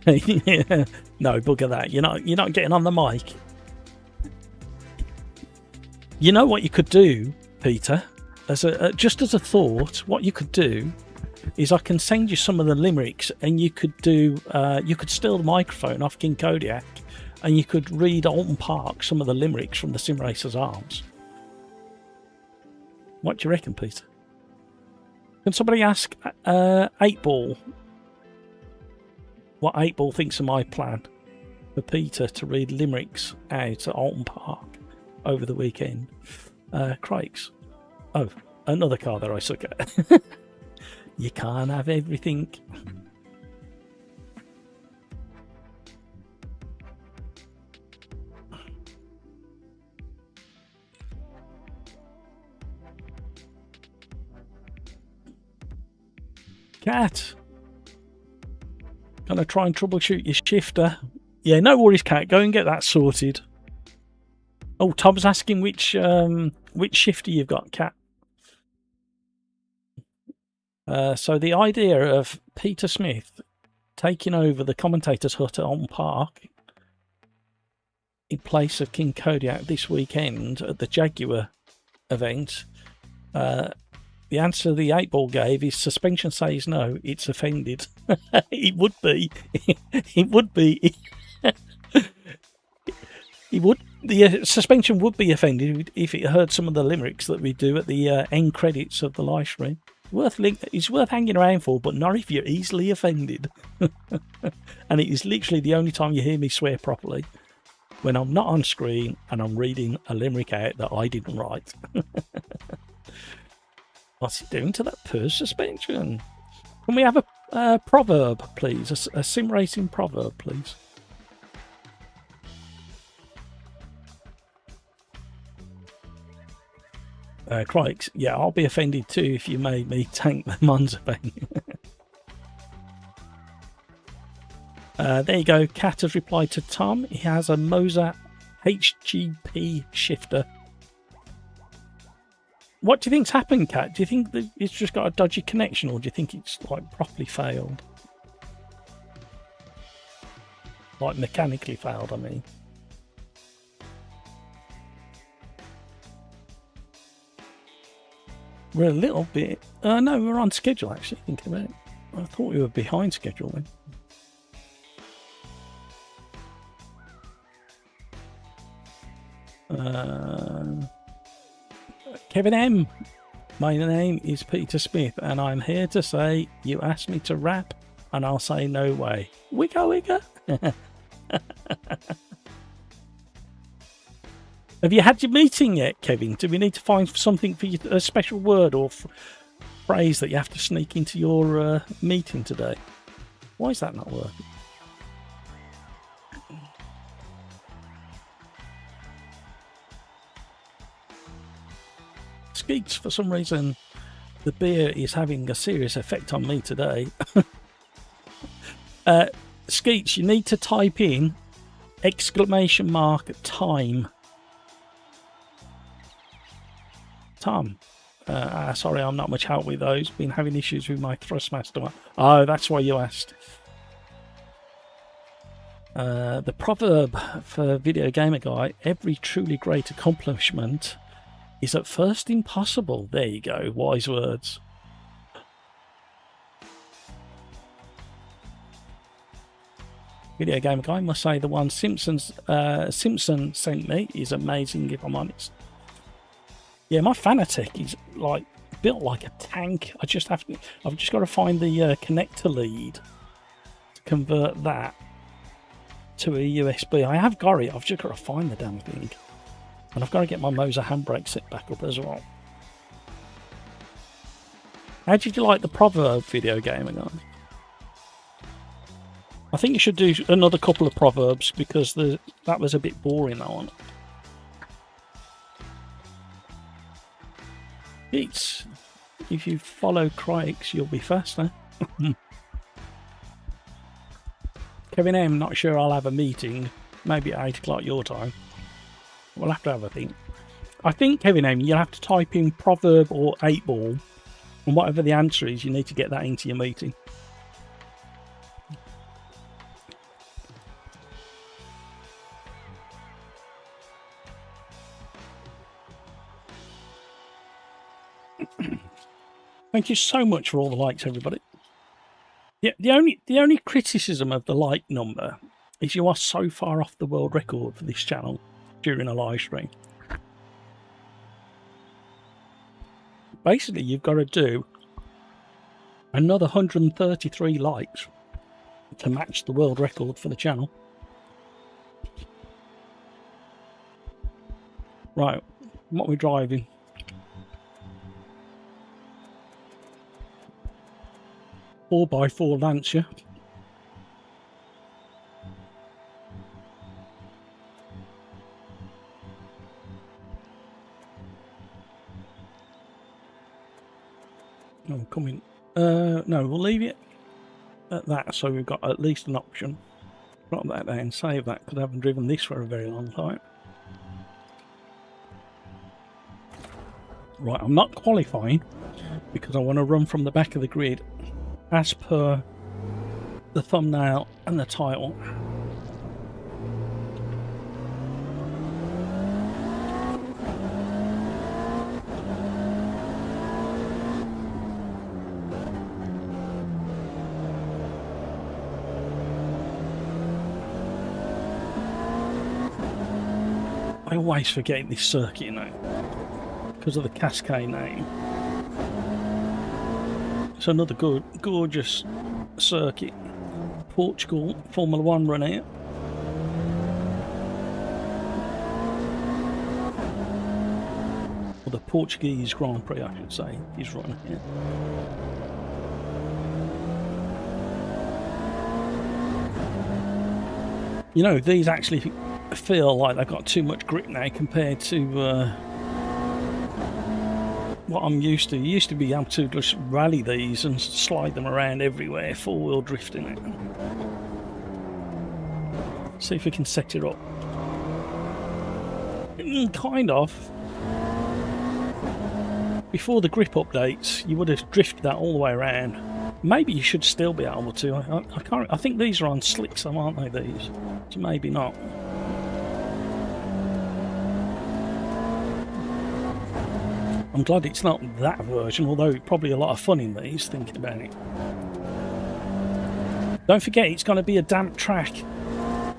Yeah. No, bugger that. You're not getting on the mic. You know what you could do, Peter? Just as a thought, what you could do is I can send you some of the limericks, and you could do. You could steal the microphone off King Kodiak, and you could read Oulton Park some of the limericks from the Sim Racers Arms. What do you reckon, Peter? Can somebody ask 8-Ball what 8-Ball thinks of my plan for Peter to read limericks out at Oulton Park over the weekend? Craigs. Oh, another car that I suck at. You can't have everything. Cat, gonna try and troubleshoot your shifter. Yeah, no worries, Cat. Go and get that sorted. Oh, Tom's asking which shifter you've got, Cat. So the idea of Peter Smith taking over the commentator's hut at Oulton Park in place of King Kodiak this weekend at the Jaguar event. The answer the 8-Ball gave is suspension says no, it's offended. It would be. It would be. It would. The suspension would be offended if it heard some of the limericks that we do at the end credits of the live stream. It's worth hanging around for, but not if you're easily offended. And it is literally the only time you hear me swear properly, when I'm not on screen and I'm reading a limerick out that I didn't write. What's he doing to that purse suspension? Can we have a proverb, please? A sim racing proverb, please. Crikes, yeah, I'll be offended too if you made me tank the Monza Banking. There you go. Cat has replied to Tom. He has a Moza HGP shifter. What do you think's happened, Cat? Do you think that it's just got a dodgy connection, or do you think it's like properly failed? Like mechanically failed, I mean. We're a little bit... no, we're on schedule, actually, thinking about it. I thought we were behind schedule then. Kevin M. My name is Peter Smith, and I'm here to say you asked me to rap, and I'll say no way. Wigga wigga. Have you had your meeting yet, Kevin? Do we need to find something for you, a special word or phrase that you have to sneak into your meeting today? Why is that not working? Skeets, for some reason, the beer is having a serious effect on me today. Skeets, you need to type in !time. Tom, sorry, I'm not much help with those. Been having issues with my Thrustmaster. Oh, that's why you asked. The proverb for Video Gamer Guy: every truly great accomplishment is at first impossible. There you go, wise words. Video Gamer Guy must say the one Simpson sent me is amazing, if I'm honest. Yeah, my Fanatec is like built like a tank. I've just got to find the connector lead to convert that to a USB. I have got it. I've just got to find the damn thing, and I've got to get my Moza handbrake set back up as well. How did you like the Proverb Video Gamer Guy? I think you should do another couple of Proverbs, because that was a bit boring, that one. If you follow Crikes, you'll be faster. Kevin M, not sure I'll have a meeting. Maybe at 8 o'clock your time. We'll have to have a think. I think, Kevin M, you'll have to type in Proverb or 8-Ball, and whatever the answer is, you need to get that into your meeting. Thank you so much for all the likes, everybody. Yeah, the only criticism of the like number is you are so far off the world record for this channel during a live stream. Basically, you've got to do Another 133 likes to match the world record for the channel. Right, what are we driving? Four by four Lancia. No, coming. No, we'll leave it at that, so we've got at least an option. Drop that there and save that, because I haven't driven this for a very long time. Right, I'm not qualifying because I want to run from the back of the grid as per the thumbnail and the title. I always forget this circuit now because of the Cascais name. It's another gorgeous circuit. Portugal Formula 1 run here. Or the Portuguese Grand Prix, I should say, is run here. You know, these actually feel like they've got too much grip now compared to what I'm used to. You used to be able to just rally these and slide them around everywhere, four-wheel drifting it. See if we can set it up. Kind of. Before the grip updates, you would have drifted that all the way around. Maybe you should still be able to. I can't. I think these are on slicks, though, aren't they? These, so maybe not. I'm glad it's not that version, although probably a lot of fun in these, thinking about it. Don't forget, it's going to be a damp track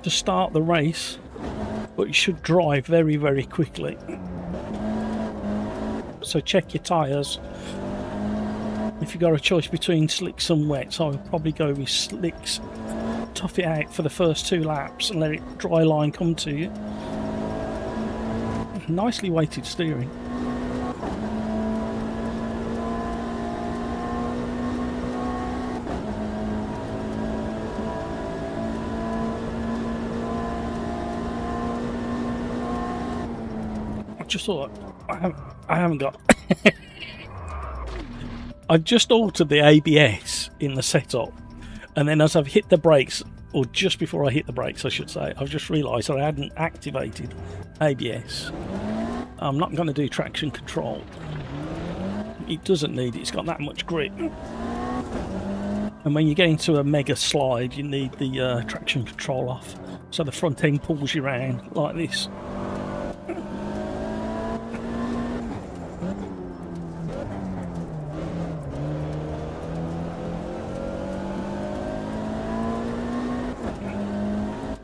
to start the race, but you should drive very, very quickly. So check your tyres. If you've got a choice between slicks and wets, I would probably go with slicks. Tough it out for the first 2 laps and let it dry line come to you. Nicely weighted steering. Just thought I haven't got I've just altered the ABS in the setup, and then as I've hit the brakes, or just before I hit the brakes I should say, I've just realised that I hadn't activated ABS. I'm not going to do traction control. It doesn't need it, it's got that much grip. And when you get into a mega slide you need the traction control off, so the front end pulls you around like this.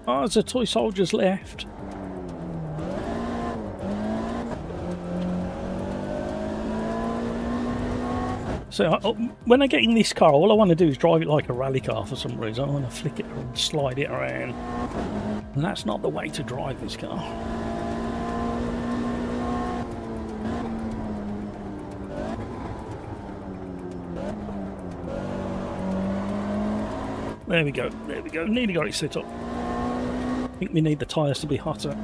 Oh, there's a toy soldiers left. So when I get in this car, all I want to do is drive it like a rally car for some reason. I want to flick it and slide it around. And that's not the way to drive this car. There we go, there we go. Nearly got it set up. I think we need the tyres to be hotter.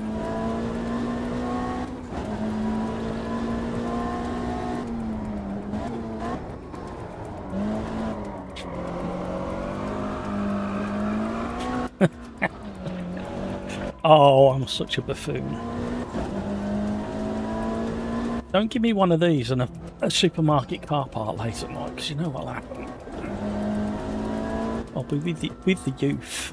Oh, I'm such a buffoon. Don't give me one of these in a supermarket car park late at night, because you know what'll happen. I'll be with the youth.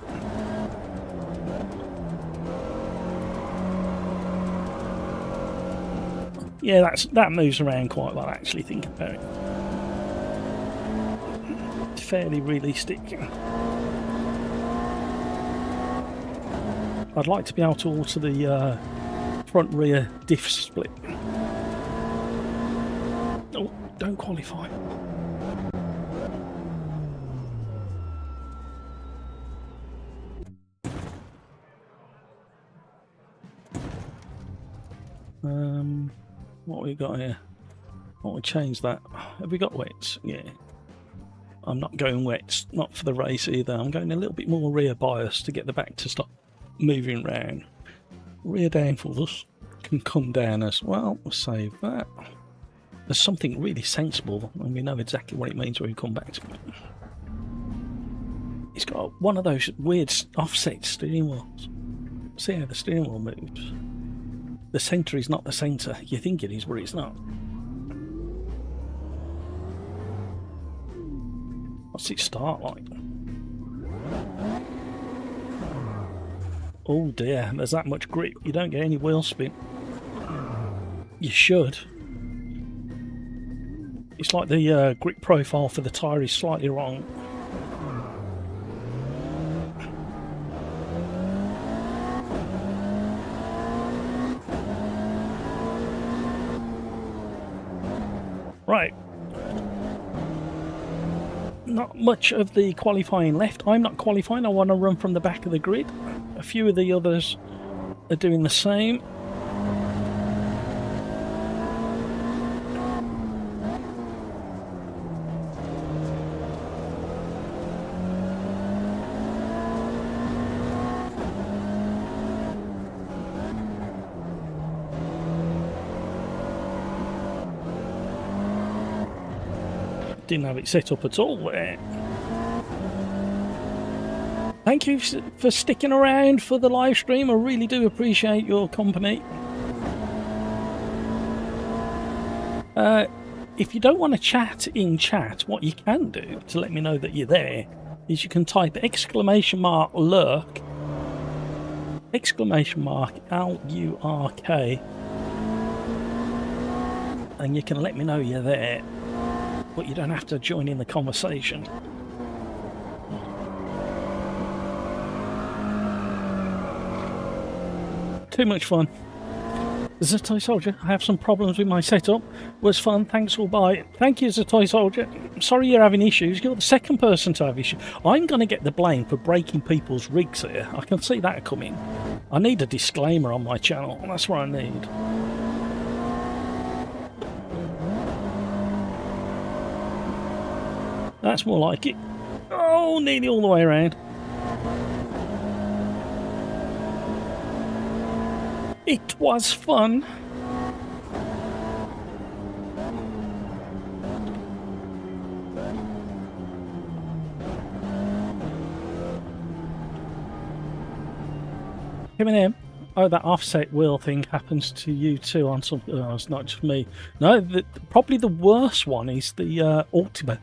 Yeah, that moves around quite well, actually, thinking about it. It's fairly realistic. I'd like to be able to alter the front rear diff split. Oh, don't qualify. What we got here? What we change that? Have we got wets? Yeah. I'm not going wets, not for the race either. I'm going a little bit more rear bias to get the back to stop moving round. Rear downforce can come down as well. We'll save that. There's something really sensible, and we know exactly what it means when we come back to it. It's got one of those weird offset steering wheels. See how the steering wheel moves? The centre is not the centre. You think it is, but it's not. What's it start like? Oh dear, there's that much grip. You don't get any wheel spin. You should. It's like the grip profile for the tyre is slightly wrong. Right. Not much of the qualifying left. I'm not qualifying. I want to run from the back of the grid. A few of the others are doing the same. Didn't have it set up at all there. Thank you for sticking around for the live stream. I really do appreciate your company. If you don't want to chat in chat, what you can do to let me know that you're there is you can type !lurk, !LURK, and you can let me know you're there. But you don't have to join in the conversation. Too much fun. Zatoy Soldier, I have some problems with my setup. Was fun, thanks for bye. Thank you, Zatoy Soldier. Sorry you're having issues. You're the second person to have issues. I'm going to get the blame for breaking people's rigs here. I can see that coming. I need a disclaimer on my channel. That's what I need. That's more like it. Oh, nearly all the way around. It was fun. M&M. Oh, that offset wheel thing happens to you too on some... Oh, it's not just me. No, probably the worst one is the Ultima.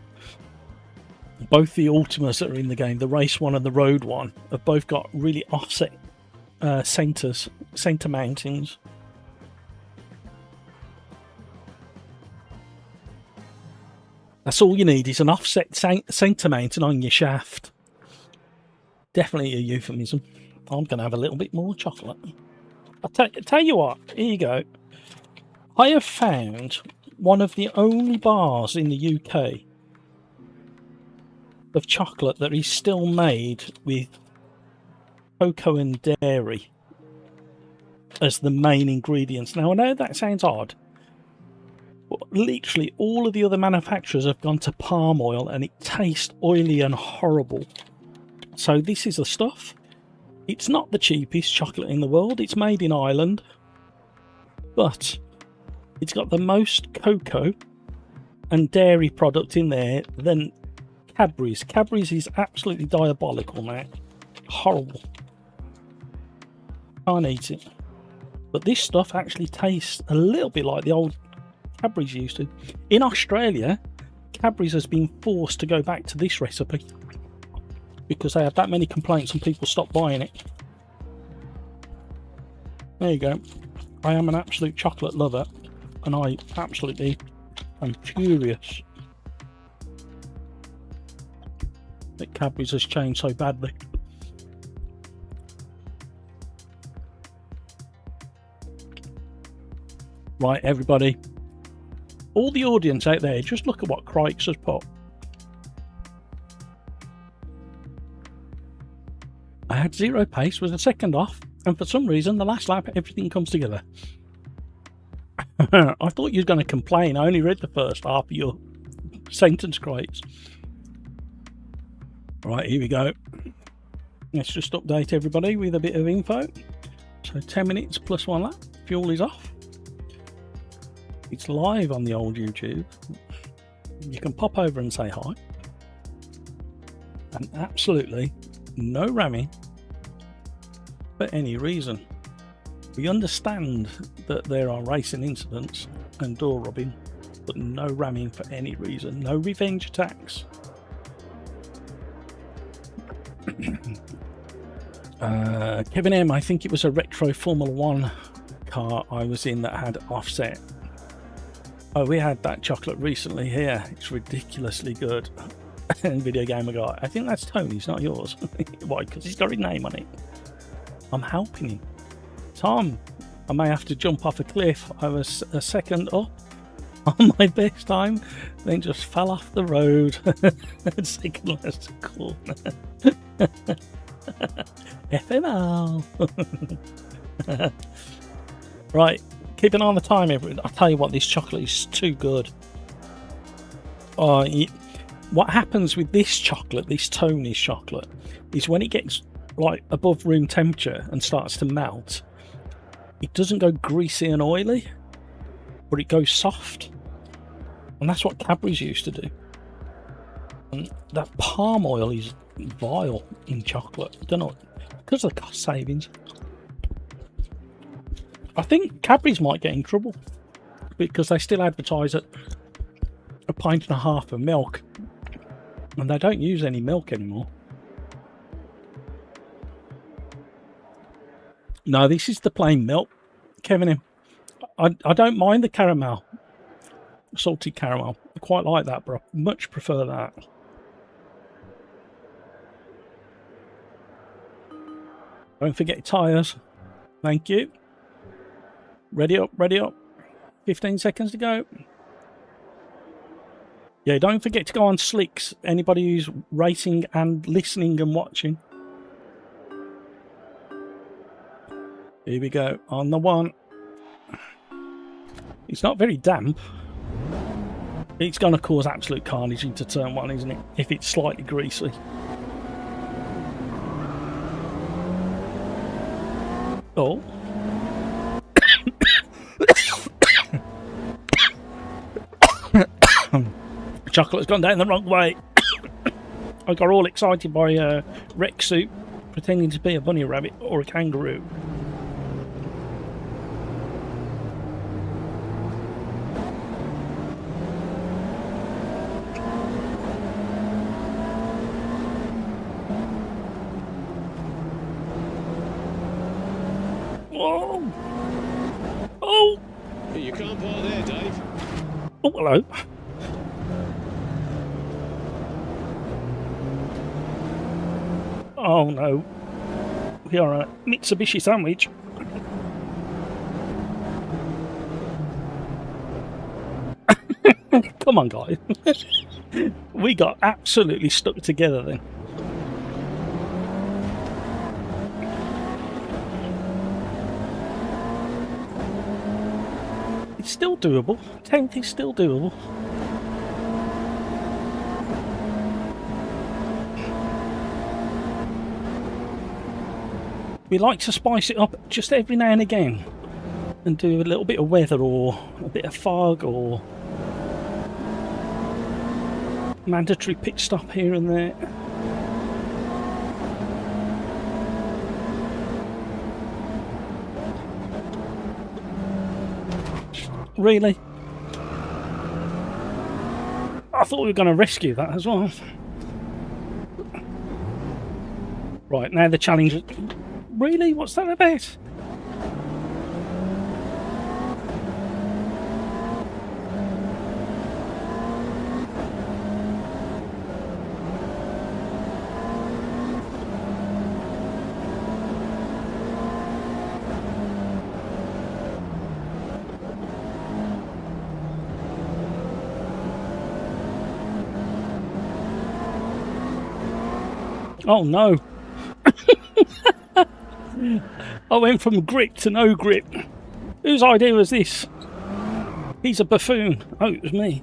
Both the Ultimas that are in the game, the race one and the road one, have both got really offset centre mountings. That's all you need is an offset centre mounting on your shaft. Definitely a euphemism. I'm going to have a little bit more chocolate. I'll tell you what, here you go. I have found one of the only bars in the UK of chocolate that is still made with cocoa and dairy as the main ingredients. Now I know that sounds odd, but literally all of the other manufacturers have gone to palm oil and it tastes oily and horrible. So this is the stuff. It's not the cheapest chocolate in the world. It's made in Ireland, but it's got the most cocoa and dairy product in there than Cadbury's. Cadbury's is absolutely diabolical now. Horrible. Can't eat it. But this stuff actually tastes a little bit like the old Cadbury's used to. In Australia, Cadbury's has been forced to go back to this recipe because they had that many complaints and people stopped buying it. There you go. I am an absolute chocolate lover and I absolutely am furious that Cadbury's has changed so badly. Right, everybody, all the audience out there, just look at what Crikes has put. I had 0 pace, was a second off, and for some reason the last lap everything comes together. I thought you were going to complain. I only read the first half of your sentence, Crates. Right, here we go. Let's just update everybody with a bit of info. So 10 minutes plus 1 lap. Fuel is off. It's live on the old YouTube. You can pop over and say hi. And absolutely no ramming for any reason. We understand that there are racing incidents and door robbing, but no ramming for any reason. No revenge attacks. Kevin M, I think it was a retro Formula 1 car I was in that had offset. Oh, we had that chocolate recently here. It's ridiculously good. And Video Gamer Guy. I think that's Tony's, not yours. Why? Because he's got his name on it. I'm helping him. Tom, I may have to jump off a cliff. I was a second up on my best time, then just fell off the road. Second last corner. FML. Right, keep an eye on the time, everyone. I'll tell you what, this chocolate is too good. What happens with this chocolate, this Tony's chocolate, is when it gets like above room temperature and starts to melt, it doesn't go greasy and oily, but it goes soft. And that's what Cadbury's used to do. And that palm oil is vile in chocolate. I don't know, because of the cost savings. I think Cadbury's might get in trouble because they still advertise at a pint and a half of milk, and they don't use any milk anymore. No, this is the plain milk, Kevin. I don't mind the caramel, salted caramel. I quite like that, but I much prefer that. Don't forget tyres. Thank you. Ready up, ready up. 15 seconds to go. Yeah, don't forget to go on slicks. Anybody who's racing and listening and watching. Here we go, on the one. It's not very damp. It's going to cause absolute carnage into turn 1, isn't it? If it's slightly greasy. Oh. Chocolate's gone down the wrong way. I got all excited by Rex Soup pretending to be a bunny rabbit or a kangaroo. Oh! Oh! You can't park there, Dave. Oh, hello. Oh no, we are a Mitsubishi sandwich. Come on, guys. We got absolutely stuck together then. It's still doable. 10th is still doable. We like to spice it up just every now and again and do a little bit of weather or a bit of fog or mandatory pit stop here and there. Really? I thought we were going to rescue that as well. Right, now the challenge. Really? What's that about? Oh no. I went from grip to no grip. Whose idea was this? He's a buffoon. Oh, it was me.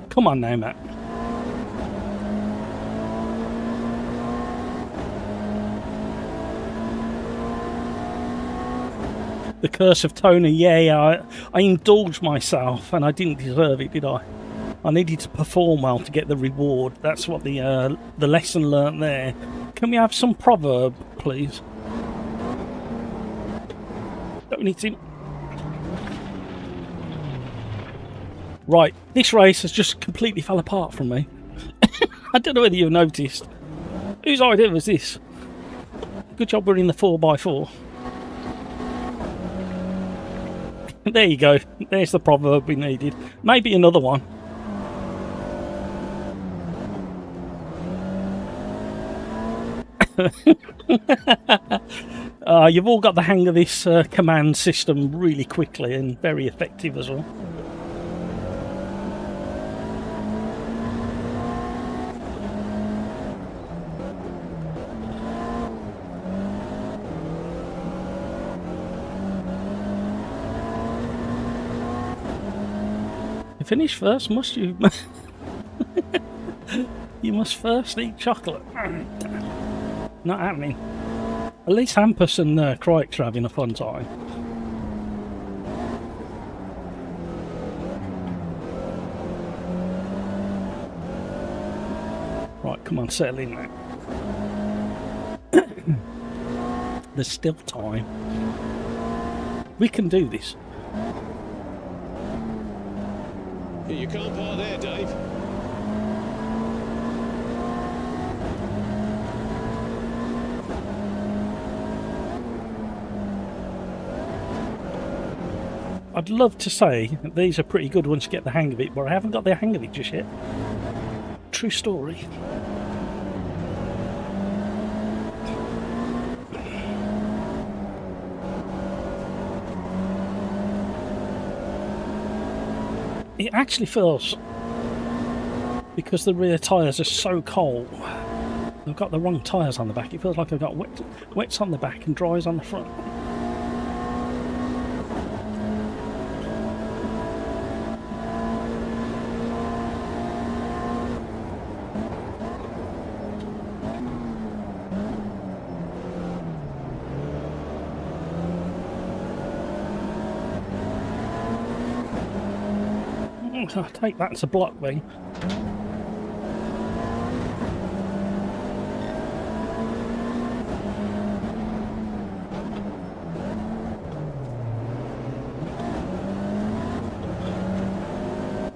Come on now, Matt. The curse of Tony. Yeah, I indulged myself and I didn't deserve it, did I? I needed to perform well to get the reward. That's what the lesson learnt there. Can we have some proverb, please? Don't need to... Right, this race has just completely fell apart from me. I don't know whether you've noticed. Whose idea was this? Good job we're in the 4x4. There you go. There's the proverb we needed. Maybe another one. You've all got the hang of this command system really quickly and very effective as well. Finish first, must you? You must first eat chocolate. Not happening. At least Hampus and Crikes are having a fun time. Right, come on, settle in now. There's still time. We can do this. You can't park there, Dave. I'd love to say that these are pretty good once you get the hang of it, but I haven't got the hang of it just yet. True story. It actually feels, because the rear tyres are so cold, I've got the wrong tyres on the back. It feels like I've got wets on the back and dries on the front. I'll take that to block me.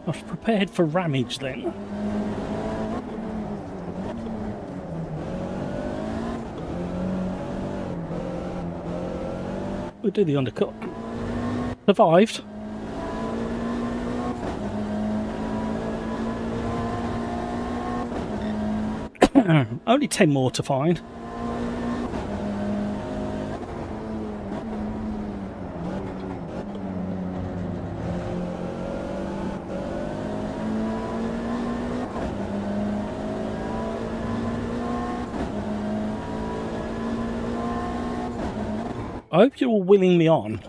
I was prepared for ramage then. We'll do the undercut. Survived. Only 10 more to find. I hope you're all willing me on.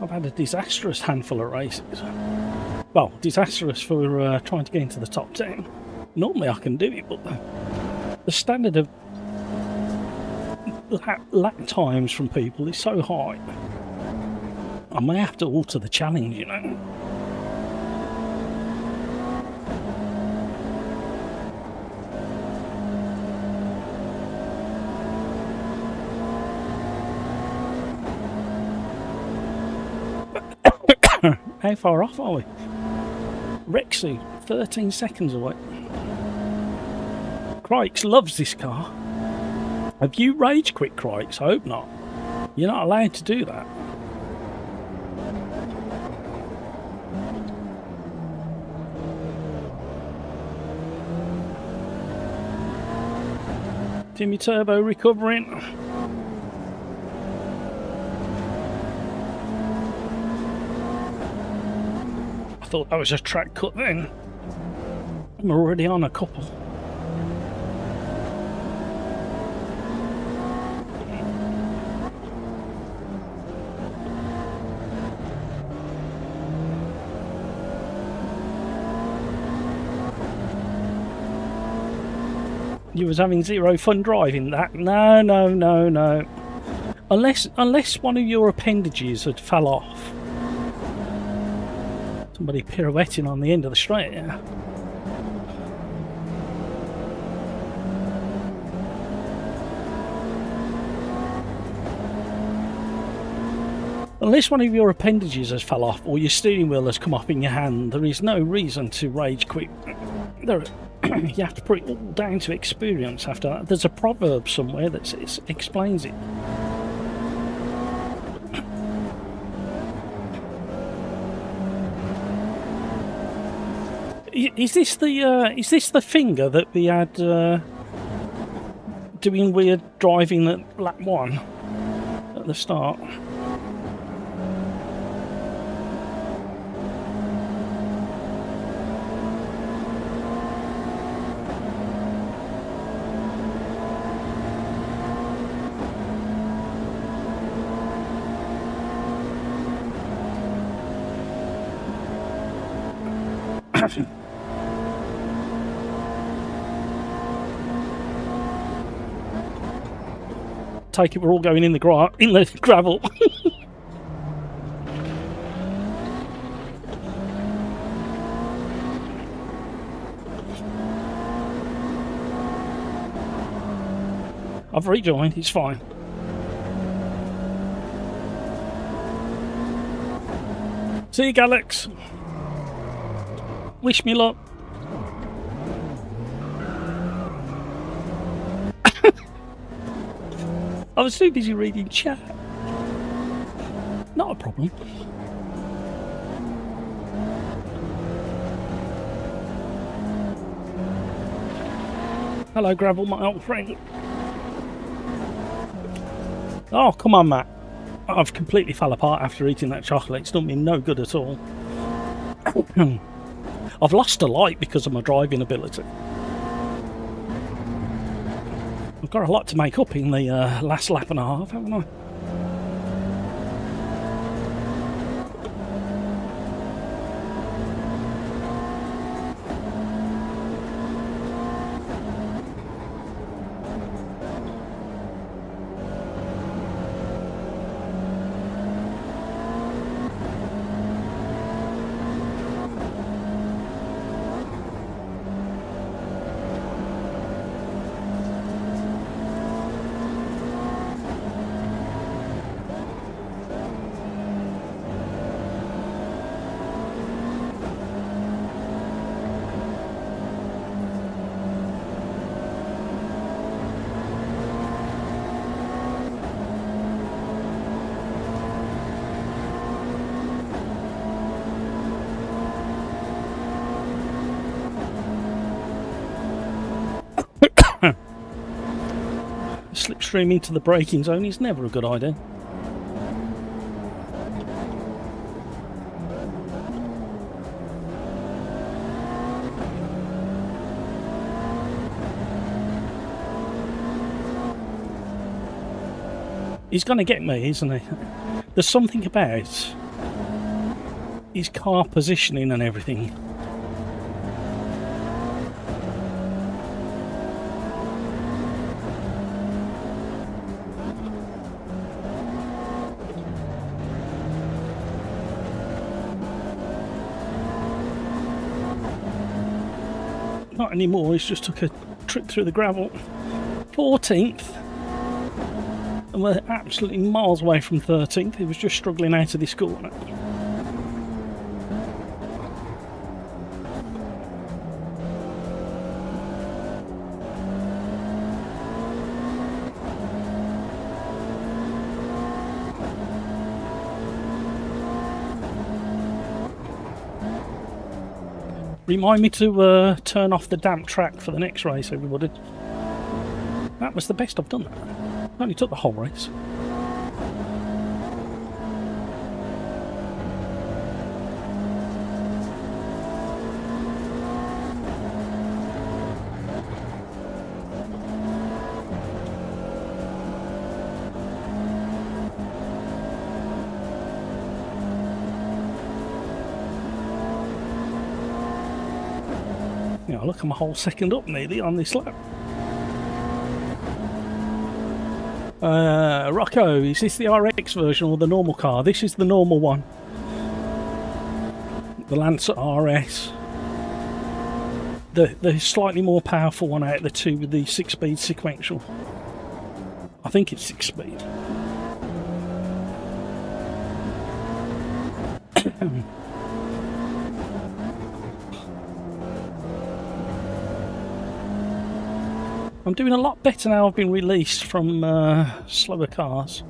I've had a disastrous handful of races. Well, disastrous for trying to get into the top 10. Normally I can do it, but the standard of lap times from people is so high. I may have to alter the challenge, you know. How far off are we? Rexy, 13 seconds away. Crikes loves this car. Have you rage quit, Crikes? I hope not. You're not allowed to do that. Timmy Turbo recovering. I thought that was a track cut then. I'm already on a couple. You was having zero fun driving that? No, no, no, no. Unless one of your appendages had fell off. Somebody pirouetting on the end of the straight, yeah. Unless one of your appendages has fell off or your steering wheel has come off in your hand, there is no reason to rage quit. You have to put it all down to experience after that. There's a proverb somewhere that explains it. Is this the finger that we had doing weird driving at lap 1 at the start? Take it we're all going in the gravel. I've rejoined, it's fine. See you, Galax. Wish me luck. I was too busy reading chat. Not a problem. Hello, Gravel, my old friend. Oh, come on, Matt. I've completely fell apart after eating that chocolate. It's done me no good at all. I've lost a light because of my driving ability. I've got a lot to make up in the last lap and a half, haven't I? Slipstream into the braking zone is never a good idea. He's going to get me, isn't he? There's something about his car positioning and everything. Not anymore, he's just took a trip through the gravel. 14th. And we're absolutely miles away from 13th. He was just struggling out of this corner. Remind me to turn off the damp track for the next race, everybody. That was the best I've done that. I only took the whole race. Yeah, look, I'm a whole second up nearly on this lap. Rocco, is this the RX version or the normal car? This is the normal one. The Lancer RS. The slightly more powerful one out of the two with the 6-speed sequential. I think it's 6-speed. I'm doing a lot better now I've been released from slower cars.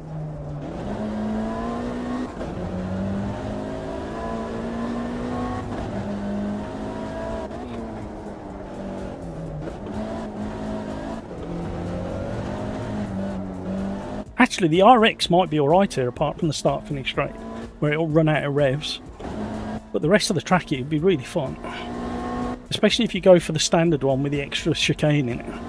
Actually, the RX might be alright here, apart from the start-finish straight, where it'll run out of revs. But the rest of the track, it would be really fun. Especially if you go for the standard one with the extra chicane in it.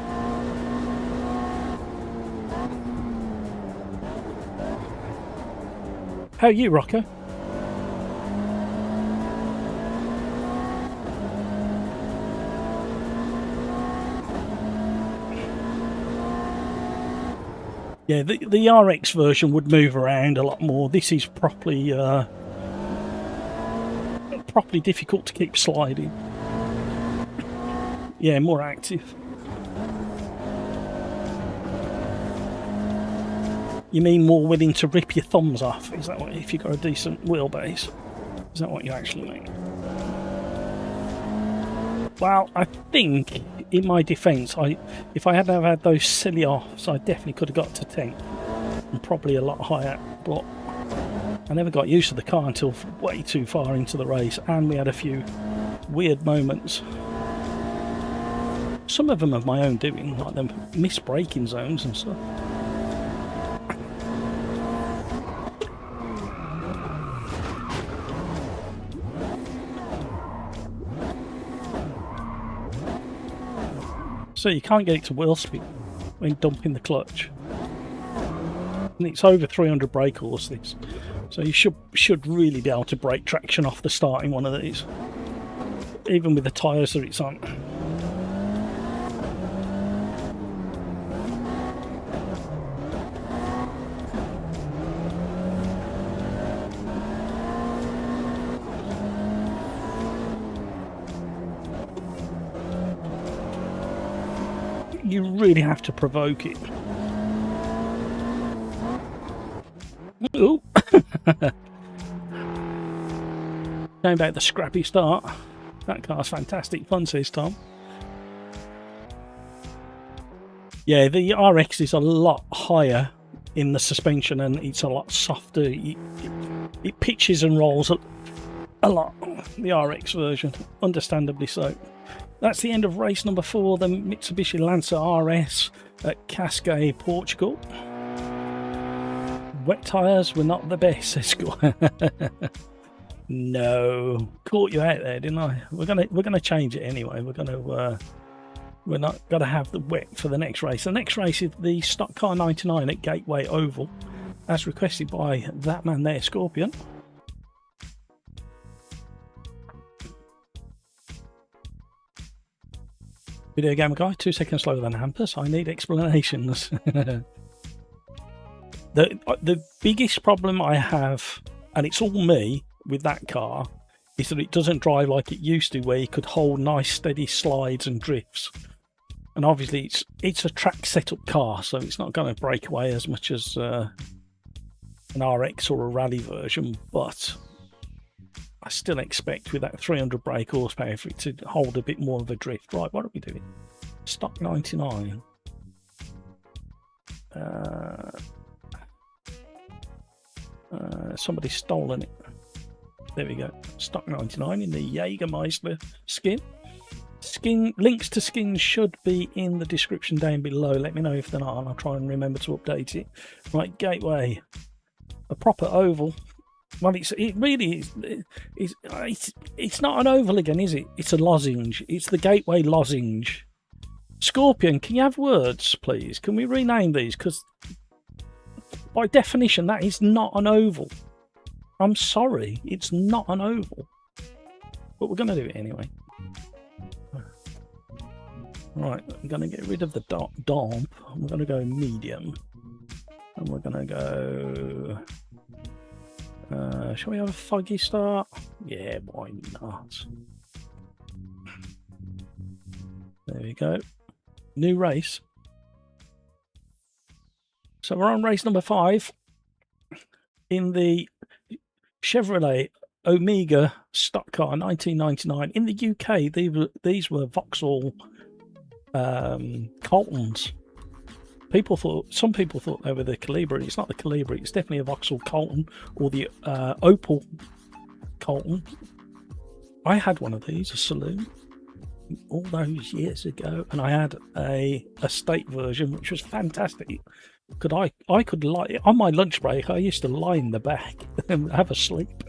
How are you, Rocco? Yeah, the RX version would move around a lot more. This is properly difficult to keep sliding. Yeah, more active. You mean more willing to rip your thumbs off? Is that what, if you've got a decent wheelbase? Is that what you actually mean? Well, I think, in my defence, if I hadn't have had those silly offs, I definitely could have got to 10. And probably a lot higher, but I never got used to the car until way too far into the race, and we had a few weird moments. Some of them of my own doing, like the missed braking zones and stuff. So you can't get it to wheel speed when dumping the clutch. And it's over 300 brake horse this. So you should really be able to break traction off the start in one of these. Even with the tyres that it's on. You really have to provoke it. Ooh. Going back the scrappy start. That car's fantastic fun, says Tom. Yeah, the RX is a lot higher in the suspension and it's a lot softer. It pitches and rolls a lot, the RX version, understandably so. That's the end of race number 4, the Mitsubishi Lancer RS at Cascais, Portugal. Wet tyres were not the best, says Squire. No, caught you out there, didn't I? We're gonna change it anyway. We're not gonna have the wet for the next race. The next race is the Stock Car 99 at Gateway Oval, as requested by that man there, Scorpion. Video Gamer Guy, 2 seconds slower than Hampus. I need explanations. The biggest problem I have, and it's all me with that car, is that it doesn't drive like it used to, where you could hold nice steady slides and drifts. And obviously it's a track setup car, so it's not going to break away as much as an RX or a rally version, but I still expect with that 300 brake horsepower for it to hold a bit more of a drift. Right, what are we doing? Stock 99. Somebody's stolen it. There we go. Stock 99 in the Jägermeister skin. Links to skins should be in the description down below. Let me know if they're not, and I'll try and remember to update it. Right, Gateway. A proper oval. Well, it really is. It's not an oval again, is it? It's a lozenge. It's the Gateway lozenge. Scorpion, can you have words, please? Can we rename these? Because by definition, that is not an oval. I'm sorry, it's not an oval. But we're going to do it anyway. Right, I'm going to get rid of the damp. I'm going to go medium. And we're going to go... shall we have a foggy start? Yeah, why not? There we go. New race. So we're on race number 5 in the Chevrolet Omega stock car 1999. In the UK, these were Vauxhall Coltons. Some people thought they were the Calibri. It's not the Calibri. It's definitely a Vauxhall Colton or the Opel Colton. I had one of these, a saloon, all those years ago, and I had a estate version, which was fantastic. I could lie on my lunch break. I used to lie in the back and have a sleep.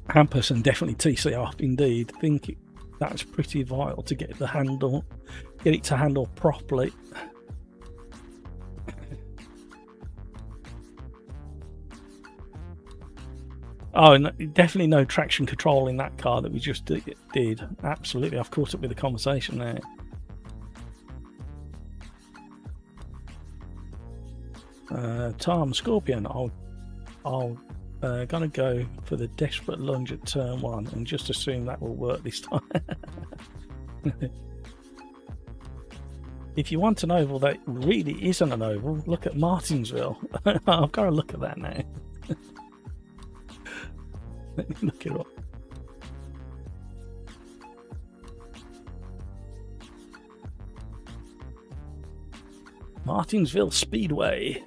Hampus and definitely TCR indeed. Think that's pretty vital to get it to handle properly. Oh, and definitely no traction control in that car that we just did. Absolutely, I've caught up with the conversation there. Tom Scorpion, I'll gonna go for the desperate lunge at turn 1 and just assume that will work this time. If you want an oval that really isn't an oval, look at Martinsville. I've got to look at that now. Let me look it up. Martinsville Speedway.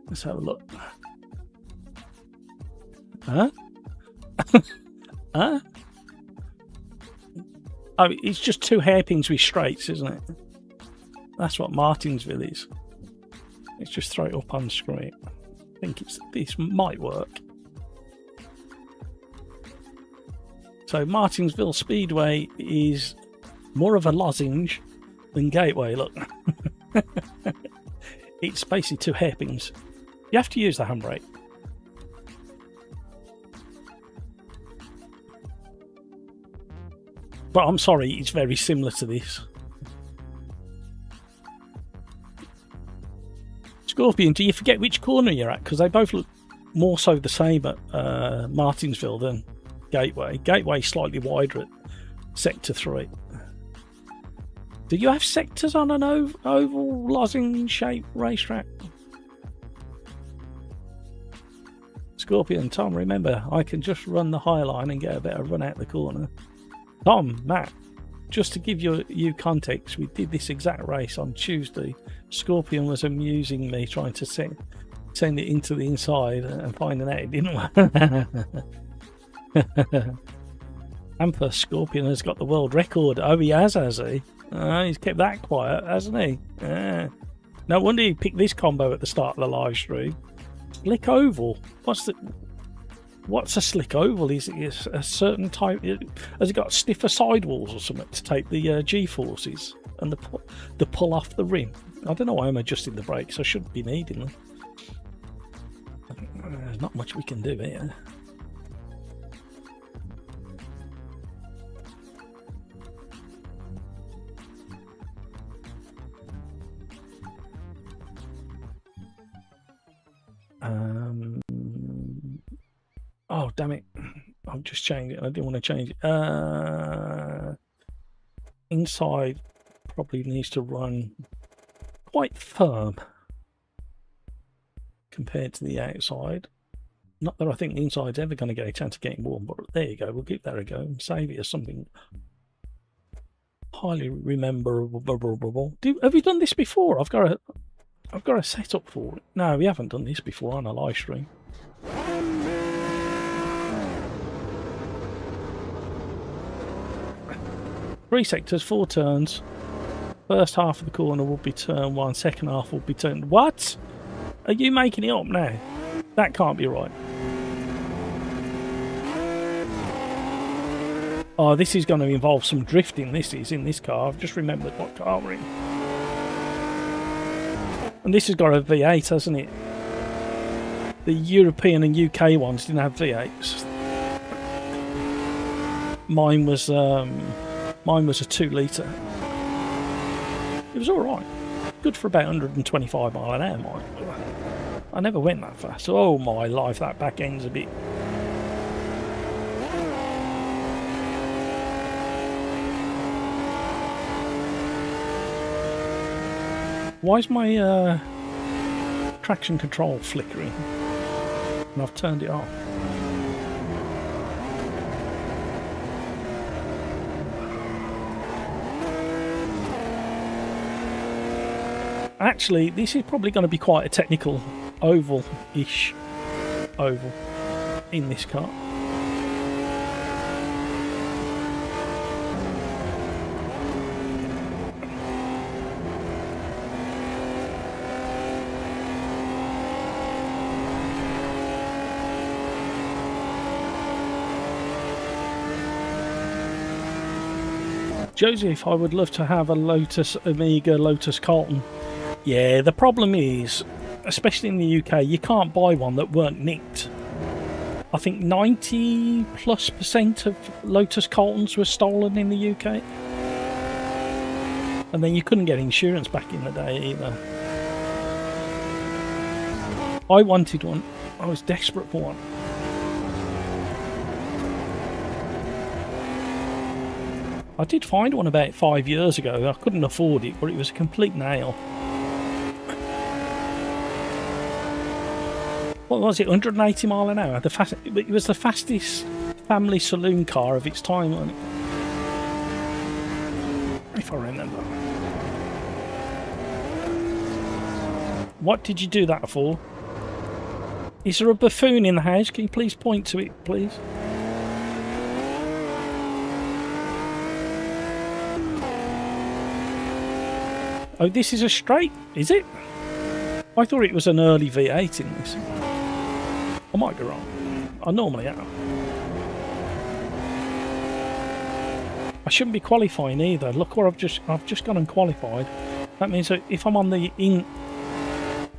Let's have a look. Huh? Huh? Oh, it's just 2 hairpins with straights, isn't it? That's what Martinsville is. Let's just throw it up on screen. I think this might work. So Martinsville Speedway is more of a lozenge than Gateway, look. It's basically 2 hairpins. You have to use the handbrake. But I'm sorry, it's very similar to this. Scorpion, do you forget which corner you're at? Because they both look more so the same at Martinsville than Gateway. Gateway slightly wider at Sector 3. Do you have sectors on an oval lozenge-shaped racetrack? Scorpion, Tom, remember, I can just run the high line and get a better run out the corner. Tom, Matt, just to give you context, we did this exact race on Tuesday. Scorpion was amusing me trying to send it into the inside and finding out it didn't work. Amper Scorpion has got the world record. Oh, he has he? He's kept that quiet, hasn't he? No wonder he picked this combo at the start of the live stream. Slick oval. What's a slick oval? Is it a certain type? Has it got stiffer sidewalls or something to take the G-forces and the pull off the rim? I don't know why I'm adjusting the brakes. I shouldn't be needing them. There's not much we can do here. Oh, damn it. I've just changed it. I didn't want to change it. Inside probably needs to run quite firm compared to the outside. Not that I think the inside's ever going to get a chance of getting warm, but there you go. We'll give that a go and save it as something highly rememberable. Have you done this before? I've got a setup for it. No, we haven't done this before on a live stream. 3 sectors, 4 turns. First half of the corner will be turn 1, second half will be turn... What? Are you making it up now? That can't be right. Oh, this is going to involve some drifting, this is, in this car. I've just remembered what car we're in. And this has got a V8, hasn't it? The European and UK ones didn't have V8s. Mine was a 2 litre. It was alright. Good for about 125 mile an hour, mate. I never went that fast. Oh my life, that back end's a bit... Why is my traction control flickering? And I've turned it off. Actually, this is probably going to be quite a technical oval-ish oval in this car. Joseph, I would love to have a Lotus Omega, Lotus Carlton. Yeah, the problem is, especially in the UK, you can't buy one that weren't nicked. I think 90+% of Lotus Carltons were stolen in the UK. And then you couldn't get insurance back in the day either. I wanted one. I was desperate for one. I did find one about 5 years ago. I couldn't afford it, but it was a complete nail. What was it, 180 mile an hour? It was the fastest family saloon car of its time, wasn't it? If I remember. What did you do that for? Is there a buffoon in the house? Can you please point to it, please? Oh, this is a straight, is it? I thought it was an early V8 in this. I might be wrong. I normally am. I shouldn't be qualifying either. Look where I've just gone and qualified. That means that if I'm on the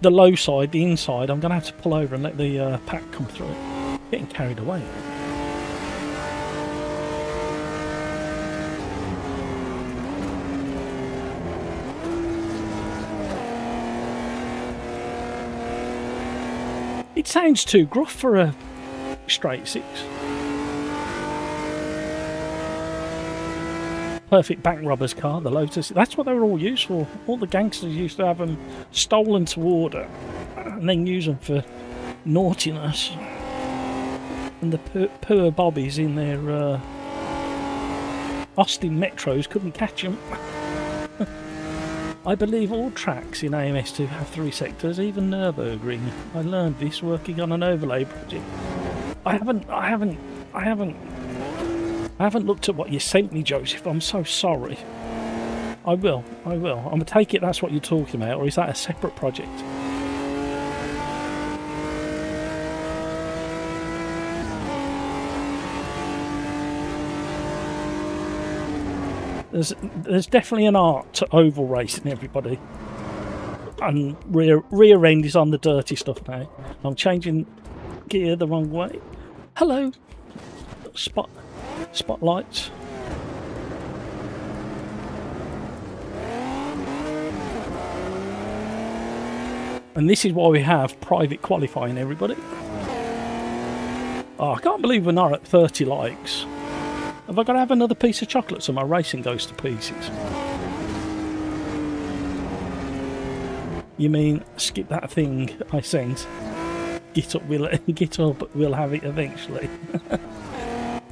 low side, the inside, I'm going to have to pull over and let the pack come through. Getting carried away. It sounds too gruff for a straight six. Perfect bank robbers car, the Lotus. That's what they were all used for. All the gangsters used to have them stolen to order and then use them for naughtiness. And the poor bobbies in their Austin Metros couldn't catch them. I believe all tracks in AMS2 have 3 sectors, even Nürburgring. I learned this working on an overlay project. I haven't looked at what you sent me, Joseph. I'm so sorry. I will. I'm gonna take it that's what you're talking about, or is that a separate project? There's definitely an art to oval racing, everybody. And rear end is on the dirty stuff now. I'm changing gear the wrong way. Hello. Spotlights. And this is why we have private qualifying, everybody. Oh, I can't believe we're not at 30 likes. Have I got to have another piece of chocolate so my racing goes to pieces? You mean skip that thing I sent? Get up, we'll have it eventually.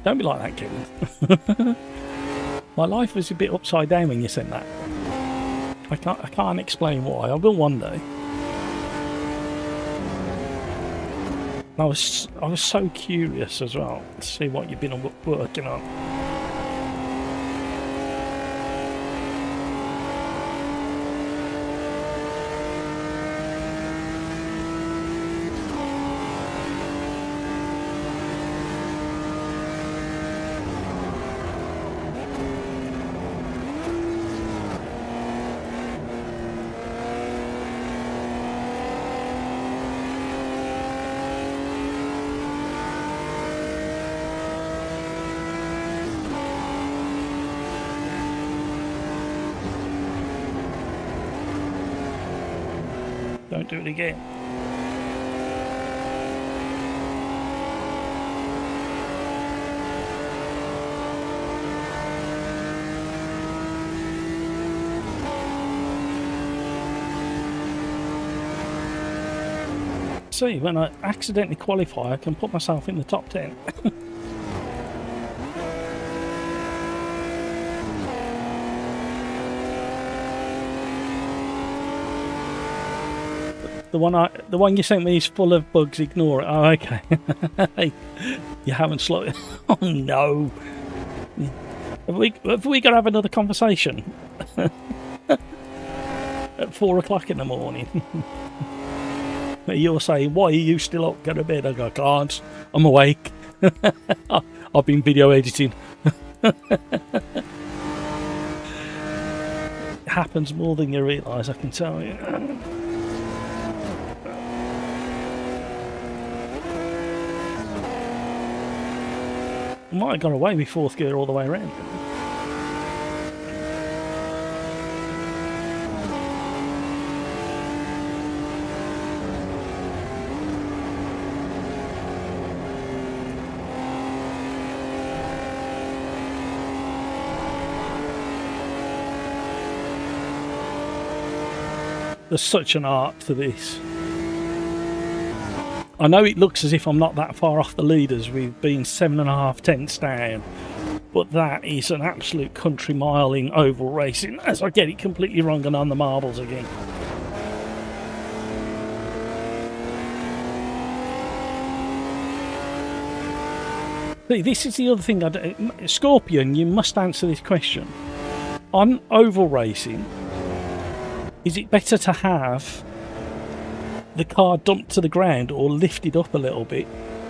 Don't be like that, Kevin. My life was a bit upside down when you sent that. I can't explain why. I will one day. I was so curious as well to see what you've been working on. Don't do it again. See, when I accidentally qualify, I can put myself in the top 10. The one you sent me is full of bugs. Ignore it. Oh, okay. You haven't slowed. Oh no. Have we got to have another conversation at 4 o'clock in the morning? You're saying, why are you still up? Go to bed. I go, I can't. I'm awake. I've been video editing. It happens more than you realise, I can tell you. I might have got away with fourth gear all the way around. There's such an art to this. I know it looks as if I'm not that far off the leaders with being 7.5 tenths down, but that is an absolute country mile in oval racing, as I get it completely wrong and on the marbles again. See, this is the other thing. Scorpion, you must answer this question. On oval racing, is it better to have the car dumped to the ground or lifted up a little bit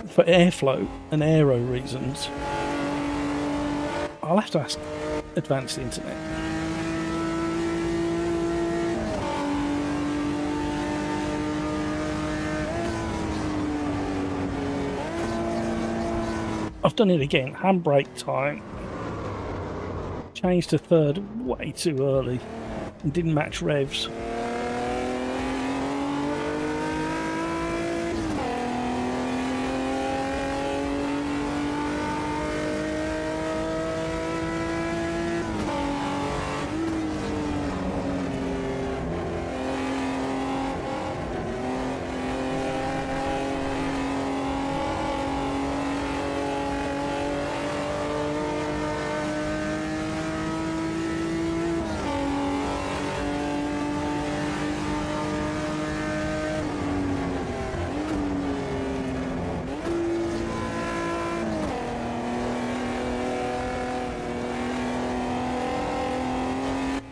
for airflow and aero reasons? I'll have to ask Advanced Internet. I've done it again. Handbrake time. Changed to third way too early and didn't match revs.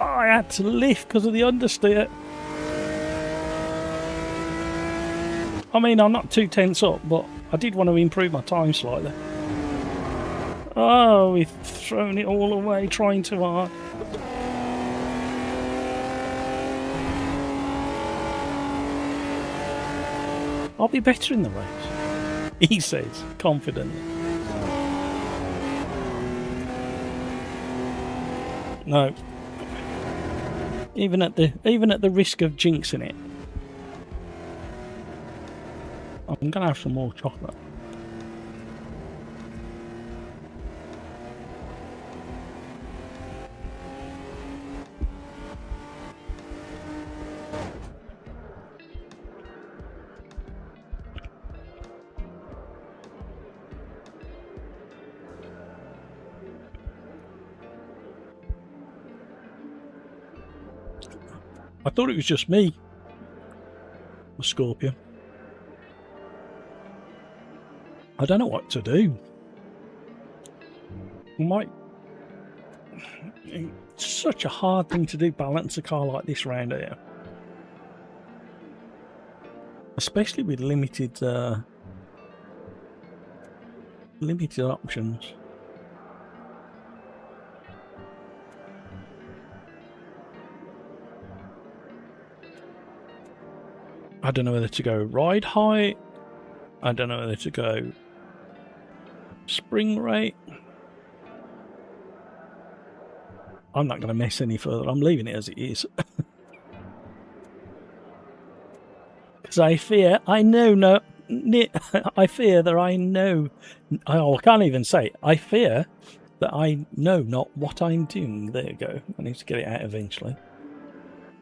I had to lift because of the understeer. I mean, I'm not 2 tenths up, but I did want to improve my time slightly. Oh, we've thrown it all away trying too hard. I'll be better in the race, he says, confidently. No. Even at the risk of jinxing it, I'm gonna have some more chocolate. I thought it was just me, the Scorpion. I don't know what to do. It's such a hard thing to do, balance a car like this round here. Especially with limited options. I don't know whether to go ride height. I don't know whether to go spring rate. I'm not going to mess any further. I'm leaving it as it is. Because I fear I know no. I fear that I know. Oh, I can't even say. I fear that I know not what I'm doing. There you go. I need to get it out eventually.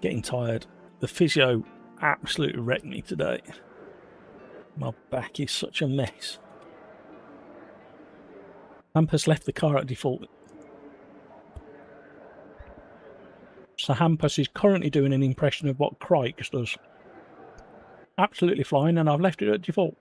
Getting tired. The physio absolutely wrecked me today. My back is such a mess. Hampus left the car at default. So Hampus is currently doing an impression of what Crikes does. Absolutely flying, and I've left it at default.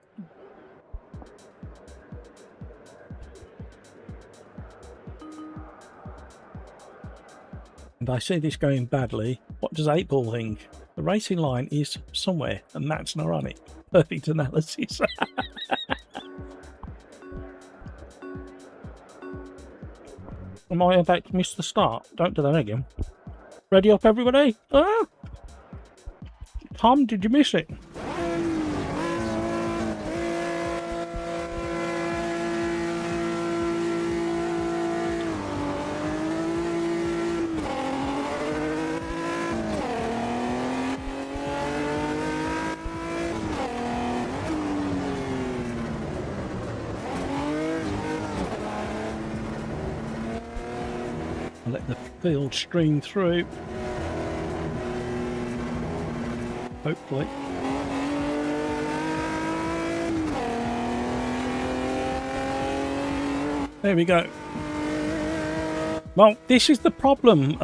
And I see this going badly. What does 8-Ball think? The racing line is somewhere, and that's not on it. Perfect analysis. Am I about to miss the start? Don't do that again. Ready up, everybody? Ah! Tom, did you miss it? I'll let the field stream through. Hopefully. There we go. Well, this is the problem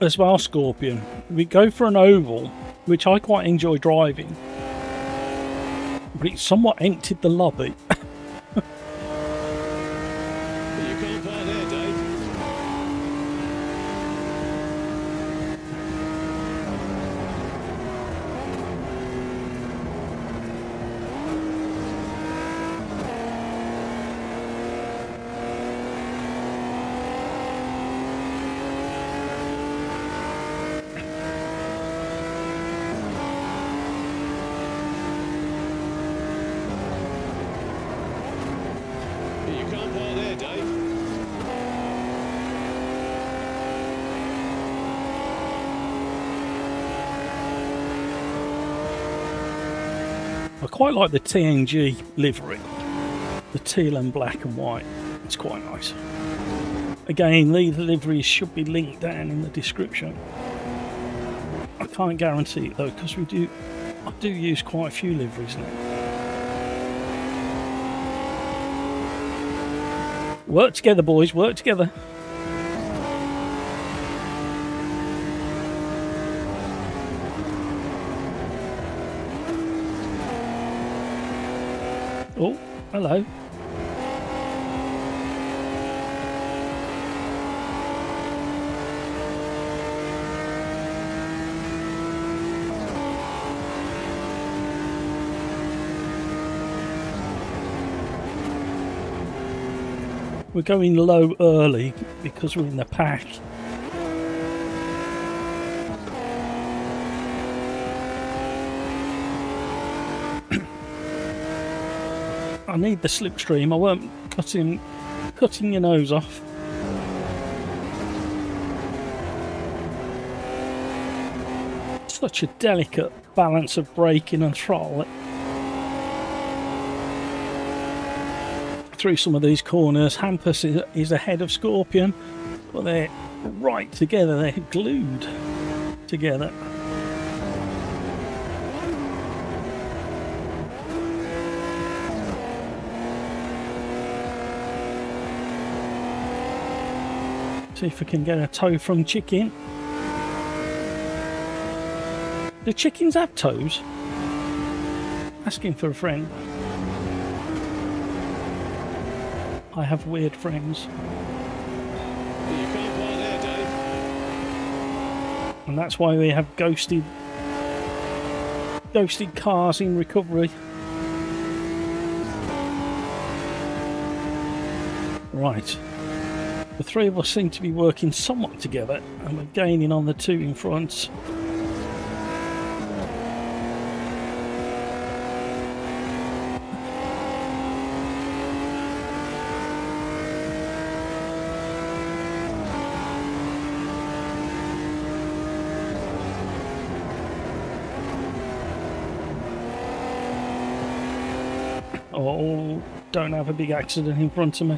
as well, Scorpion. We go for an oval, which I quite enjoy driving, but it somewhat emptied the lobby. You can't park there, Dave. You can't park there, Dave. I quite like the TNG livery, the teal and black and white. It's quite nice. Again, these liveries should be linked down in the description. I can't guarantee it though, because I do use quite a few liveries now. Work together, boys, work together. Oh, hello. We're going low early because we're in the pack. I need the slipstream. I weren't cutting your nose off. Such a delicate balance of braking and throttle through some of these corners. Hampus is ahead of Scorpion, but they're right together. They're glued together. See if we can get a tow from Chicken. Do chickens have toes? Asking for a friend. I have weird friends. You can't park there, Dave. And that's why we have ghosted cars in recovery. Right. The three of us seem to be working somewhat together, and we're gaining on the two in front. Oh, don't have a big accident in front of me.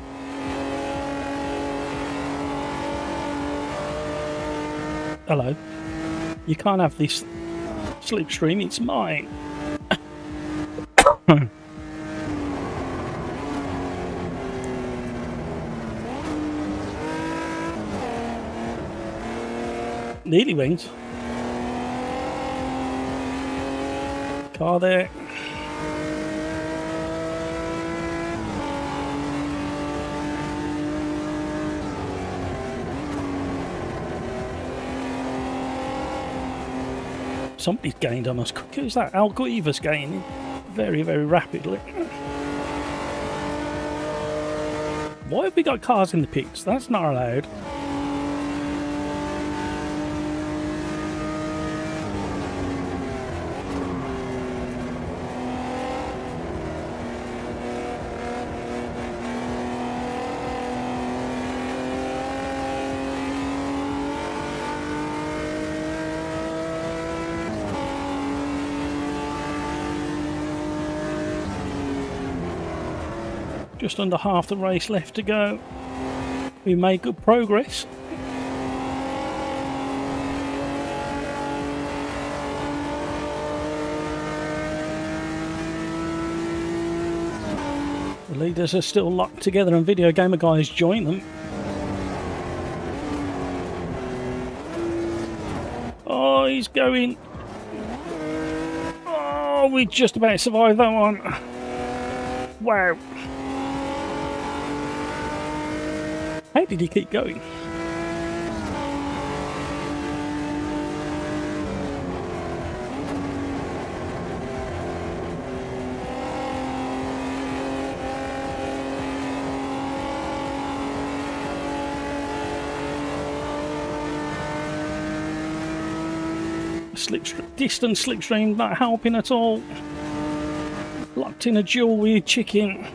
Hello. You can't have this slipstream, it's mine. Nearly went. Car there. Somebody's gained on us. Who's that? Al Guiva's gaining very, very rapidly. Why have we got cars in the pits? That's not allowed. Just under half the race left to go. We made good progress. The leaders are still locked together and Video Gamer guys join them. Oh, he's going. Oh, we just about survived that one. Wow. How did he keep going? Distance slipstream not helping at all. Locked in a duel with chicken.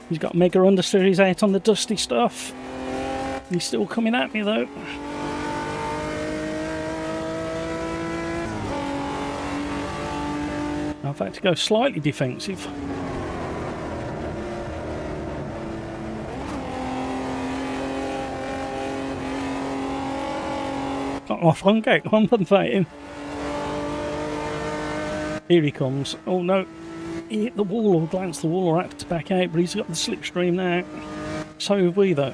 He's got Mega Understeers out on the dusty stuff. He's still coming at me though. I've had to go slightly defensive. Got my front out compensating. Here he comes. Oh no. He hit the wall or glanced the wall or had to back out, but he's got the slipstream now. So have we though.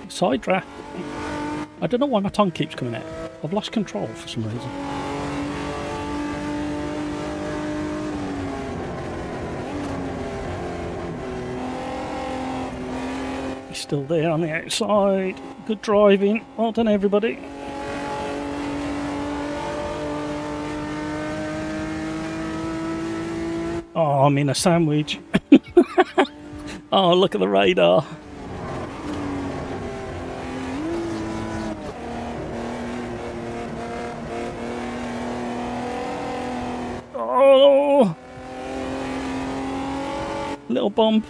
Side draft. I don't know why my tongue keeps coming out. I've lost control for some reason. Still there on the outside. Good driving. Well done, everybody. Oh, I'm in a sandwich. Oh, look at the radar. Oh, little bump.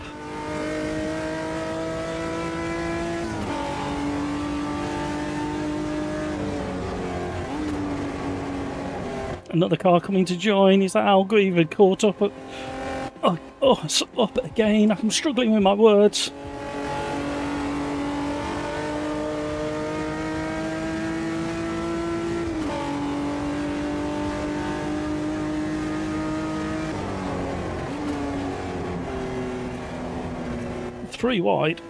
Another car coming to join. Is that Al Guiva caught up at... Oh, it's up again. I'm struggling with my words. Three wide.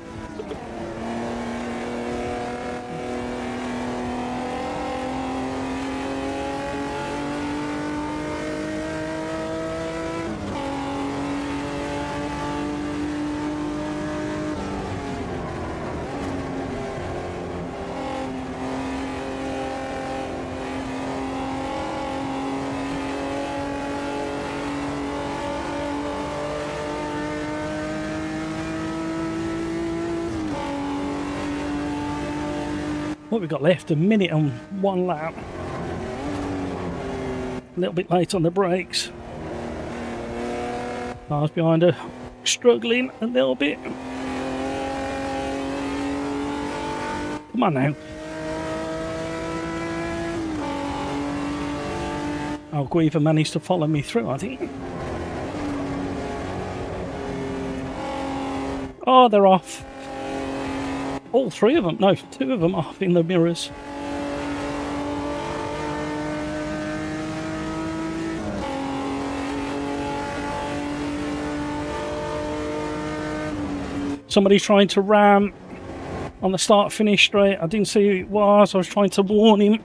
What we've got left, a minute on one lap. A little bit late on the brakes. Cars behind her struggling a little bit. Come on now. Guiva managed to follow me through, I think. Oh, they're off. All three of them. No, two of them off in the mirrors. Somebody trying to ram on the start-finish straight. I didn't see who it was. I was trying to warn him.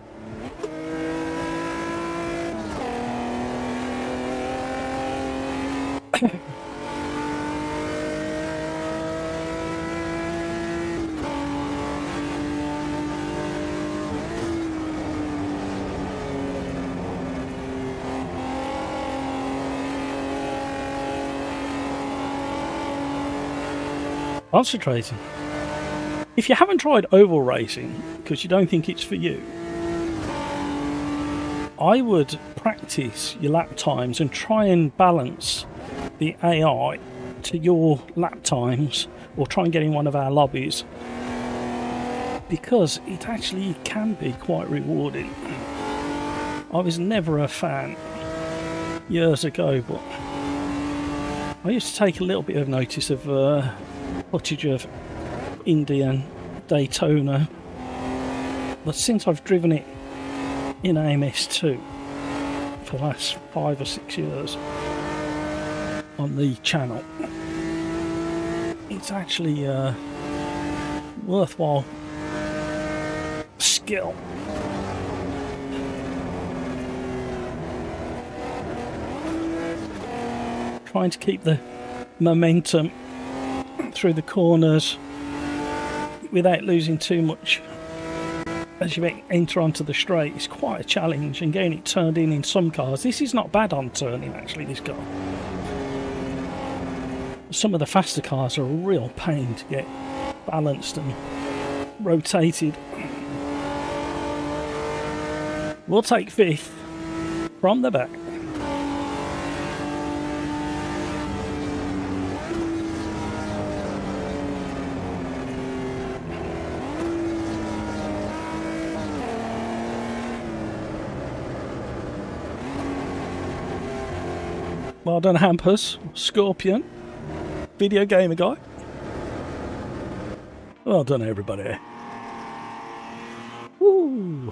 Concentrating. If you haven't tried oval racing because you don't think it's for you, I would practice your lap times and try and balance the AI to your lap times, or try and get in one of our lobbies, because it actually can be quite rewarding. I was never a fan years ago, but I used to take a little bit of notice of footage of Indian Daytona, but since I've driven it in AMS2 for the last 5 or 6 years on the channel, it's actually worthwhile skill. Trying to keep the momentum through the corners without losing too much as you enter onto the straight is quite a challenge, and getting it turned in some cars. This is not bad on turning, actually, this car. Some of the faster cars are a real pain to get balanced and rotated. We'll take 5th from the back. Well done, Hampers, Scorpion, Video Gamer Guy. Well done, everybody. Woo!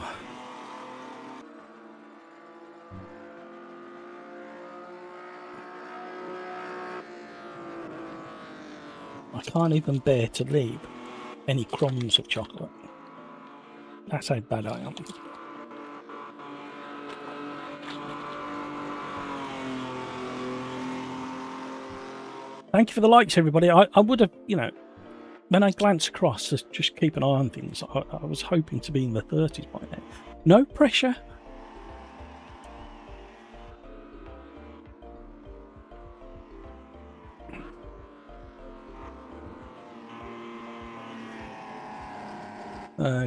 I can't even bear to leave any crumbs of chocolate. That's how bad I am. Thank you for the likes, everybody. I would have, you know, when I glance across to just keep an eye on things, I was hoping to be in the 30s by now. No pressure.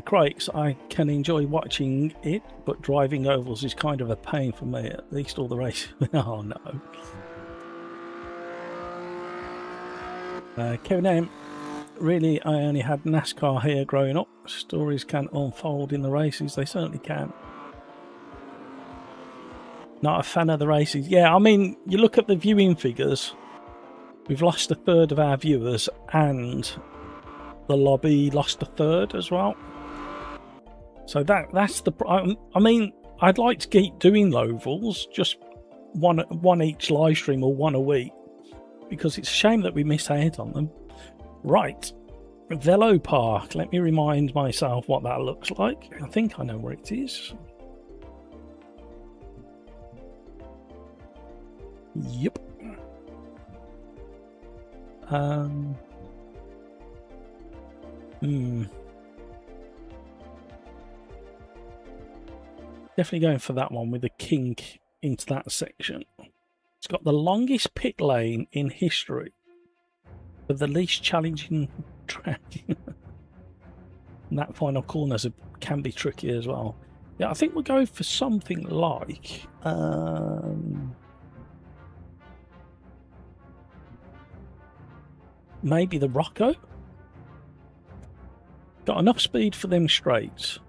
Crikes, I can enjoy watching it, but driving ovals is kind of a pain for me. At least all the races. Oh no. Kevin M, really, I only had NASCAR here growing up. Stories can unfold in the races, they certainly can. Not a fan of the races. Yeah, I mean, you look at the viewing figures, we've lost 1/3 of our viewers, and the lobby lost 1/3 as well. So that's the... I mean, I'd like to keep doing ovals, just one each live stream or one a week, because it's a shame that we miss out on them. Right, Velo Park. Let me remind myself what that looks like. I think I know where it is. Yep. Definitely going for that one with the kink into that section. It's got the longest pit lane in history, but the least challenging track. And that final corner can be tricky as well. Yeah, I think we'll go for something like maybe the Rocco. Got enough speed for them straights.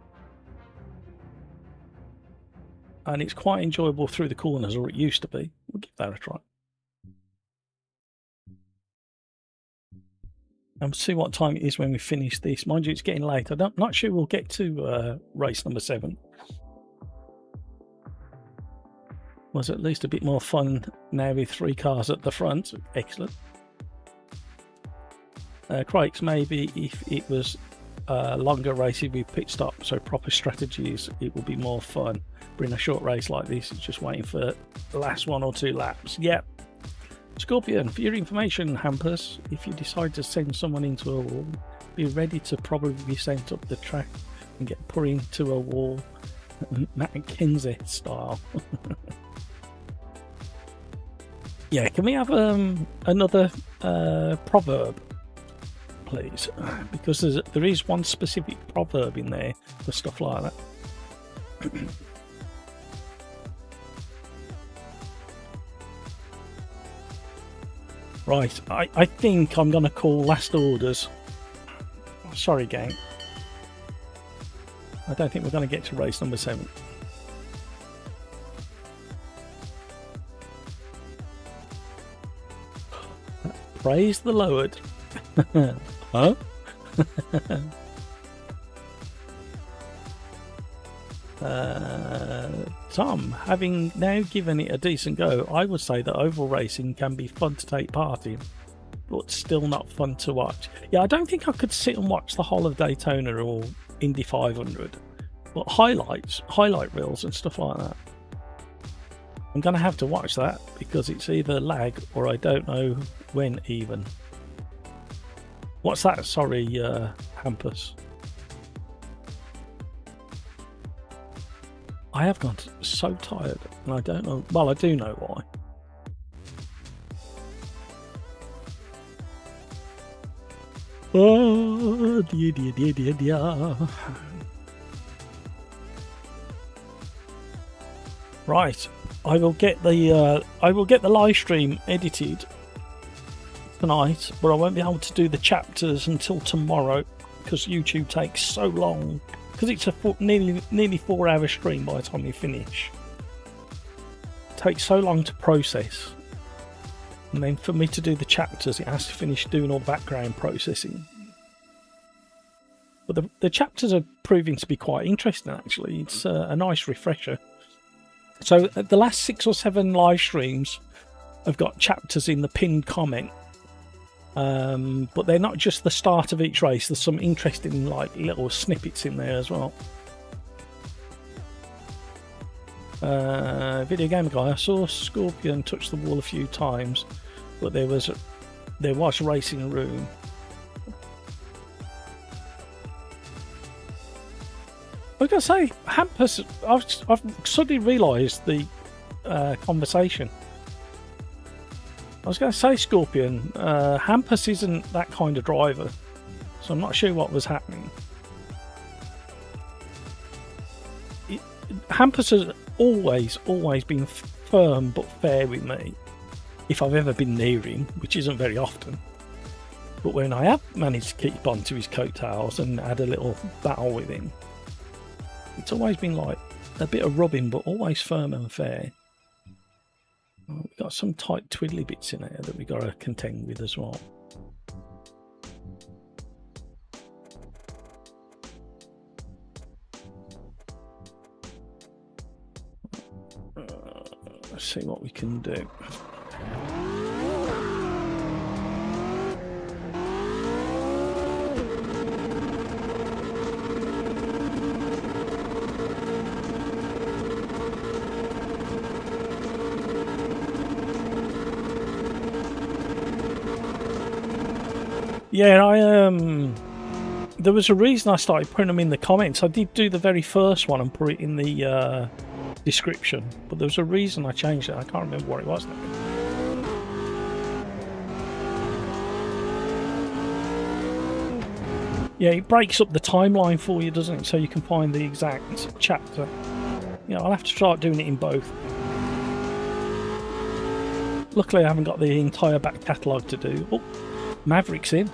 And it's quite enjoyable through the corners, or it used to be. We'll give that a try. And see what time it is when we finish this. Mind you, it's getting late. I'm not sure we'll get to race number 7. Was at least a bit more fun now with 3 cars at the front. Excellent. Craigs, maybe if it was longer races with pit stop, so proper strategies, it will be more fun. But in a short race like this, it's just waiting for the last 1 or 2 laps. Yep. Scorpion, for your information, Hampers, if you decide to send someone into a wall, be ready to probably be sent up the track and get put into a wall, Matt Kenzie style. Yeah, can we have another proverb, please? Because there is one specific proverb in there for stuff like that. Right, I think I'm going to call last orders. Sorry, gang. I don't think we're going to get to race number 7. Praise the Lord. Huh? Tom, having now given it a decent go, I would say that oval racing can be fun to take part in, but still not fun to watch. Yeah, I don't think I could sit and watch the whole of Daytona or Indy 500, but highlight reels and stuff like that. I'm going to have to watch that because it's either lag or I don't know when even. What's that? Sorry, Hampus. I have gone so tired and I don't know. Well, I do know why. Oh, dear. Right, I will get the live stream edited tonight, but I won't be able to do the chapters until tomorrow because YouTube takes so long. Because it's a nearly 4-hour stream by the time you finish. It takes so long to process. And then for me to do the chapters, it has to finish doing all the background processing. But the chapters are proving to be quite interesting, actually. It's a nice refresher. So the last 6 or 7 live streams have got chapters in the pinned comment. But they're not just the start of each race. There's some interesting little snippets in there as well. Video game guy, I saw Scorpion touch the wall a few times, but there was racing room. I was going to say, Hampus, I've suddenly realised the conversation. I was going to say, Scorpion, Hampus isn't that kind of driver, so I'm not sure what was happening. Hampus has always been firm but fair with me, if I've ever been near him, which isn't very often. But when I have managed to keep on to his coattails and had a little battle with him, it's always been like a bit of rubbing, but always firm and fair. We've got some tight twiddly bits in there that we've got to contend with as well. Let's see what we can do. Yeah, there was a reason I started putting them in the comments. I did do the very first one and put it in the description, but there was a reason I changed it. I can't remember what it was now. Yeah, it breaks up the timeline for you, doesn't it? So you can find the exact chapter. Yeah, I'll have to start doing it in both. Luckily, I haven't got the entire back catalogue to do. Oh. Maverick's in.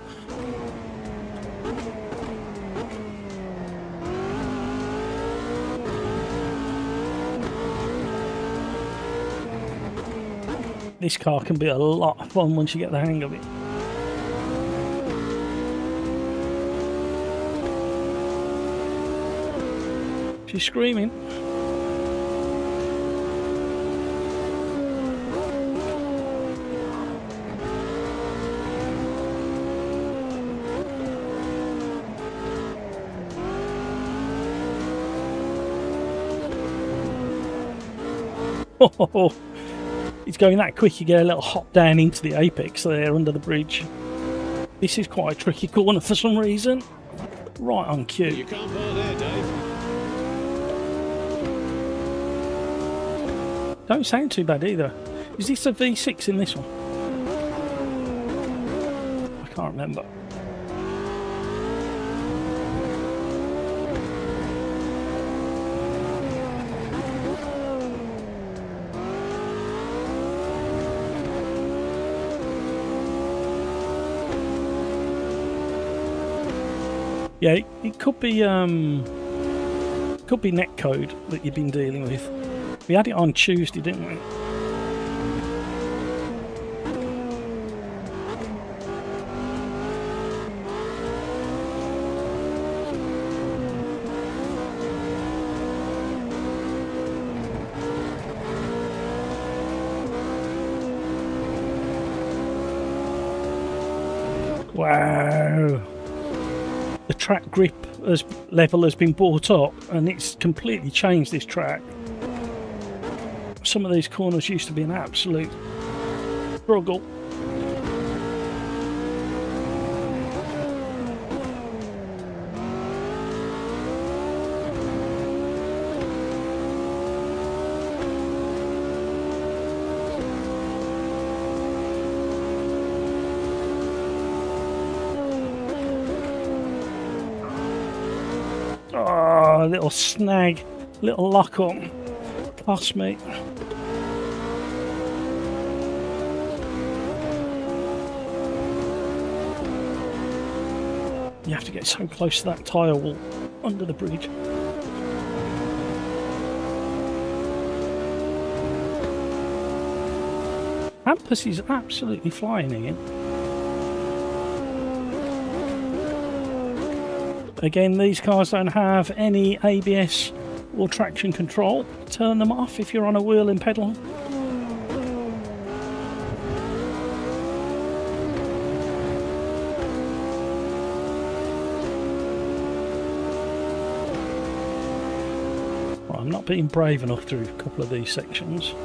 This car can be a lot of fun once you get the hang of it. She's screaming. Oh, it's going that quick, you get a little hop down into the apex there under the bridge. This is quite a tricky corner for some reason. Right on cue. You can't park there, Dave. Don't sound too bad either. Is this a V6 in this one? I can't remember. Yeah, it could be netcode that you've been dealing with. We had it on Tuesday, didn't we? Wow. The track grip level has been brought up and it's completely changed this track. Some of these corners used to be an absolute struggle. Oh, a little snag, little lock up. Cost me. You have to get so close to that tyre wall under the bridge. Hampus is absolutely flying again. Again, these cars don't have any ABS or traction control. Turn them off if you're on a wheeling pedal. Well, I'm not being brave enough through a couple of these sections.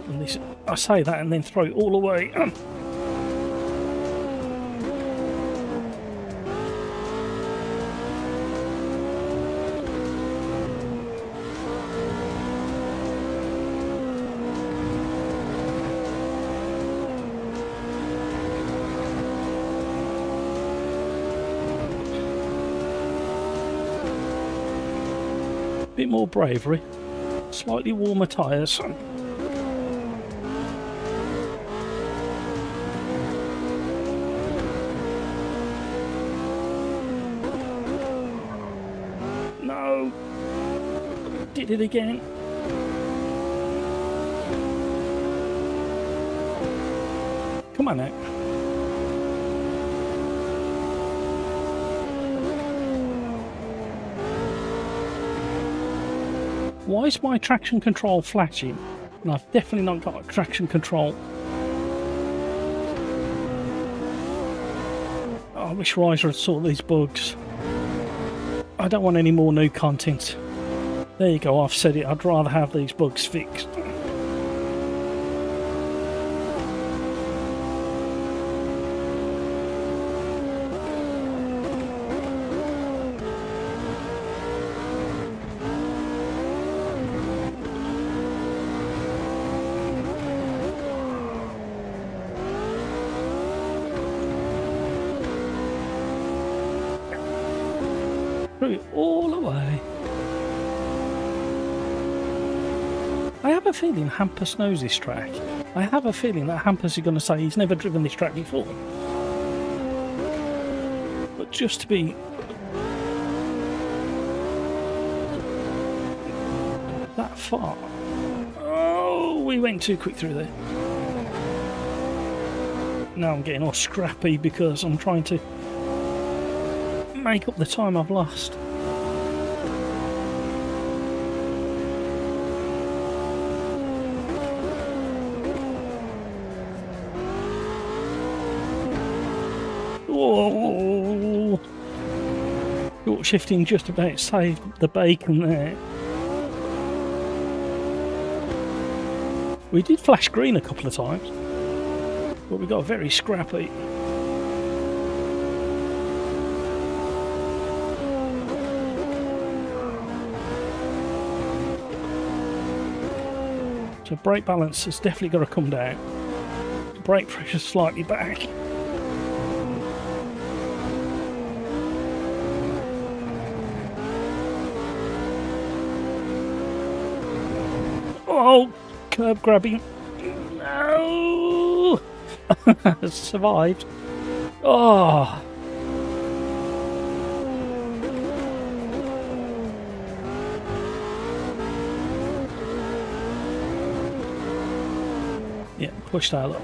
And this, I say that and then throw it all away. Bit more bravery, slightly warmer tyres. No, did it again. Come on now. Why is my traction control flashing? And I've definitely not got traction control. Oh, I wish Riser had sorted these bugs. I don't want any more new content. There you go, I've said it. I'd rather have these bugs fixed. All the way. I have a feeling Hampus knows this track. I have a feeling that Hampus is going to say he's never driven this track before. just to be that far. Oh, we went too quick through there. Now I'm getting all scrappy because I'm trying to make up the time I've lost. Whoa! Short shifting just about saved the bacon there. We did flash green a couple of times, but we got very scrappy. So brake balance has definitely got to come down. Brake pressure slightly back. Oh, curb grabbing. No! Survived. Oh. Yeah, push that up.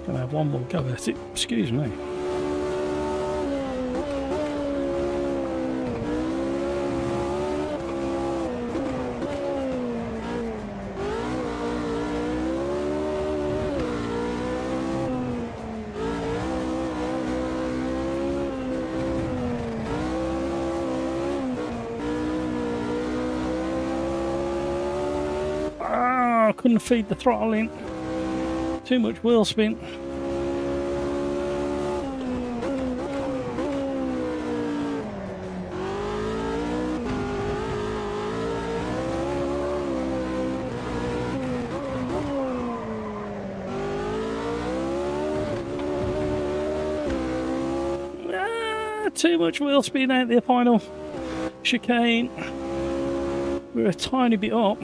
Gonna have one more go at it. Excuse me. Couldn't feed the throttle in. Too much wheel spin. Too much wheel spin out the final chicane. We're a tiny bit up.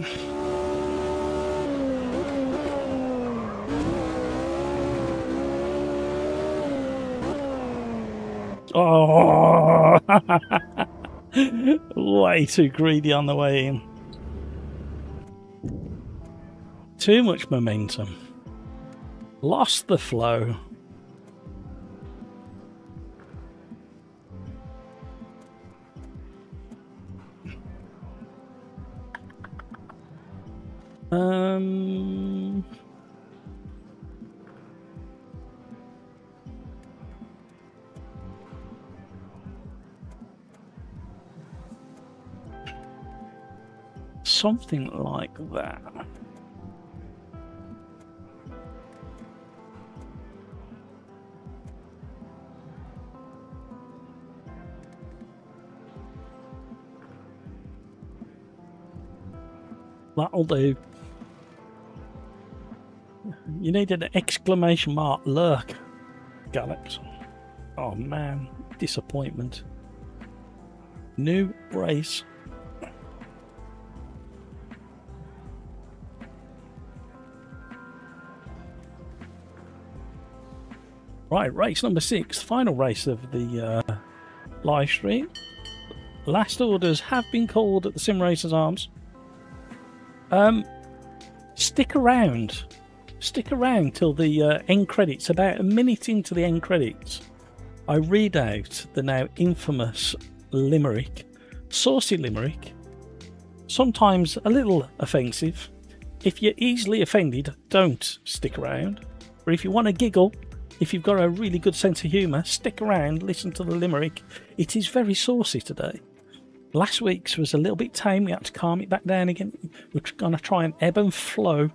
Oh, way too greedy on the way in. Too much momentum. Lost the flow. Something like that. That'll do. You needed an exclamation mark lurk, Gallops. Oh man, disappointment. New race. Right, race number 6, final race of the live stream. Last orders have been called at the Sim Racers Arms. Stick around till the end credits. About a minute into the end credits, I read out the now infamous limerick, Saucy Limerick. Sometimes a little offensive. If you're easily offended, don't stick around. But if you want to giggle, if you've got a really good sense of humour, stick around, listen to the limerick. It is very saucy today. Last week's was a little bit tame. We had to calm it back down again. We're going to try and ebb and flow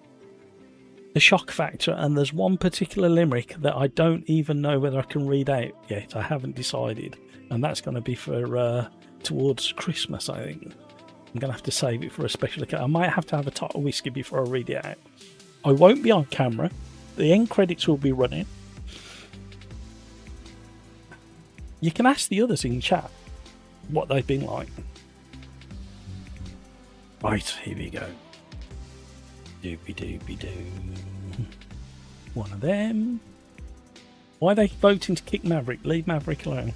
the shock factor. And there's one particular limerick that I don't even know whether I can read out yet. I haven't decided. And that's going to be for towards Christmas, I think. I'm going to have to save it for a special occasion. I might have to have a tot of whiskey before I read it out. I won't be on camera. The end credits will be running. You can ask the others in chat what they've been like. Right, here we go. Doopy doopy doo. One of them. Why are they voting to kick Maverick? Leave Maverick alone.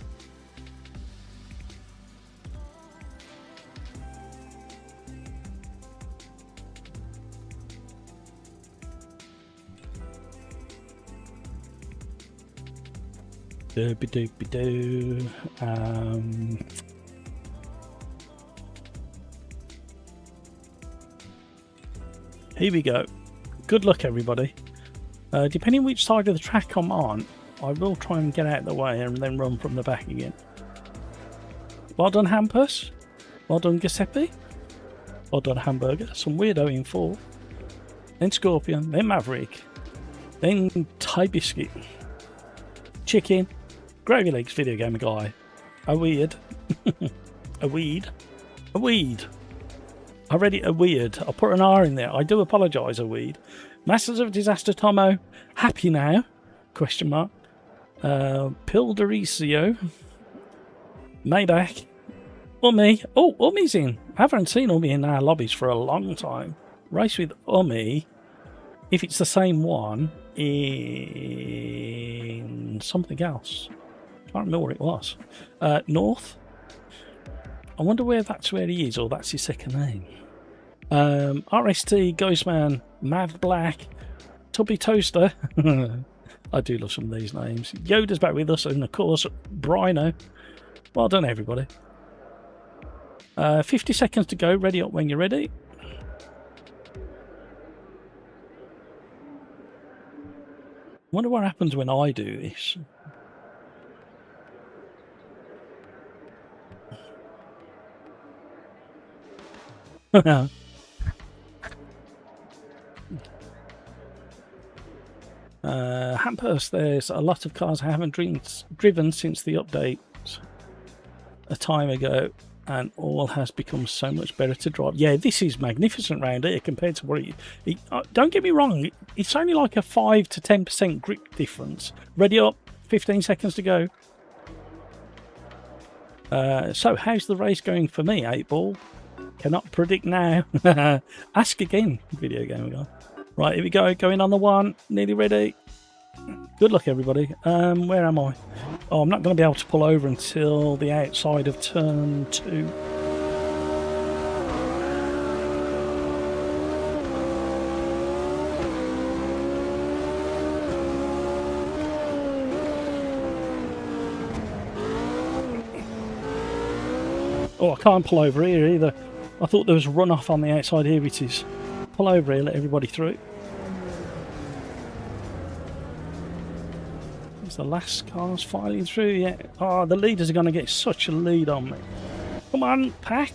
Doopy doopy doo. Here we go. Good luck, everybody. Depending which side of the track I'm on, I will try and get out of the way and then run from the back again. Well done, Hampus. Well done, Giuseppe. Well done, Hamburger. Some weirdo in 4. Then Scorpion. Then Maverick. Then Thai Biscuit. Chicken. Gravy Legs, Video Gamer Guy. A weird. A weed. A weed. I read it a weird. I put an R in there. I do apologise, a weed. Masters of Disaster Tomo. Happy now? Question mark. Pildericio. Maybach. Ummi. Oh, Ummi's in. I haven't seen Ummi in our lobbies for a long time. Race with Ummi. If it's the same one in something else. Can't remember what it was. North. I wonder where he is, or that's his second name. RST, Ghostman, Mav Black, Tubby Toaster. I do love some of these names. Yoda's back with us, and of course, Brino. Well done, everybody. 50 seconds to go. Ready up when you're ready. Wonder what happens when I do this. Hampus, there's a lot of cars I haven't driven since the update a time ago, and all has become so much better to drive. Yeah, this is magnificent round here compared to what don't get me wrong, it's only like a 5 to 10% grip difference. Ready up, 15 seconds to go. So how's the race going for me, 8-ball? Cannot predict now. Ask again, Video Gamer Guy. Right, here we go. Going on the one. Nearly ready. Good luck, everybody. Where am I? Oh, I'm not going to be able to pull over until the outside of turn 2. Oh, I can't pull over here either. I thought there was a runoff on the outside. Here it is. Pull over here, let everybody through. It's the last cars filing through yet. Oh, the leaders are going to get such a lead on me. Come on, pack.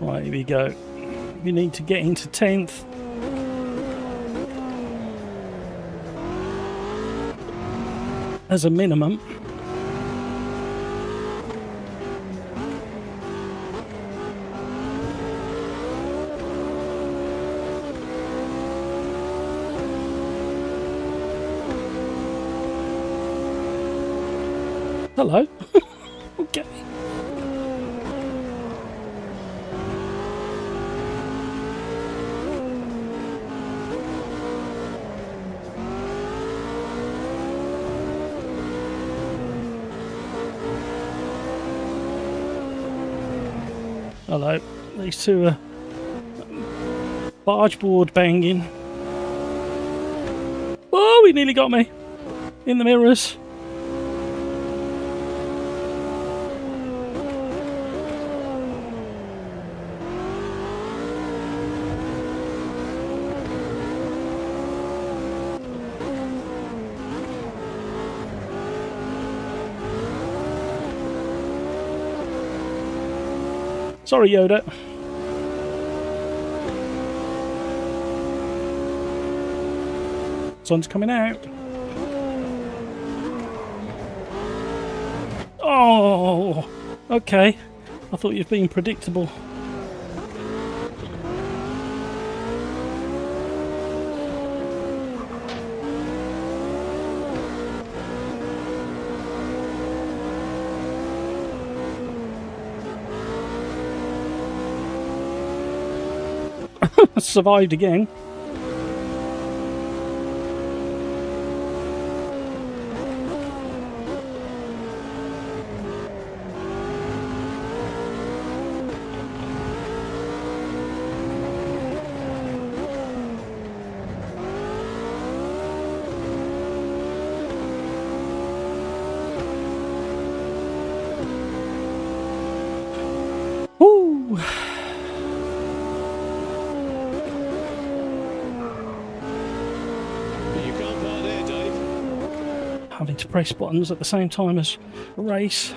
Right, here we go. You need to get into 10th. As a minimum. Hello. Okay. Hello, these two are barge board banging. Oh, he nearly got me in the mirrors. Sorry, Yoda. Sun's coming out. Oh, okay. I thought you'd been predictable. Survived again. Woo! Having to press buttons at the same time as race.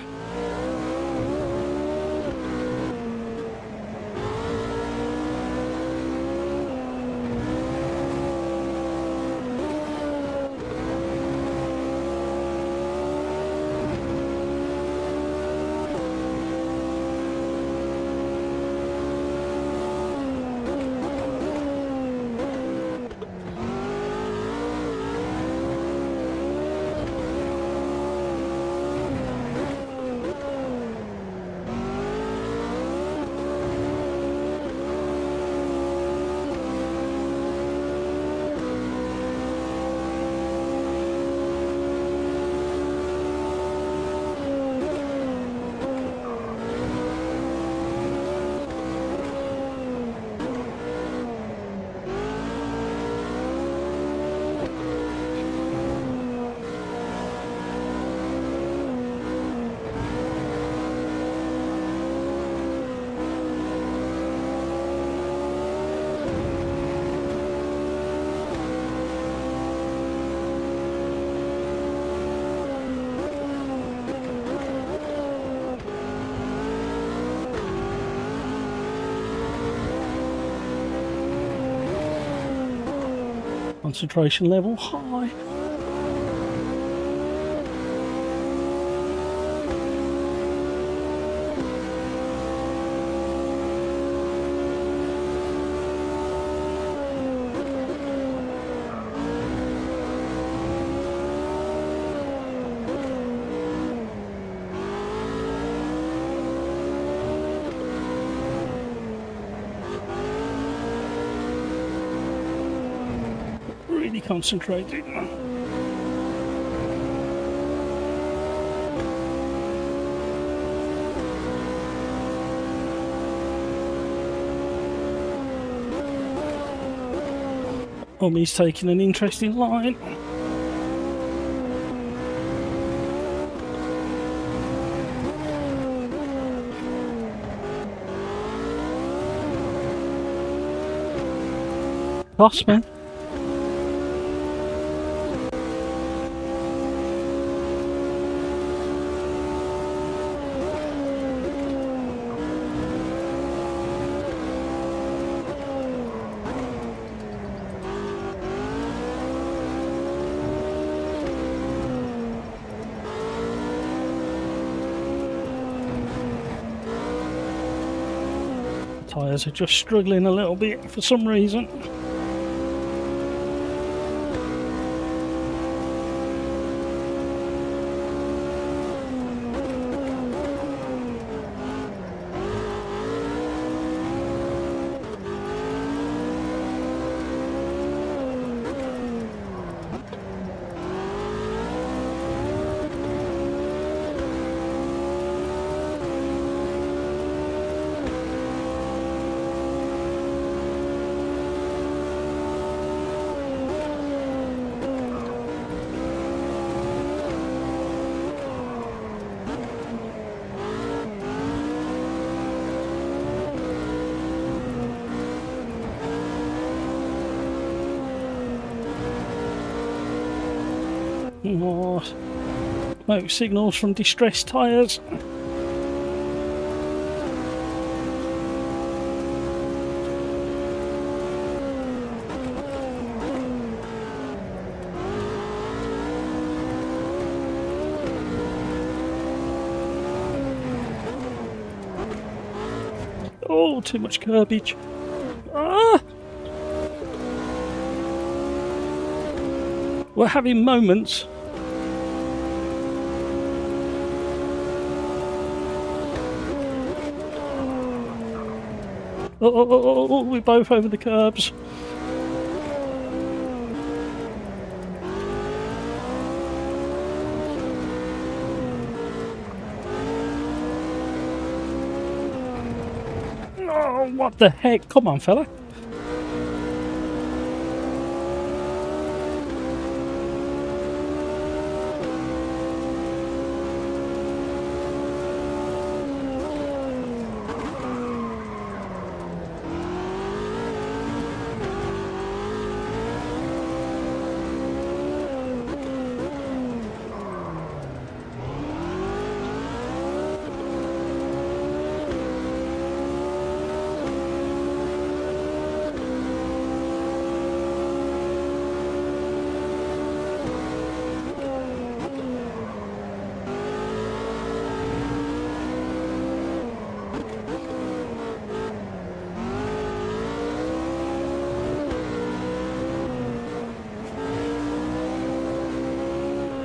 Concentration level high. Really concentrating. He's taking an interesting line. Lost me. Tyres are just struggling a little bit for some reason. More smoke signals from distressed tyres. Oh, too much curbage. Ah! We're having moments. Oh, we're both over the curbs. Oh, what the heck? Come on, fella.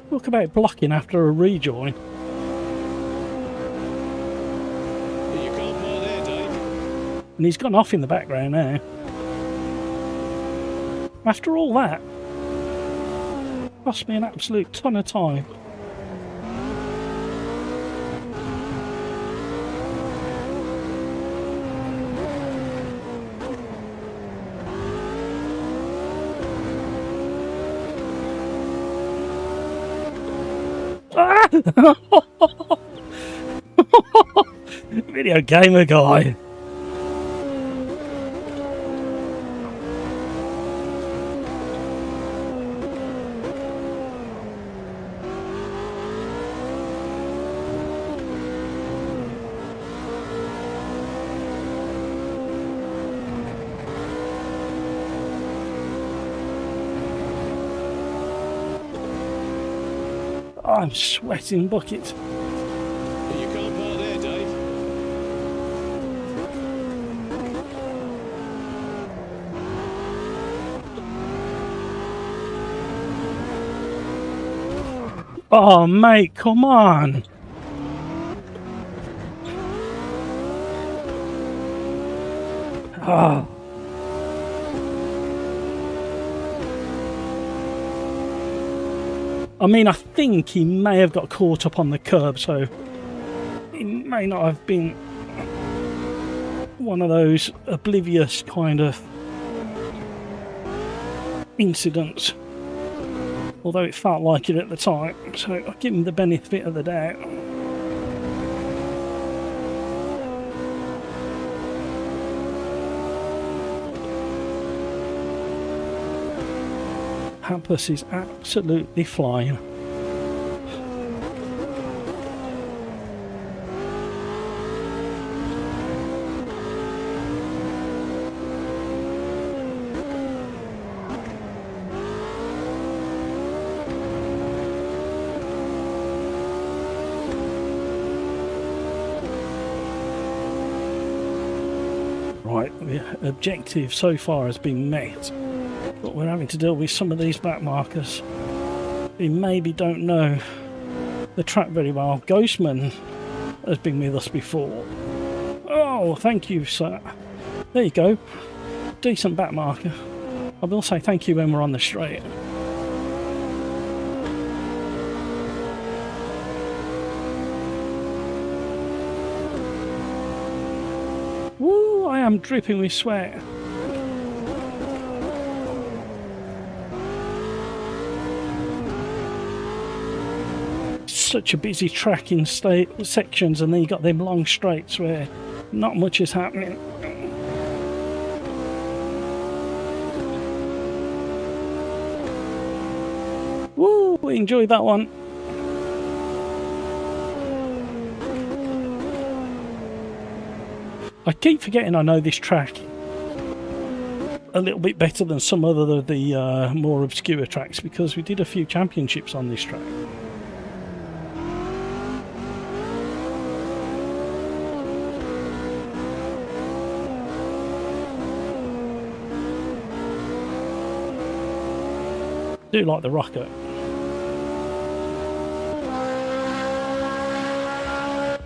Talk about blocking after a rejoin. You can't park there, Dave. And he's gone off in the background now. After all that, cost me an absolute ton of time. Video gamer guy. I'm sweating buckets. You can't park there, Dave. Oh, mate, come on. Oh. I mean, I think he may have got caught up on the curb, so it may not have been one of those oblivious kind of incidents, although it felt like it at the time, so I'll give him the benefit of the doubt. Hampus is absolutely flying. Right, the objective so far has been met. But we're having to deal with some of these back markers who maybe don't know the track very well. Ghostman has been with us before. Oh, thank you, sir. There you go. Decent back marker. I will say thank you when we're on the straight. Woo, I am dripping with sweat. Such a busy track in sections, and then you got them long straights where not much is happening. Woo, we enjoyed that one. I keep forgetting I know this track a little bit better than some other of the more obscure tracks, because we did a few championships on this track. Do like the Rocco.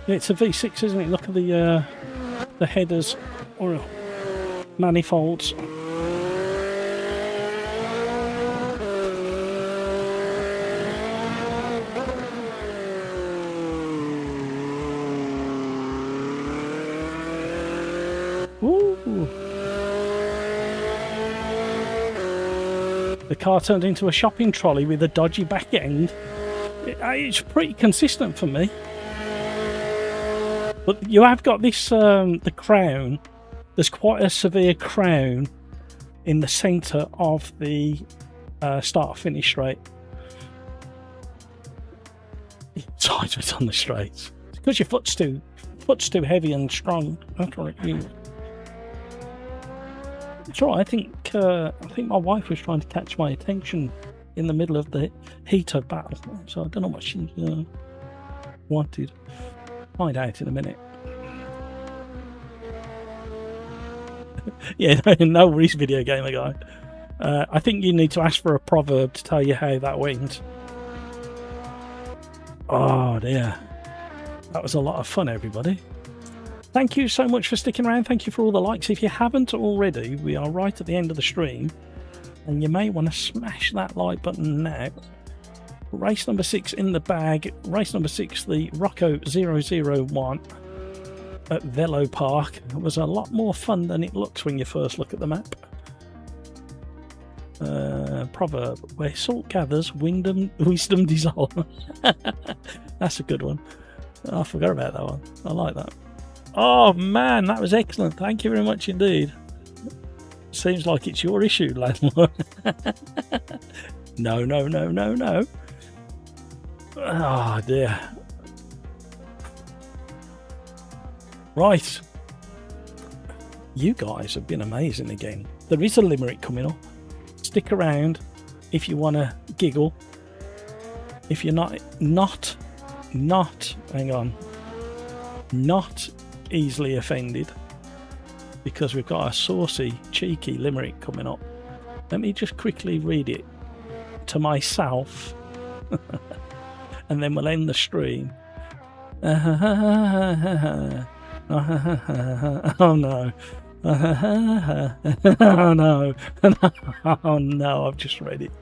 It's a V6, isn't it? Look at the headers or manifolds. Ooh. The car turned into a shopping trolley with a dodgy back end. It's pretty consistent for me. But you have got this, the crown. There's quite a severe crown in the centre of the start-finish straight. Sides of it on the straights. It's because your foot's too heavy and strong. That's right. It's all right. I think my wife was trying to catch my attention in the middle of the heat of battle, so I don't know what she wanted. Find out in a minute. Yeah, no worries, video gamer guy. I think you need to ask for a proverb to tell you how that went. Oh dear, that was a lot of fun, everybody. Thank you so much for sticking around. Thank you for all the likes. If you haven't already, we are right at the end of the stream, and you may want to smash that like button now. Race number 6 in the bag. Race number 6, the Rocco 001 at Velo Park. It was a lot more fun than it looks when you first look at the map. Proverb, where salt gathers, wisdom dissolves. That's a good one. I forgot about that one. I like that. Oh man, that was excellent. Thank you very much indeed. Seems like it's your issue, Landlord. No. Oh dear. Right. You guys have been amazing again. There is a limerick coming up. Stick around if you want to giggle. If you're not easily offended, because we've got a saucy, cheeky limerick coming up. Let me just quickly read it to myself and then we'll end the stream. Oh no. Oh no. Oh no, I've just read it.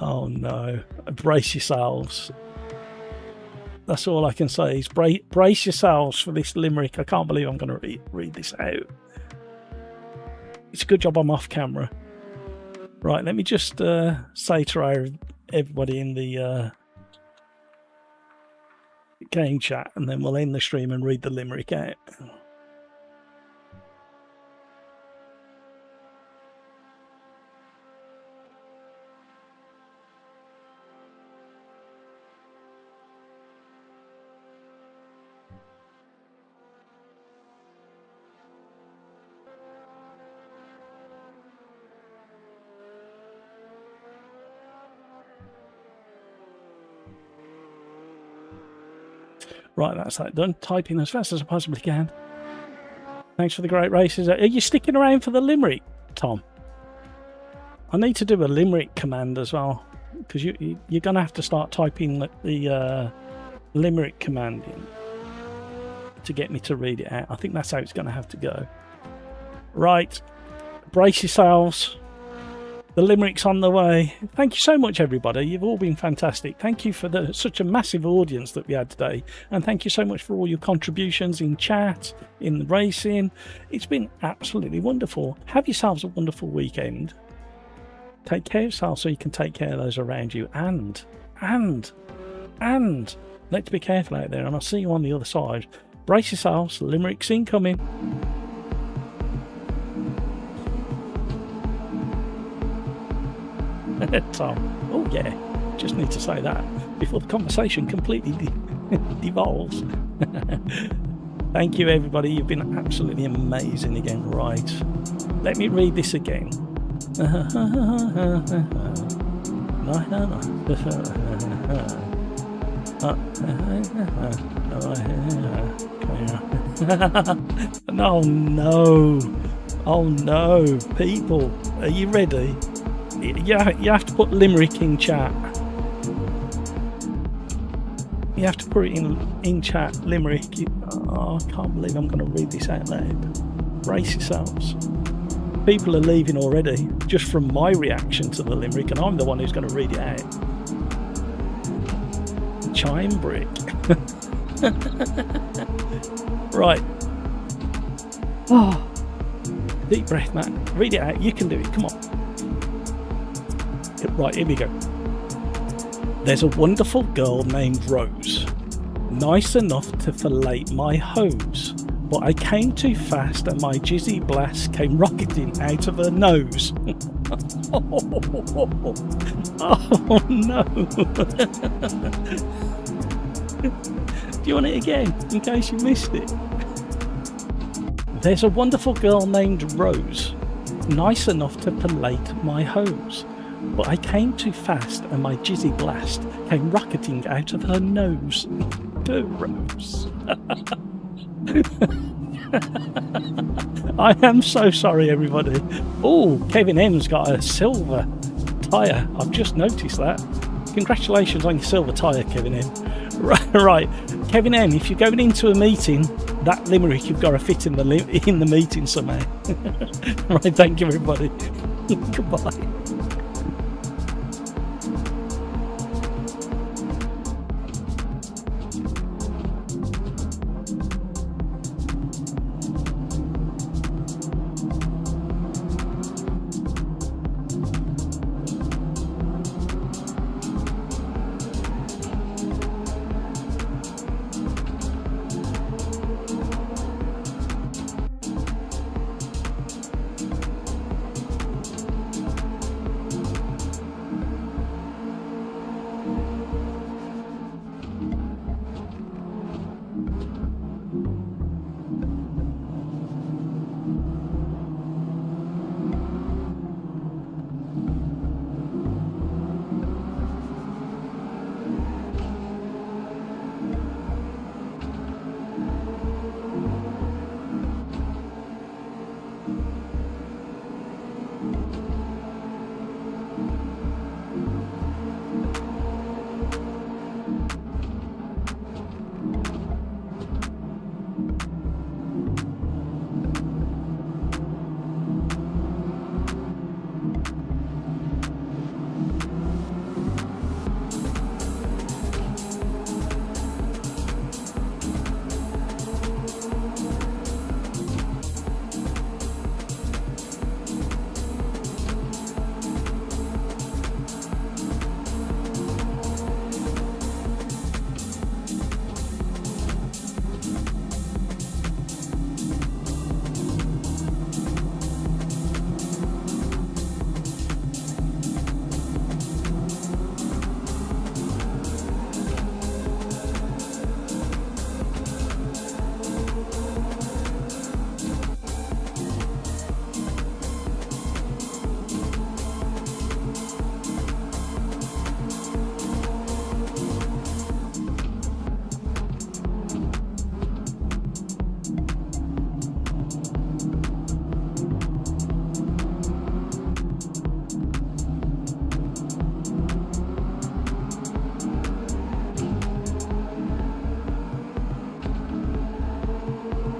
Oh no. Brace yourselves. That's all I can say is brace yourselves for this limerick. I can't believe I'm going to read this out. It's a good job I'm off camera. Right, let me just say to everybody in the game chat, and then we'll end the stream and read the limerick out. Right, that's that done. Typing as fast as I possibly can. Thanks for the great races. Are you sticking around for the limerick, Tom? I need to do a limerick command as well, because you're going to have to start typing the limerick command in to get me to read it out. I think that's how it's going to have to go. Right, brace yourselves. The limerick's on the way. Thank you so much, everybody. You've all been fantastic. Thank you for such a massive audience that we had today. And thank you so much for all your contributions in chat, in racing. It's been absolutely wonderful. Have yourselves a wonderful weekend. Take care of yourself so you can take care of those around you. And let's be careful out there. And I'll see you on the other side. Brace yourselves. Limerick's incoming. Tom, oh yeah, just need to say that before the conversation completely devolves. Thank you, everybody. You've been absolutely amazing again. Right, let me read this again. Oh no, people, are you ready? Yeah, you have to put Limerick in chat. You have to put it in chat, Limerick. Oh, I can't believe I'm going to read this out loud. Brace yourselves. People are leaving already, just from my reaction to the Limerick, and I'm the one who's going to read it out. Chime brick. Right. Oh. Deep breath, man. Read it out. You can do it. Come on. Right, here we go. There's a wonderful girl named Rose, nice enough to fillet my hose, but I came too fast and my jizzy blast came rocketing out of her nose. Oh no. Do you want it again, in case you missed it? There's a wonderful girl named Rose, nice enough to fillet my hose, but I came too fast and my jizzy blast came rocketing out of her nose. Go, Rose. I am so sorry, everybody. Oh, Kevin M's got a silver tyre. I've just noticed that. Congratulations on your silver tyre, Kevin M. Right, Kevin M, if you're going into a meeting, that Limerick you've got to fit in the meeting somehow. Right, thank you, everybody. Goodbye.